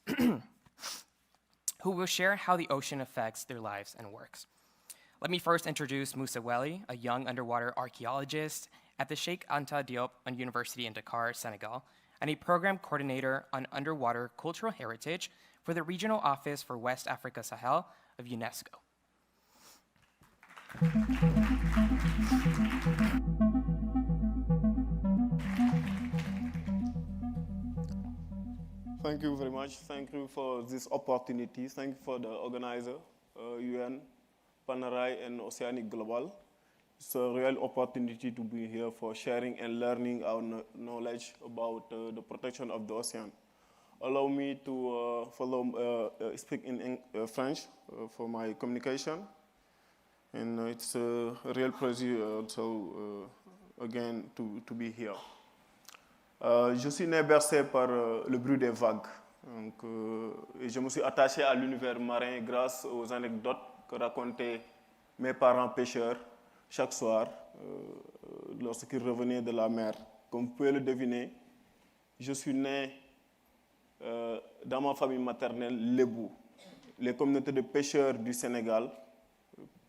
who will share how the ocean affects their lives and works. Let me first introduce Musa Weli, a young underwater archaeologist at the Sheikh Anta Diop University in Dakar, Senegal, and a program coordinator on underwater cultural heritage for the Regional Office for West Africa Sahel of UNESCO. Thank you very much. Thank you for this opportunity. Thank you for the organizer, UN, Panerai, and Oceanic Global. It's a real opportunity to be here for sharing and learning our knowledge about the protection of the ocean. Allow me to speak in French for my communication. And it's a real pleasure also, again, to be here. Je suis né bercé par le bruit des vagues. Donc, et je me suis attaché à l'univers marin grâce aux anecdotes que racontaient mes parents pêcheurs chaque soir lorsqu'ils revenaient de la mer. Comme vous pouvez le deviner, je suis né dans ma famille maternelle Lébou, les communautés de pêcheurs du Sénégal,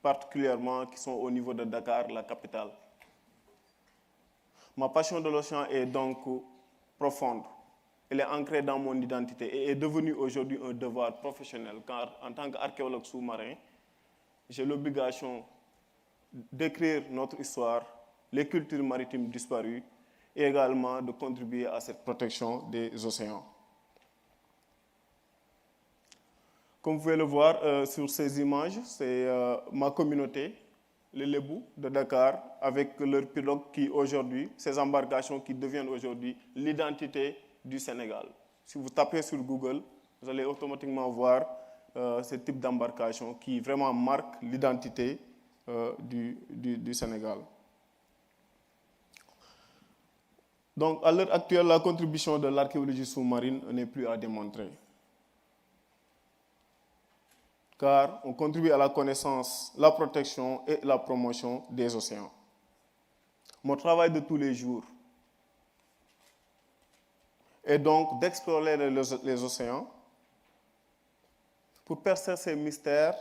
particulièrement qui sont au niveau de Dakar, la capitale. Ma passion de l'océan est donc profonde. Elle est ancrée dans mon identité et est devenue aujourd'hui un devoir professionnel, car en tant qu'archéologue sous-marin, j'ai l'obligation d'écrire notre histoire, les cultures maritimes disparues, et également de contribuer à cette protection des océans. Comme vous pouvez le voir sur ces images, c'est ma communauté, les Lébou de Dakar, avec leurs pirogues qui aujourd'hui, ces embarcations qui deviennent aujourd'hui l'identité du Sénégal. Si vous tapez sur Google, vous allez automatiquement voir ce type d'embarcation qui vraiment marque l'identité du Sénégal. Donc, à l'heure actuelle, la contribution de l'archéologie sous-marine n'est plus à démontrer. Car on contribue à la connaissance, la protection et la promotion des océans. Mon travail de tous les jours est donc d'explorer les océans pour percer ces mystères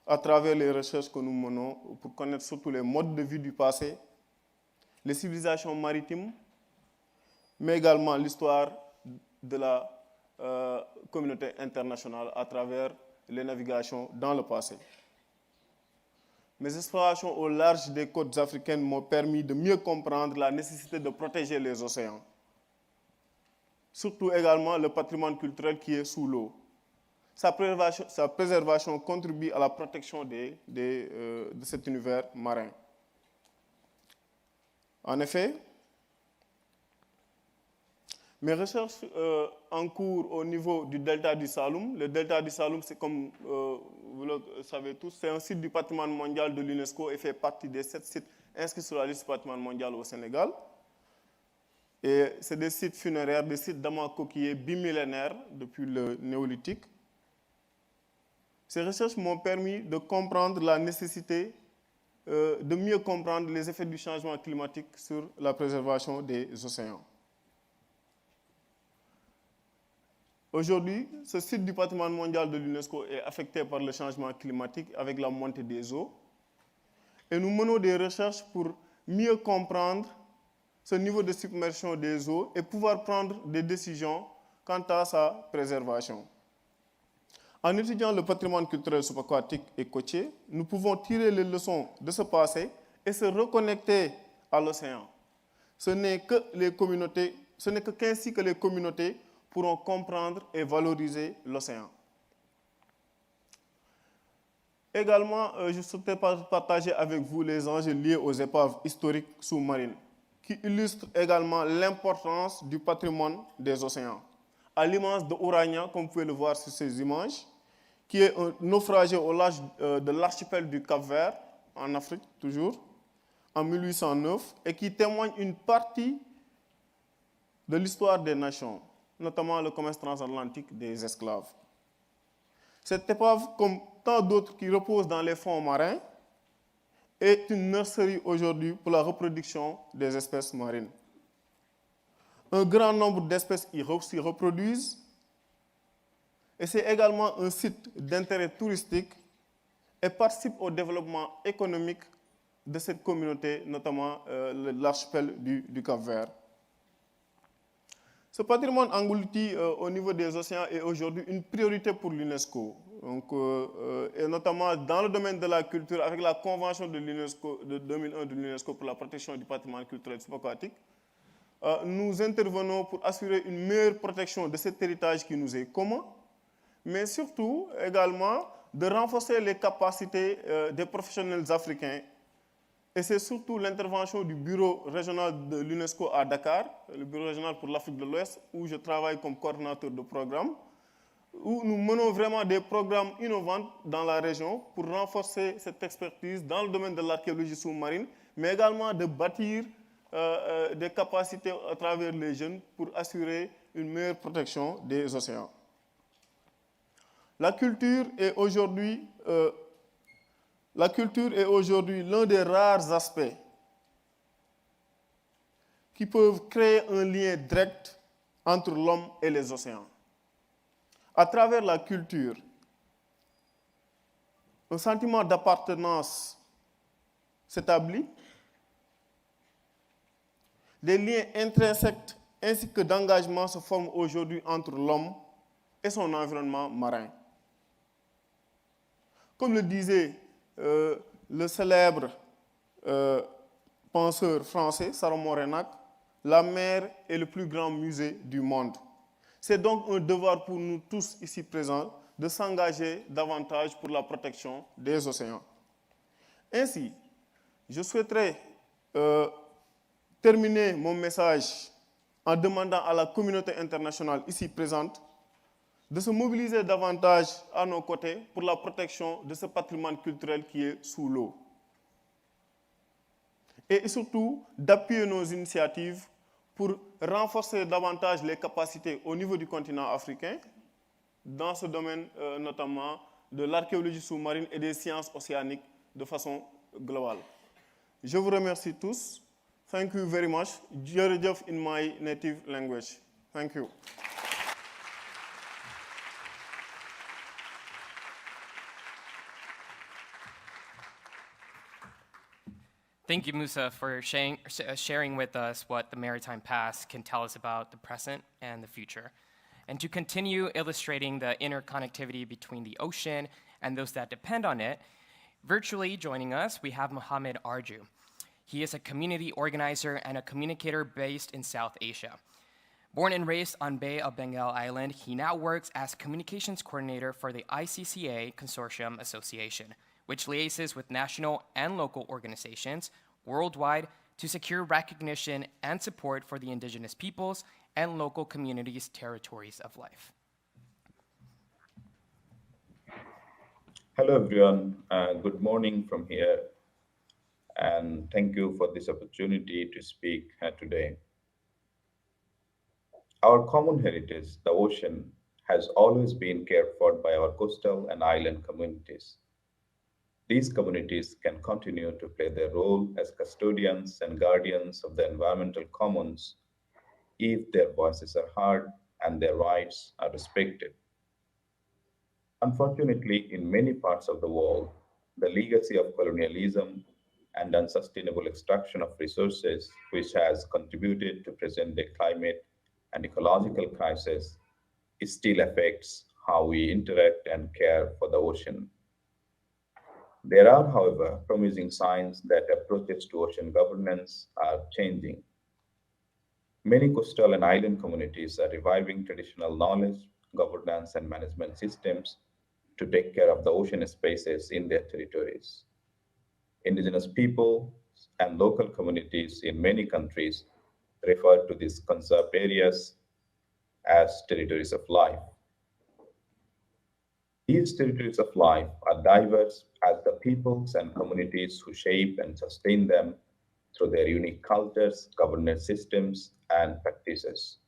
à travers les recherches que nous menons pour connaître surtout les modes de vie du passé, les civilisations maritimes, mais également l'histoire de la communauté internationale à travers les navigations dans le passé. Mes explorations au large des côtes africaines m'ont permis de mieux comprendre la nécessité de protéger les océans. Surtout également le patrimoine culturel qui est sous l'eau. Sa préservation contribue à la protection de cet univers marin. En effet, mes recherches en cours au niveau du delta du Saloum. Le delta du Saloum, c'est comme vous le savez tous, c'est un site du patrimoine mondial de l'UNESCO et fait partie des 7 sites inscrits sur la liste du patrimoine mondial au Sénégal. Et c'est des sites funéraires, des sites d'amas coquillés bimillénaires depuis le néolithique. Ces recherches m'ont permis de comprendre la nécessité de mieux comprendre les effets du changement climatique sur la préservation des océans. Aujourd'hui, ce site du patrimoine mondial de l'UNESCO est affecté par le changement climatique avec la montée des eaux. Et nous menons des recherches pour mieux comprendre ce niveau de submersion des eaux et pouvoir prendre des décisions quant à sa préservation. En étudiant le patrimoine culturel subaquatique et côtier, nous pouvons tirer les leçons de ce passé et se reconnecter à l'océan. Ce n'est qu'ainsi que les communautés pourront comprendre et valoriser l'océan. Également, je souhaitais partager avec vous les enjeux liés aux épaves historiques sous-marines, qui illustrent également l'importance du patrimoine des océans. À l'image de Urania, comme vous pouvez le voir sur ces images, qui est un naufragé au large de l'archipel du Cap-Vert, en Afrique toujours, en 1809, et qui témoigne une partie de l'histoire des nations, notamment le commerce transatlantique des esclaves. Cette épave, comme tant d'autres qui reposent dans les fonds marins, est une nurserie aujourd'hui pour la reproduction des espèces marines. Un grand nombre d'espèces s'y reproduisent et c'est également un site d'intérêt touristique et participe au développement économique de cette communauté, notamment l'archipel du Cap-Vert. Ce patrimoine englouti au niveau des océans est aujourd'hui une priorité pour l'UNESCO, et notamment dans le domaine de la culture, avec la convention de l'UNESCO de 2001 de l'UNESCO pour la protection du patrimoine culturel subaquatique. Nous intervenons pour assurer une meilleure protection de cet héritage qui nous est commun, mais surtout également de renforcer les capacités des professionnels africains. Et c'est surtout l'intervention du bureau régional de l'UNESCO à Dakar, le bureau régional pour l'Afrique de l'Ouest, où je travaille comme coordinateur de programme, où nous menons vraiment des programmes innovants dans la région pour renforcer cette expertise dans le domaine de l'archéologie sous-marine, mais également de bâtir des capacités à travers les jeunes pour assurer une meilleure protection des océans. La culture est aujourd'hui l'un des rares aspects qui peuvent créer un lien direct entre l'homme et les océans. À travers la culture, un sentiment d'appartenance s'établit, des liens intrinsèques ainsi que d'engagement se forment aujourd'hui entre l'homme et son environnement marin. Comme le disait le célèbre penseur français, Salomon Renac, la mer est le plus grand musée du monde. C'est donc un devoir pour nous tous ici présents de s'engager davantage pour la protection des océans. Ainsi, je souhaiterais terminer mon message en demandant à la communauté internationale ici présente de se mobiliser davantage à nos côtés pour la protection de ce patrimoine culturel qui est sous l'eau. Et surtout, d'appuyer nos initiatives pour renforcer davantage les capacités au niveau du continent africain, dans ce domaine notamment de l'archéologie sous-marine et des sciences océaniques de façon globale. Je vous remercie tous. Thank you very much. Jërëjëf in my native language. Thank you. Thank you, Musa, for sharing with us what the maritime past can tell us about the present and the future. And to continue illustrating the interconnectivity between the ocean and those that depend on it, virtually joining us, we have Mohammed Arju. He is a community organizer and a communicator based in South Asia. Born and raised on Bay of Bengal Island, he now works as communications coordinator for the ICCA Consortium Association, which liaises with national and local organizations worldwide to secure recognition and support for the indigenous peoples and local communities' territories of life. Hello, everyone. Good morning from here. And thank you for this opportunity to speak today. Our common heritage, the ocean, has always been cared for by our coastal and island communities. These communities can continue to play their role as custodians and guardians of the environmental commons if their voices are heard and their rights are respected. Unfortunately, in many parts of the world, the legacy of colonialism and unsustainable extraction of resources, which has contributed to present day climate and ecological crisis, it still affects how we interact and care for the ocean. There are, however, promising signs that approaches to ocean governance are changing. Many coastal and island communities are reviving traditional knowledge, governance, and management systems to take care of the ocean spaces in their territories. Indigenous people and local communities in many countries refer to these conserved areas as territories of life. These territories of life are diverse as the peoples and communities who shape and sustain them through their unique cultures, governance systems, and practices.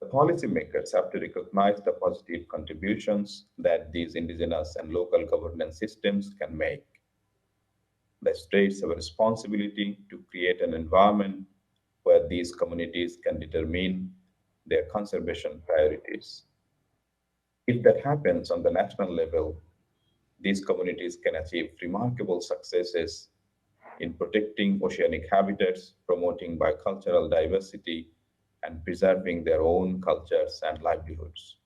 The policymakers have to recognize the positive contributions that these indigenous and local governance systems can make. The states have a responsibility to create an environment where these communities can determine their conservation priorities. If that happens on the national level, these communities can achieve remarkable successes in protecting oceanic habitats, promoting bicultural diversity, and preserving their own cultures and livelihoods.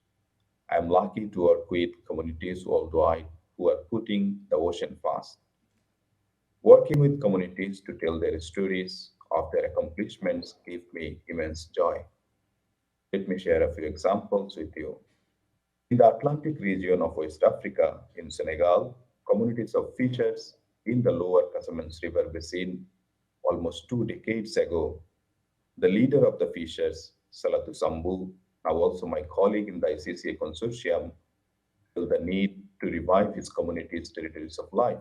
I am lucky to work with communities worldwide who are putting the ocean first. Working with communities to tell their stories of their accomplishments gives me immense joy. Let me share a few examples with you. In the Atlantic region of West Africa, in Senegal, communities of fishers in the lower Casamance River basin almost 2 decades ago, the leader of the fishers, Salatu Sambu, now also my colleague in the ICCA consortium, felt the need to revive his community's territories of life.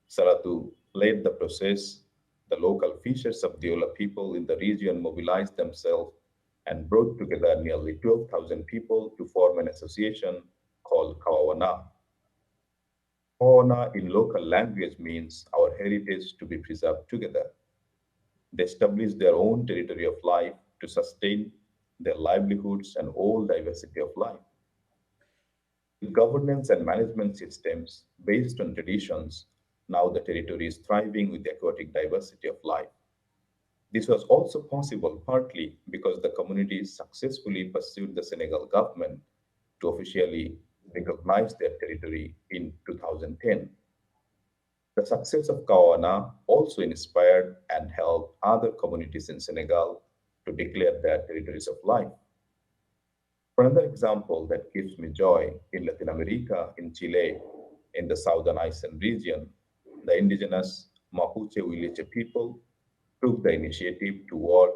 Salatu led the process. The local fishers of the Ola people in the region mobilized themselves and brought together nearly 12,000 people to form an association called Kawawana. Kawawana in local language means our heritage to be preserved together. They established their own territory of life to sustain their livelihoods and all diversity of life. With governance and management systems based on traditions, now the territory is thriving with aquatic diversity of life. This was also possible partly because the communities successfully pursued the Senegal government to officially recognize their territory in 2010. The success of Kawana also inspired and helped other communities in Senegal to declare their territories of life. For another example that gives me joy, in Latin America, in Chile, in the southern Andean region, the indigenous Mapuche Huilliche people took the initiative to work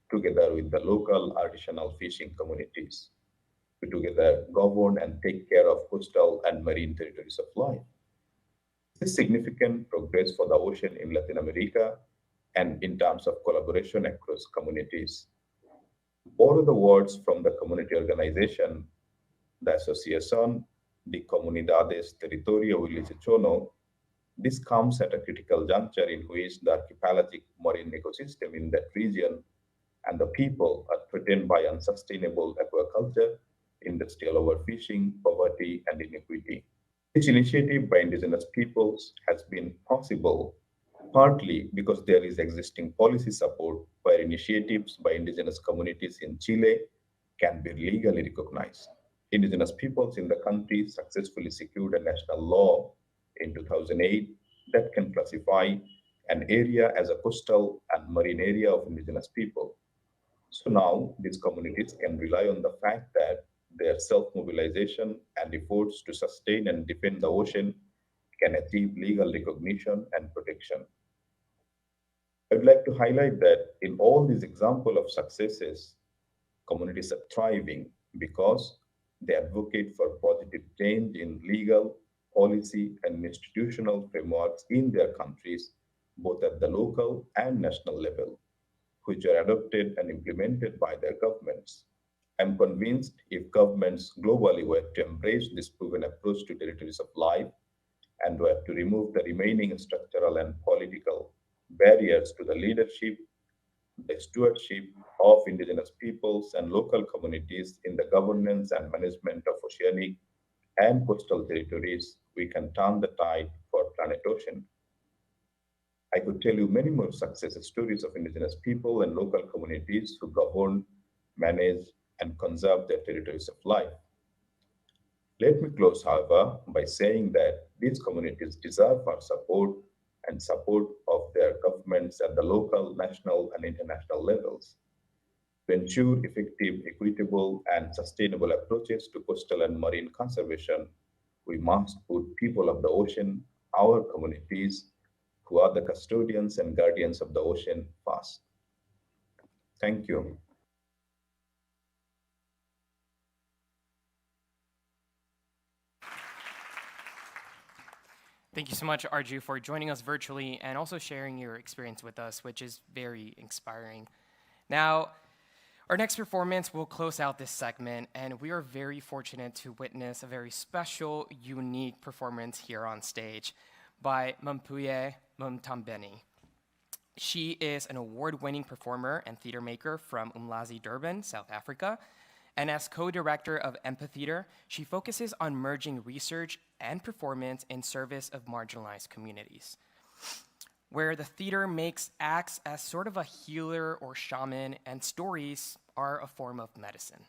together with the local artisanal fishing communities to together govern and take care of coastal and marine territories of life. This is significant progress for the ocean in Latin America and in terms of collaboration across communities. Borrow the words from the community organization, the Asociación de Comunidades Territorio Huilichichono. This comes at a critical juncture in which the archipelagic marine ecosystem in that region and the people are threatened by unsustainable aquaculture, industrial overfishing, poverty, and inequity. This initiative by indigenous peoples has been possible partly because there is existing policy support where initiatives by indigenous communities in Chile can be legally recognized. Indigenous peoples in the country successfully secured a national law in 2008 that can classify an area as a coastal and marine area of indigenous people. So now these communities can rely on the fact that their self-mobilization and efforts to sustain and defend the ocean can achieve legal recognition and protection. I'd like to highlight that in all these examples of successes, communities are thriving because they advocate for positive change in legal, policy, and institutional frameworks in their countries, both at the local and national level, which are adopted and implemented by their governments. I'm convinced if governments globally were to embrace this proven approach to territories of life and were to remove the remaining structural and political barriers to the leadership, the stewardship of indigenous peoples and local communities in the governance and management of oceanic and coastal territories, we can turn the tide for planet ocean. I could tell you many more success stories of indigenous people and local communities who govern, manage, and conserve their territories of life. Let me close, however, by saying that these communities deserve our support and support of their governments at the local, national, and international levels. To ensure effective, equitable, and sustainable approaches to coastal and marine conservation, we must put people of the ocean, our communities, who are the custodians and guardians of the ocean, first. Thank you. Thank you so much, Arju, for joining us virtually and also sharing your experience with us, which is very inspiring. Now, our next performance will close out this segment, and we are very fortunate to witness a very special, unique performance here on stage by Mampuye Mumtambeni. She is an award-winning performer and theater maker from Umlazi, Durban, South Africa. And as co-director of Empatheater, she focuses on merging research and performance in service of marginalized communities, where the theater acts as sort of a healer or shaman, and stories are a form of medicine.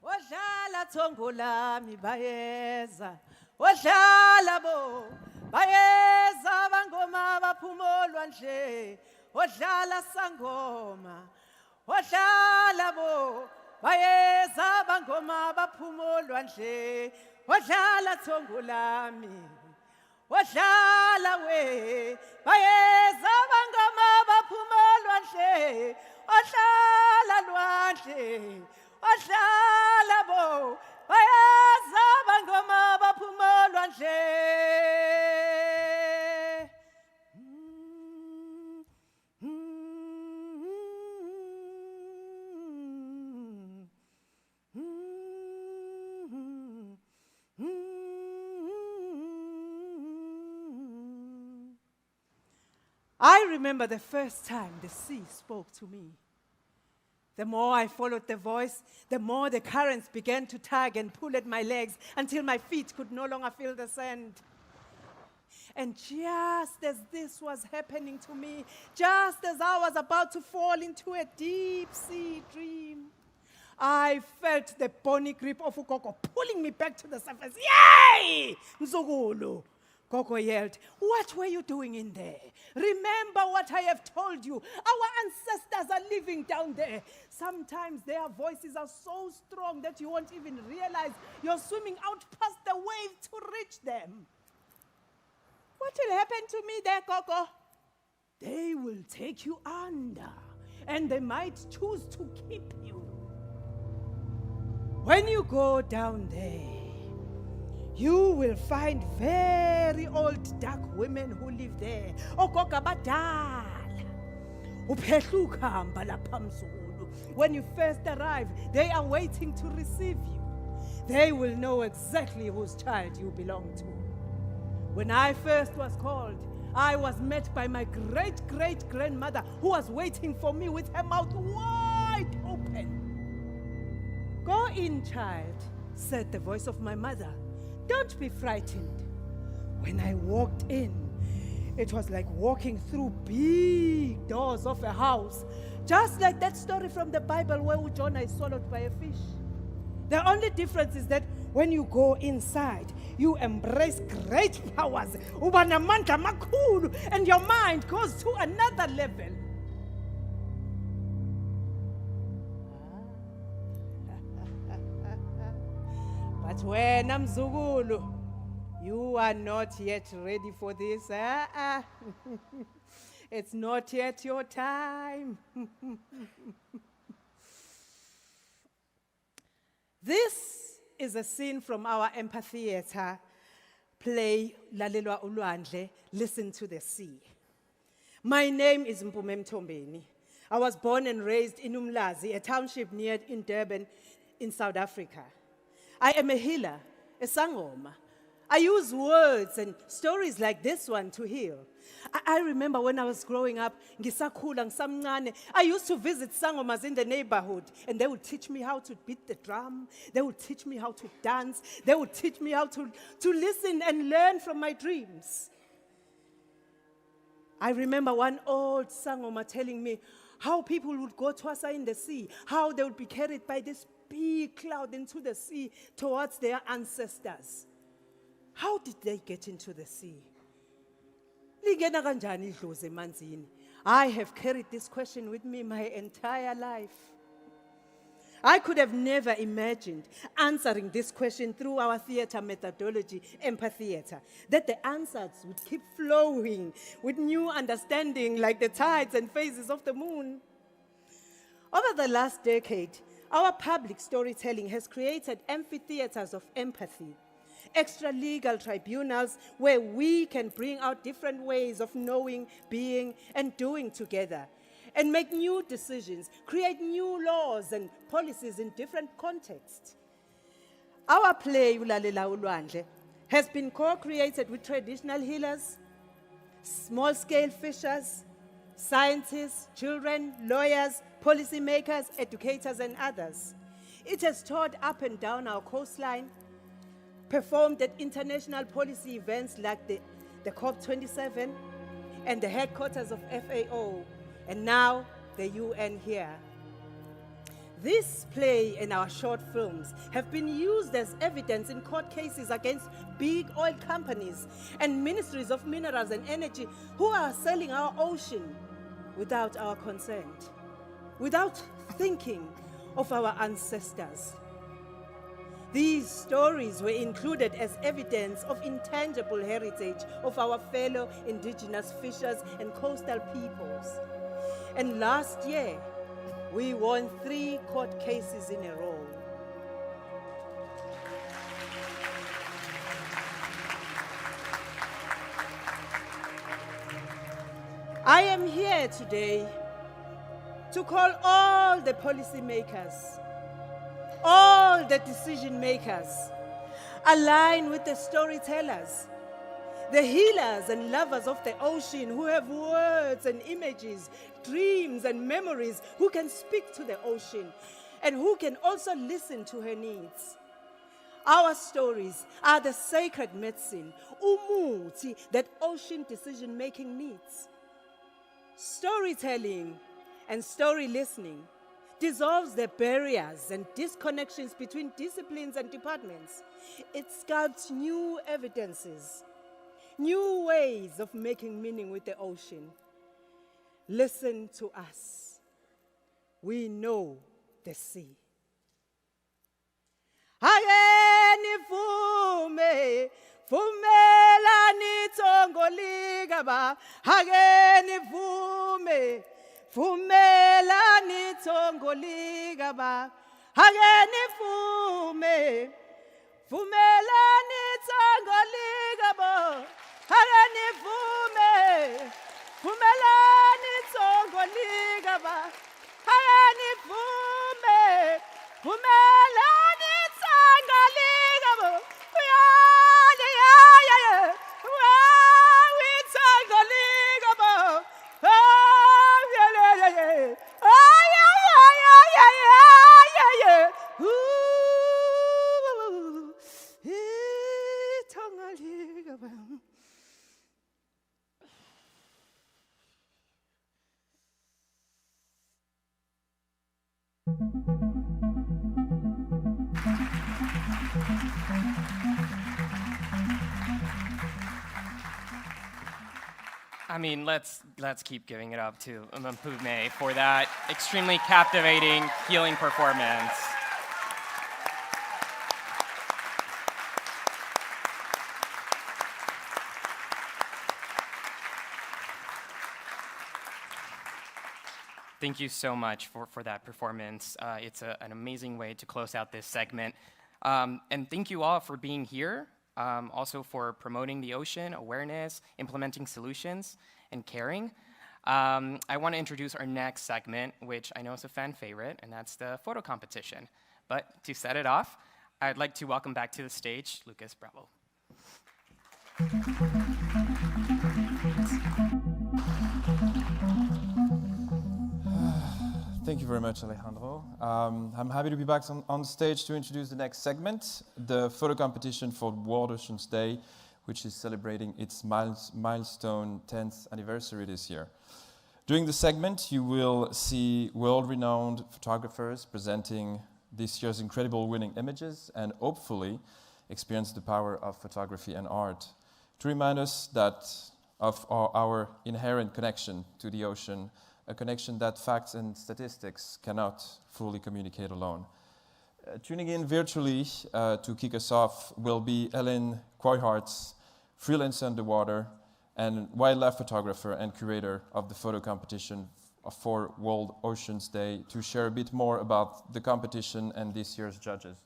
Odlala thongo lami bayeza, odlala bo, bayeza bangoma baphuma olwandle, odlala sangoma, odlala bo, bayeza bangoma baphuma olwandle, odlala thongo lami, odlala we, bayeza bangoma baphuma olwandle, odlala lwandle. Odlala bo, bayeza bangoma baphuma olwandle. I remember the first time the sea spoke to me. The more I followed the voice, the more the currents began to tug and pull at my legs until my feet could no longer feel the sand. And just as this was happening to me, just as I was about to fall into a deep sea dream, I felt the bony grip of Ukoko pulling me back to the surface. Yay! Mzukulu! Gogo yelled, "What were you doing in there? Remember what I have told you. Our ancestors are living down there. Sometimes their voices are so strong that you won't even realize you're swimming out past the wave to reach them. What will happen to me there, Gogo? They will take you under, and they might choose to keep you. When you go down there, you will find very old dark women who live there. Ogoga badala. Uphehluka hamba lapha mzukulu. When you first arrive, they are waiting to receive you. They will know exactly whose child you belong to. When I first was called, I was met by my great-great-grandmother who was waiting for me with her mouth wide open. "Go in, child," said the voice of my mother. "Don't be frightened." When I walked in, it was like walking through big doors of a house, just like that story from the Bible where Jonah is swallowed by a fish. The only difference is that when you go inside, you embrace great powers, uba namandla makhulu, and your mind goes to another level. But when Mzukulu, you are not yet ready for this. It's not yet your time. This is a scene from our Empatheater play, Lalelwa Ulwandle, Listen to the Sea. My name is Mpume Mtombeni. I was born and raised in Umlazi, a township near in Durban, in South Africa. I am a healer, a sangoma. I use words and stories like this one to heal. I remember when I was growing up, ngisakhula ngisamncane, I used to visit sangomas in the neighborhood, and they would teach me how to beat the drum, they would teach me how to dance, they would teach me how to listen and learn from my dreams. I remember one old sangoma telling me how people would go towards in the sea, how they would be carried by this big cloud into the sea towards their ancestors. How did they get into the sea? Lingena kanjani idlozi emanzini? I have carried this question with me my entire life. I could have never imagined answering this question through our theater methodology, Empatheater, that the answers would keep flowing with new understanding like the tides and phases of the moon. Over the last decade, our public storytelling has created amphitheaters of empathy, extra-legal tribunals where we can bring out different ways of knowing, being, and doing together, and make new decisions, create new laws and policies in different contexts. Our play, Ulalela Ulwandle, has been co-created with traditional healers, small-scale fishers, scientists, children, lawyers, policymakers, educators, and others. It has toured up and down our coastline, performed at international policy events like the COP27 and the headquarters of FAO, and now the UN here. This play and our short films have been used as evidence in court cases against big oil companies and ministries of minerals and energy who are selling our ocean without our consent, without thinking of our ancestors. These stories were included as evidence of intangible heritage of our fellow indigenous fishers and coastal peoples. And last year, we won 3 court cases in a row. I am here today to call all the policymakers, all the decision makers, align with the storytellers, the healers and lovers of the ocean who have words and images, dreams and memories, who can speak to the ocean and who can also listen to her needs. Our stories are the sacred medicine, umuti, that ocean decision-making needs. Storytelling and story listening dissolves the barriers and disconnections between disciplines and departments. It sculpts new evidences, new ways of making meaning with the ocean. Listen to us. We know the sea. Nivume, vumela nitongolika ba. Nivume, vumela nitongolika ba. Nivume, vumela nitongolika ba. Nivume, vumela nitongolika ba. Nivume, vumela nitongolika ba. I mean, let's keep giving it up to Mpume for that extremely captivating, healing performance. Thank you so much for that performance. It's an amazing way to close out this segment. And thank you all for being here, also for promoting the ocean, awareness, implementing solutions, and caring. I want to introduce our next segment, which I know is a fan favorite, and that's the photo competition. But to set it off, I'd like to welcome back to the stage Lucas Bravo. Thank you very much, Alejandro. I'm happy to be back on stage to introduce the next segment, the photo competition for World Oceans Day, which is celebrating its milestone 10th anniversary this year. During the segment, you will see world-renowned photographers presenting this year's incredible winning images and hopefully experience the power of photography and art to remind us that of our inherent connection to the ocean, a connection that facts and statistics cannot fully communicate alone. Tuning in virtually to kick us off will be Ellen Coyhartz, freelance underwater and wildlife photographer and curator of the photo competition for World Oceans Day, to share a bit more about the competition and this year's judges.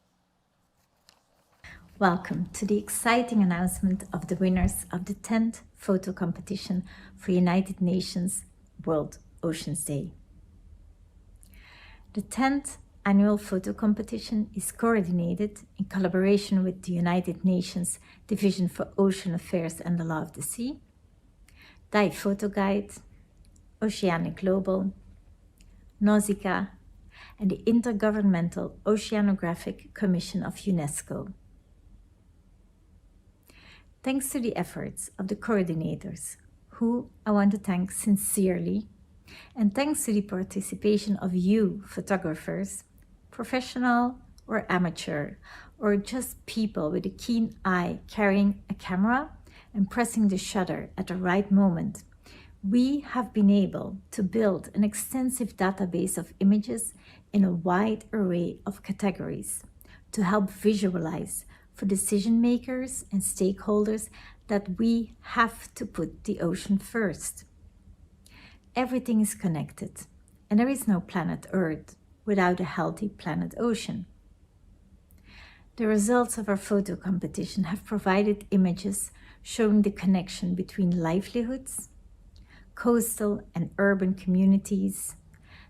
Welcome to the exciting announcement of the winners of the 10th photo competition for United Nations World Oceans Day. The 10th annual photo competition is coordinated in collaboration with the United Nations Division for Ocean Affairs and the Law of the Sea, Dive Photo Guide, Oceanic Global, Nausicaa, and the Intergovernmental Oceanographic Commission of UNESCO. Thanks to the efforts of the coordinators, who I want to thank sincerely, and thanks to the participation of you photographers, professional or amateur, or just people with a keen eye carrying a camera and pressing the shutter at the right moment, we have been able to build an extensive database of images in a wide array of categories to help visualize for decision makers and stakeholders that we have to put the ocean first. Everything is connected, and there is no planet Earth without a healthy planet ocean. The results of our photo competition have provided images showing the connection between livelihoods, coastal and urban communities,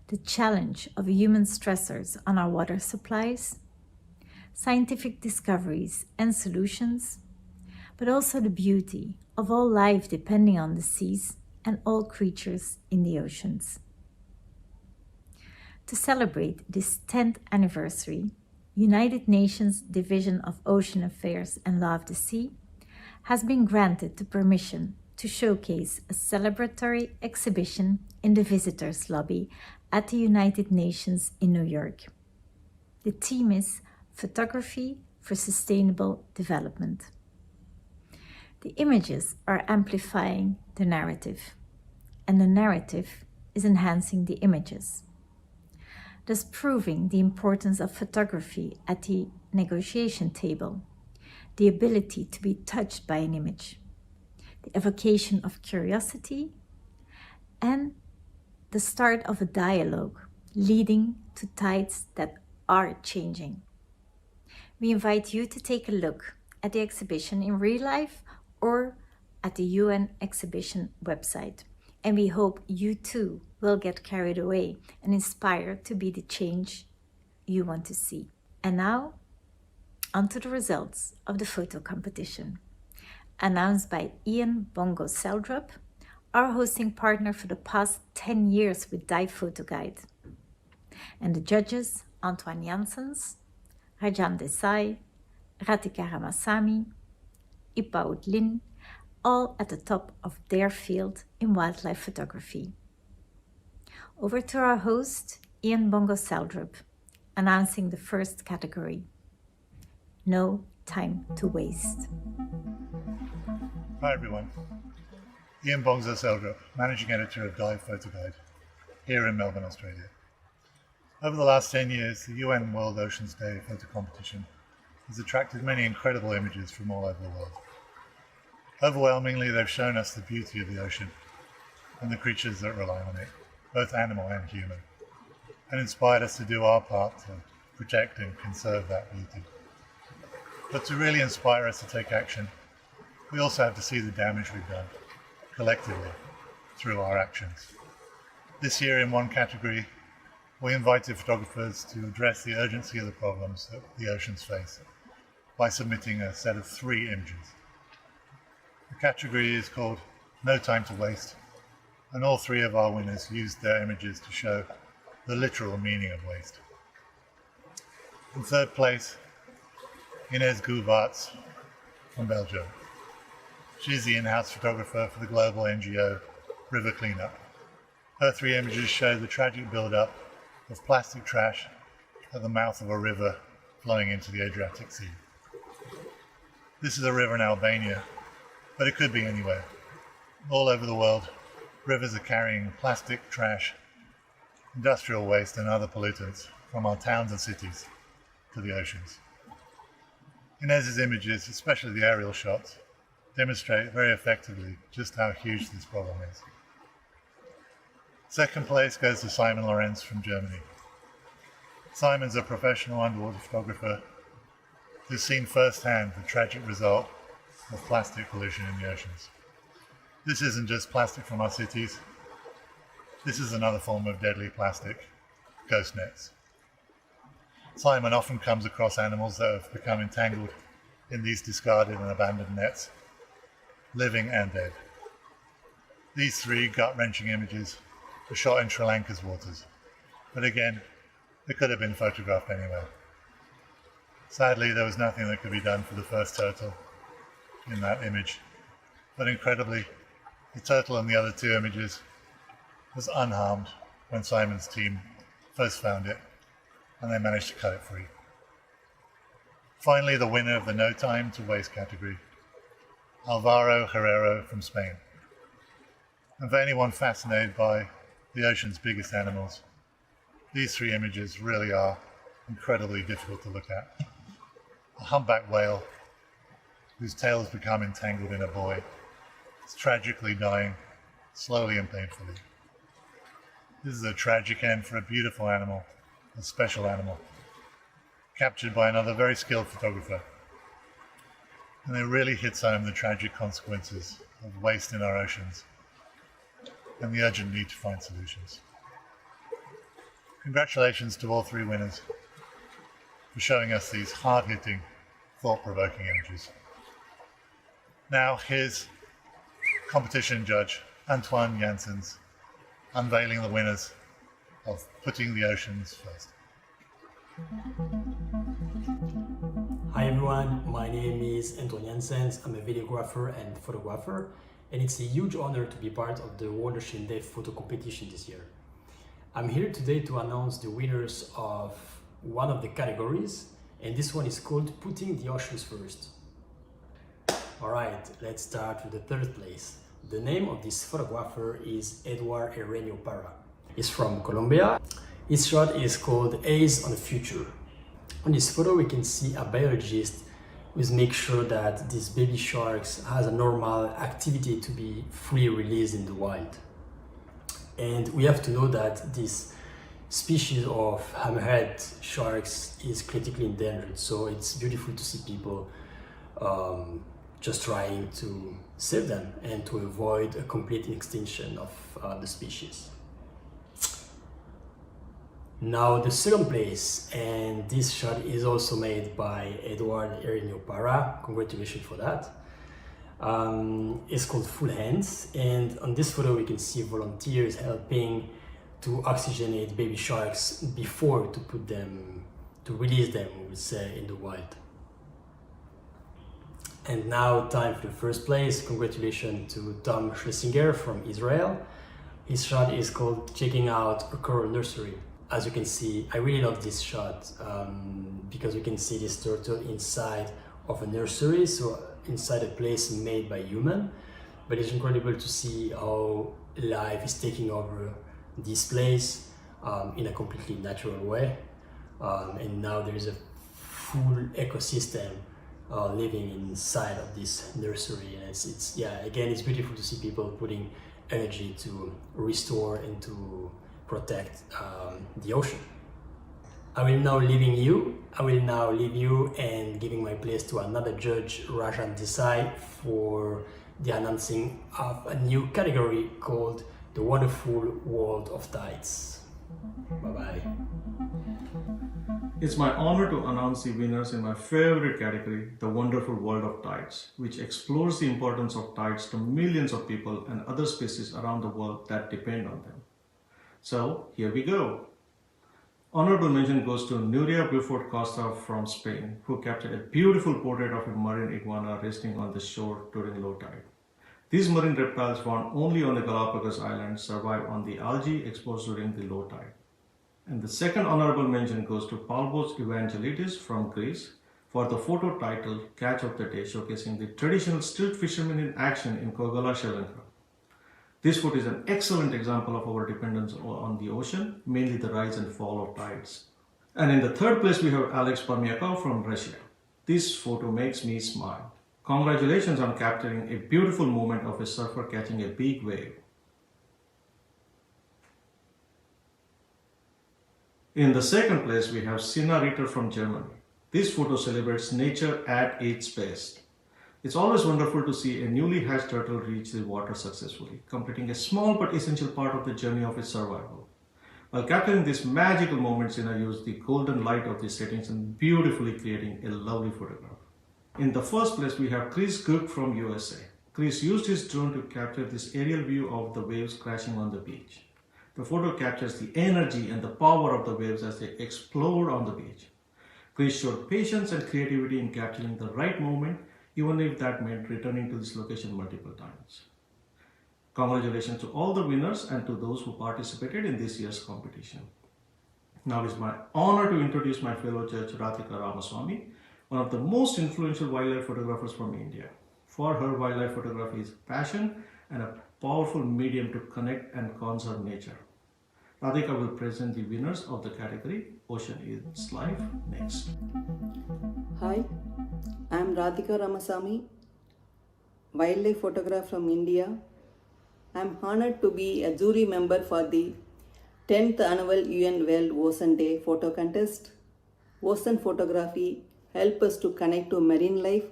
the challenge of human stressors on our water supplies, scientific discoveries and solutions, but also the beauty of all life depending on the seas and all creatures in the oceans. To celebrate this 10th anniversary, United Nations Division of Ocean Affairs and Law of the Sea has been granted the permission to showcase a celebratory exhibition in the visitors lobby at the United Nations in New York. The theme is Photography for Sustainable Development. The images are amplifying the narrative, and the narrative is enhancing the images, thus proving the importance of photography at the negotiation table, the ability to be touched by an image, the evocation of curiosity, and the start of a dialogue leading to tides that are changing. We invite you to take a look at the exhibition in real life or at the UN exhibition website, and we hope you too will get carried away and inspired to be the change you want to see. And now, on to the results of the photo competition, announced by Ian Bongo Seldrup, our hosting partner for the past 10 years with Dive Photo Guide. And the judges, Antoine Janssens, Rajan Desai, Ratika Ramasamy, Ipaud Lin, all at the top of their field in wildlife photography. Over to our host, Ian Bongo Seldrup, announcing the first category, No Time to Waste. Hi everyone, Ian Bongo Seldrup, Managing Editor of Dive Photo Guide, here in Melbourne, Australia. Over the last 10 years, the UN World Oceans Day photo competition has attracted many incredible images from all over the world. Overwhelmingly, they've shown us the beauty of the ocean and the creatures that rely on it, both animal and human, and inspired us to do our part to protect and conserve that beauty. But to really inspire us to take action, we also have to see the damage we've done, collectively, through our actions. This year, in one category, we invited photographers to address the urgency of the problems that the oceans face by submitting a set of 3 images. The category is called No Time to Waste, and all 3 of our winners used their images to show the literal meaning of waste. In third place, Inez Gouvarts from Belgium. She's the in-house photographer for the global NGO River Cleanup. Her 3 images show the tragic build-up of plastic trash at the mouth of a river flowing into the Adriatic Sea. This is a river in Albania, but it could be anywhere. All over the world, rivers are carrying plastic, trash, industrial waste and other pollutants from our towns and cities to the oceans. Inez's images, especially the aerial shots, demonstrate very effectively just how huge this problem is. Second place goes to Simon Lorenz from Germany. Simon's a professional underwater photographer who's seen firsthand the tragic result of plastic pollution in the oceans. This isn't just plastic from our cities. This is another form of deadly plastic, ghost nets. Simon often comes across animals that have become entangled in these discarded and abandoned nets, living and dead. These 3 gut-wrenching images were shot in Sri Lanka's waters, but again, they could have been photographed anywhere. Sadly, there was nothing that could be done for the first turtle in that image, but incredibly, the turtle in the other 2 images was unharmed when Simon's team first found it, and they managed to cut it free. Finally, the winner of the No Time to Waste category, Alvaro Herrero from Spain. And for anyone fascinated by the ocean's biggest animals, these 3 images really are incredibly difficult to look at. A humpback whale whose tail has become entangled in a buoy is tragically dying, slowly and painfully. This is a tragic end for a beautiful animal, a special animal, captured by another very skilled photographer. And it really hits home the tragic consequences of waste in our oceans and the urgent need to find solutions. Congratulations to all 3 winners for showing us these hard-hitting, thought-provoking images. Now here's competition judge Antoine Janssens unveiling the winners of Putting the Oceans First. Hi everyone, my name is Antoine Janssens. I'm a videographer and photographer, and it's a huge honor to be part of the World Ocean Day photo competition this year. I'm here today to announce the winners of one of the categories, and this one is called Putting the Oceans First. Alright, let's start with the third place. The name of this photographer is Edward Erenio Parra. He's from Colombia. His shot is called Eyes on the Future. On this photo we can see a biologist who makes sure that this baby sharks has a normal activity to be free released in the wild. And we have to know that this species of hammerhead sharks is critically endangered, so it's beautiful to see people just trying to save them and to avoid a complete extinction of the species. Now the second place, and this shot is also made by Edward Erenio Parra, congratulations for that. It's called Full Hands, and on this photo we can see volunteers helping to oxygenate baby sharks before to release them, we would say, in the wild. And now time for the first place. Congratulations to Tom Schlesinger from Israel. His shot is called Checking Out a Coral Nursery. As you can see, I really love this shot because we can see this turtle inside of a nursery, so inside a place made by human. But it's incredible to see how life is taking over this place in a completely natural way. And now there is a full ecosystem living inside of this nursery, and it's beautiful to see people putting energy to restore and to protect the ocean. I will now leave you and giving my place to another judge, Rajan Desai, for the announcing of a new category called the Wonderful World of Tides. Bye-bye. It's my honor to announce the winners in my favorite category, the Wonderful World of Tides, which explores the importance of tides to millions of people and other species around the world that depend on them. So, here we go. Honorable mention goes to Nuria Buford Costa from Spain, who captured a beautiful portrait of a marine iguana resting on the shore during low tide. These marine reptiles found only on the Galapagos Islands survive on the algae exposed during the low tide. And the second honorable mention goes to Palvos Evangelidis from Greece for the photo titled Catch of the Day, showcasing the traditional stilt fishermen in action in Kogala, Sri Lanka. This photo is an excellent example of our dependence on the ocean, mainly the rise and fall of tides. And in the third place, we have Alex Parmiakov from Russia. This photo makes me smile. Congratulations on capturing a beautiful moment of a surfer catching a big wave. In the second place, we have Sina Ritter from Germany. This photo celebrates nature at its best. It's always wonderful to see a newly hatched turtle reach the water successfully, completing a small but essential part of the journey of its survival. While capturing this magical moment, Sina used the golden light of the settings and beautifully creating a lovely photograph. In the first place, we have Chris Cook from USA. Chris used his drone to capture this aerial view of the waves crashing on the beach. The photo captures the energy and the power of the waves as they explode on the beach. Chris showed patience and creativity in capturing the right moment, even if that meant returning to this location multiple times. Congratulations to all the winners and to those who participated in this year's competition. Now it's my honor to introduce my fellow judge Radhika Ramaswamy, one of the most influential wildlife photographers from India. For her, wildlife photography is passion and a powerful medium to connect and conserve nature. Radhika will present the winners of the category Ocean is Life next. Hi, I am Radhika Ramasamy, wildlife photographer from India. I am honored to be a jury member for the 10th annual UN World Ocean Day photo contest. Ocean photography helps us to connect to marine life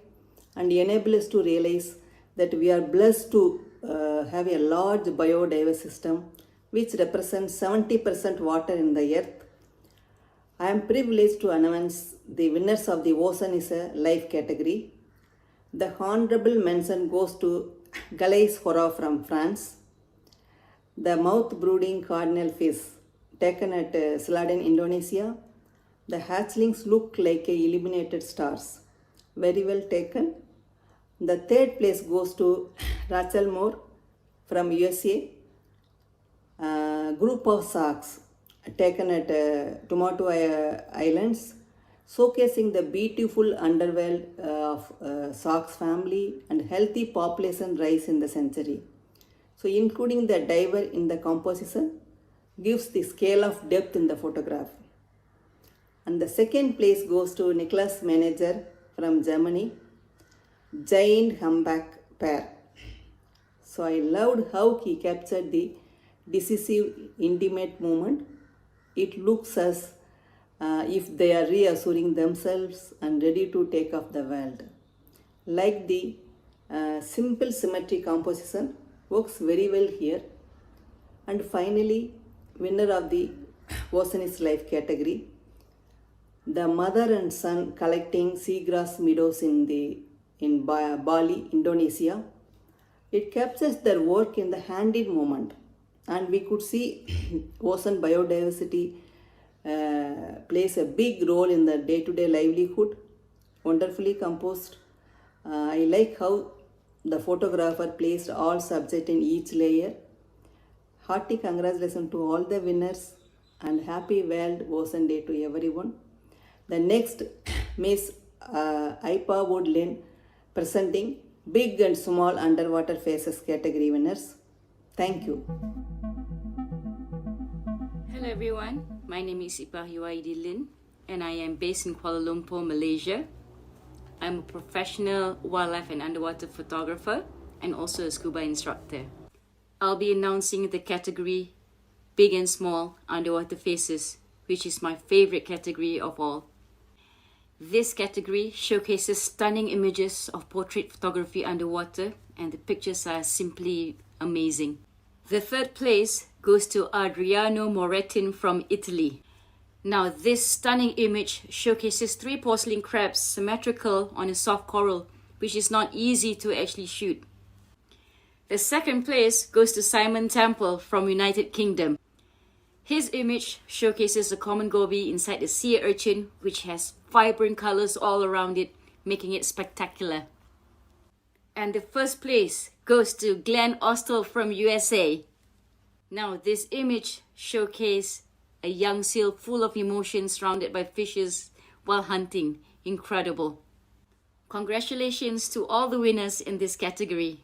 and enable us to realize that we are blessed to have a large biodiverse system which represents 70% water in the earth. I am privileged to announce the winners of the Ocean is a Life category. The honorable mention goes to Galais Hora from France. The mouth-brooding cardinal fish taken at Selatan, Indonesia. The hatchlings look like illuminated stars. Very well taken. The third place goes to Rachel Moore from USA. Group of sharks taken at Tuvalu Islands, showcasing the beautiful underworld of sharks family and healthy population rise in the century. So including the diver in the composition gives the scale of depth in the photograph. And the second place goes to Nicholas Manager from Germany, giant humpback pair. So I loved how he captured the decisive intimate moment. It looks as if they are reassuring themselves and ready to take off the world. Like the simple symmetry composition works very well here. And finally, winner of the Ocean is Life category, the mother and son collecting seagrass meadows in Bali, Indonesia. It captures their work in the hand-in moment, and we could see ocean biodiversity plays a big role in the day-to-day livelihood. Wonderfully composed. I like how the photographer placed all subjects in each layer. Hearty congratulations to all the winners and happy World Ocean Day to everyone. The next Miss Ipa Woodland presenting Big and Small Underwater Faces category winners. Thank you. Hello everyone, my name is Ipa Huaidilin and I am based in Kuala Lumpur, Malaysia. I'm a professional wildlife and underwater photographer and also a scuba instructor. I'll be announcing the category Big and Small Underwater Faces, which is my favorite category of all. This category showcases stunning images of portrait photography underwater, and the pictures are simply amazing. The third place goes to Adriano Moretin from Italy. Now, this stunning image showcases 3 porcelain crabs symmetrical on a soft coral, which is not easy to actually shoot. The second place goes to Simon Temple from United Kingdom. His image showcases a common goby inside a sea urchin, which has vibrant colors all around it, making it spectacular. And the first place goes to Glenn Ostel from USA. Now, this image showcases a young seal full of emotions surrounded by fishes while hunting. Incredible. Congratulations to all the winners in this category.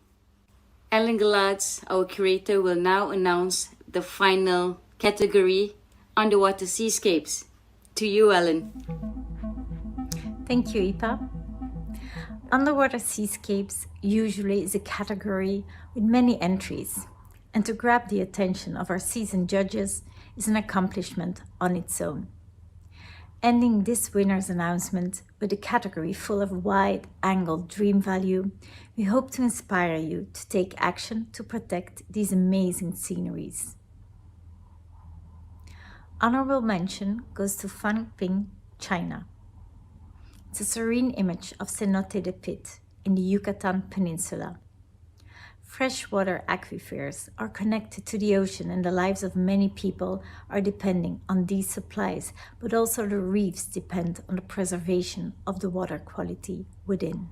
Ellen Gallads, our curator, will now announce the final category, Underwater Seascapes. To you, Ellen. Thank you, Ipa. Underwater Seascapes usually is a category with many entries, and to grab the attention of our seasoned judges is an accomplishment on its own. Ending this winner's announcement with a category full of wide-angled dream value, we hope to inspire you to take action to protect these amazing sceneries. Honorable mention goes to Fanping, China. It's a serene image of Cenote de Pit in the Yucatan Peninsula. Freshwater aquifers are connected to the ocean, and the lives of many people are depending on these supplies, but also the reefs depend on the preservation of the water quality within.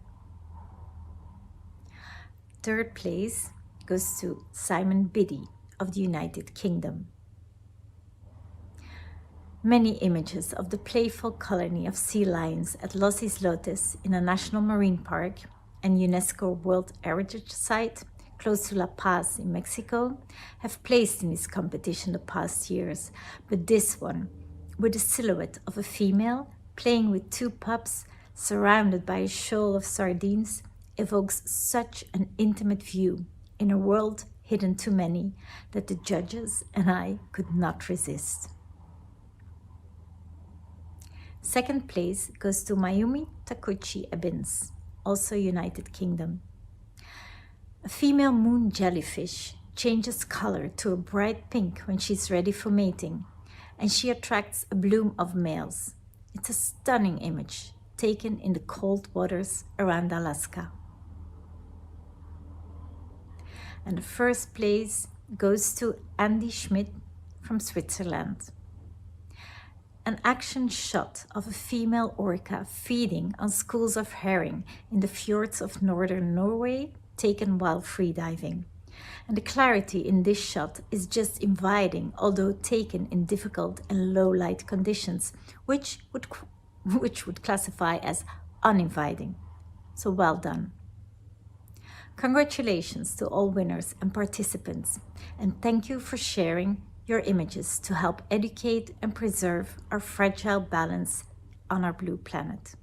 Third place goes to Simon Biddy of the United Kingdom. Many images of the playful colony of sea lions at Los Islotes in a national marine park and UNESCO World Heritage Site close to La Paz in Mexico have placed in this competition the past years, but this one, with the silhouette of a female playing with 2 pups surrounded by a shoal of sardines, evokes such an intimate view in a world hidden to many that the judges and I could not resist. Second place goes to Mayumi Takuchi Ebins, also United Kingdom. A female moon jellyfish changes color to a bright pink when she's ready for mating, and she attracts a bloom of males. It's a stunning image taken in the cold waters around Alaska. And the first place goes to Andy Schmidt from Switzerland. An action shot of a female orca feeding on schools of herring in the fjords of northern Norway, taken while freediving. And the clarity in this shot is just inviting, although taken in difficult and low light conditions, which would classify as uninviting. So well done. Congratulations to all winners and participants, and thank you for sharing your images to help educate and preserve our fragile balance on our blue planet.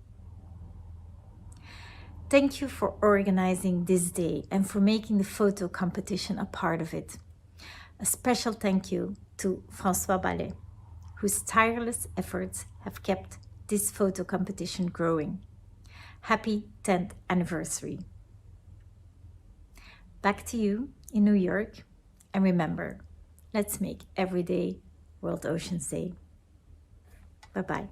Thank you for organizing this day and for making the photo competition a part of it. A special thank you to François Ballet, whose tireless efforts have kept this photo competition growing. Happy 10th anniversary. Back to you in New York, and remember, let's make every day World Oceans Day. Bye-bye.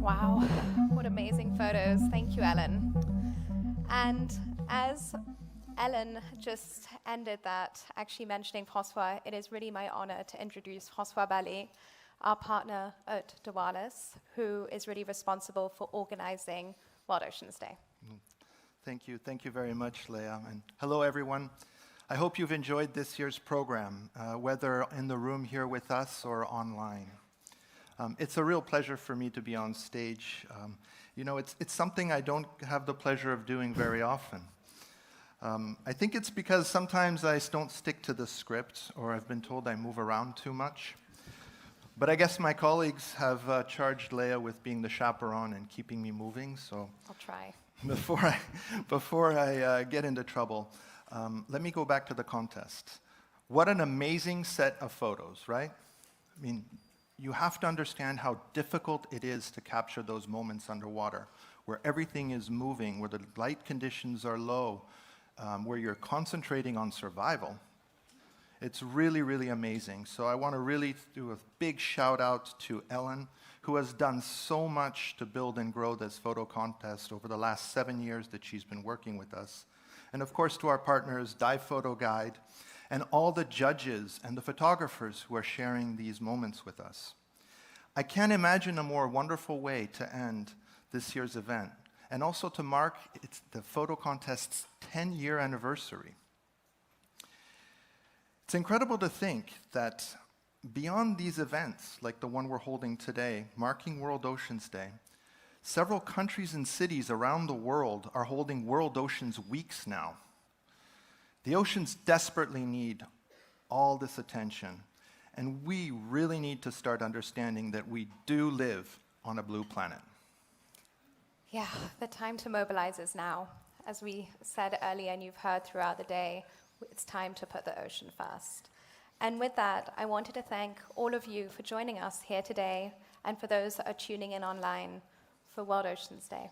Wow, what amazing photos. Thank you, Ellen. And as Ellen just ended that, actually mentioning François, it is really my honor to introduce François Ballet, our partner at Dualis, who is really responsible for organizing World Oceans Day. Thank you. Thank you very much, Leah. And hello, everyone. I hope you've enjoyed this year's program, whether in the room here with us or online. It's a real pleasure for me to be on stage. It's something I don't have the pleasure of doing very often. I think it's because sometimes I don't stick to the script, or I've been told I move around too much. But I guess my colleagues have charged Leah with being the chaperone and keeping me moving, so I'll try. Before I get into trouble, let me go back to the contest. What an amazing set of photos, right? I mean, you have to understand how difficult it is to capture those moments underwater, where everything is moving, where the light conditions are low, where you're concentrating on survival. It's really, really amazing. So I want to really do a big shout out to Ellen, who has done so much to build and grow this photo contest over the last 7 years that she's been working with us. And of course to our partners, Dive Photo Guide, and all the judges and the photographers who are sharing these moments with us. I can't imagine a more wonderful way to end this year's event, and also to mark the photo contest's 10-year anniversary. It's incredible to think that beyond these events, like the one we're holding today, marking World Oceans Day, several countries and cities around the world are holding World Oceans Weeks now. The oceans desperately need all this attention, and we really need to start understanding that we do live on a blue planet. Yeah, the time to mobilize is now. As we said earlier, and you've heard throughout the day, it's time to put the ocean first. And with that, I wanted to thank all of you for joining us here today, and for those that are tuning in online for World Oceans Day.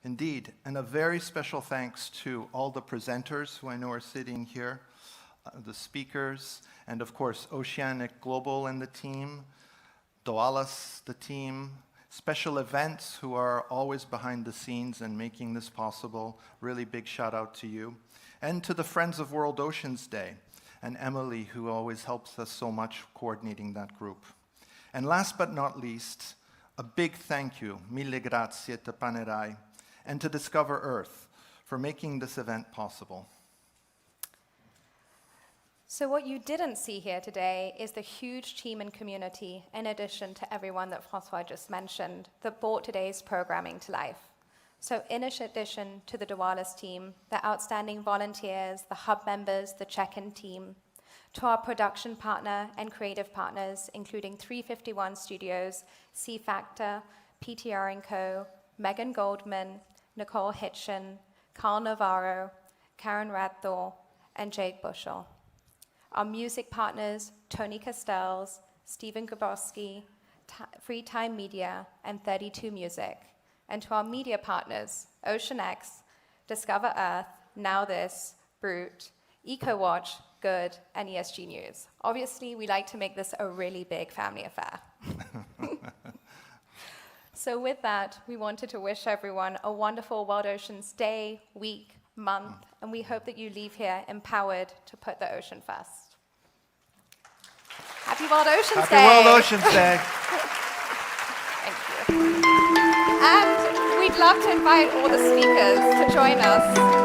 Indeed, and a very special thanks to all the presenters who I know are sitting here, the speakers, and of course Oceanic Global and the team, Doalas, the team, Special Events who are always behind the scenes and making this possible. Really big shout out to you. And to the Friends of World Oceans Day, and Emily, who always helps us so much coordinating that group. And last but not least, a big thank you, mille grazie to Panerai, and to Discover Earth for making this event possible. So what you didn't see here today is the huge team and community, in addition to everyone that Francois just mentioned, that brought today's programming to life. So in addition to the Doalas team, the outstanding volunteers, the hub members, the check-in team, to our production partner and creative partners, including 351 Studios, C Factor, PTR & Co., Megan Goldman, Nicole Hitchen, Carl Navarro, Karen Radthor, and Jade Bushell. Our music partners, Tony Castells, Stephen Grabowski, Free Time Media, and 32 Music. And to our media partners, OceanX, Discover Earth, Now This, Brute, EcoWatch, Good, and ESG News. Obviously, we like to make this a really big family affair. So with that, we wanted to wish everyone a wonderful World Oceans Day, week, month, and we hope that you leave here empowered to put the ocean first. Happy World Oceans Day! Happy World Oceans Day! Thank you. And we'd love to invite all the speakers to join us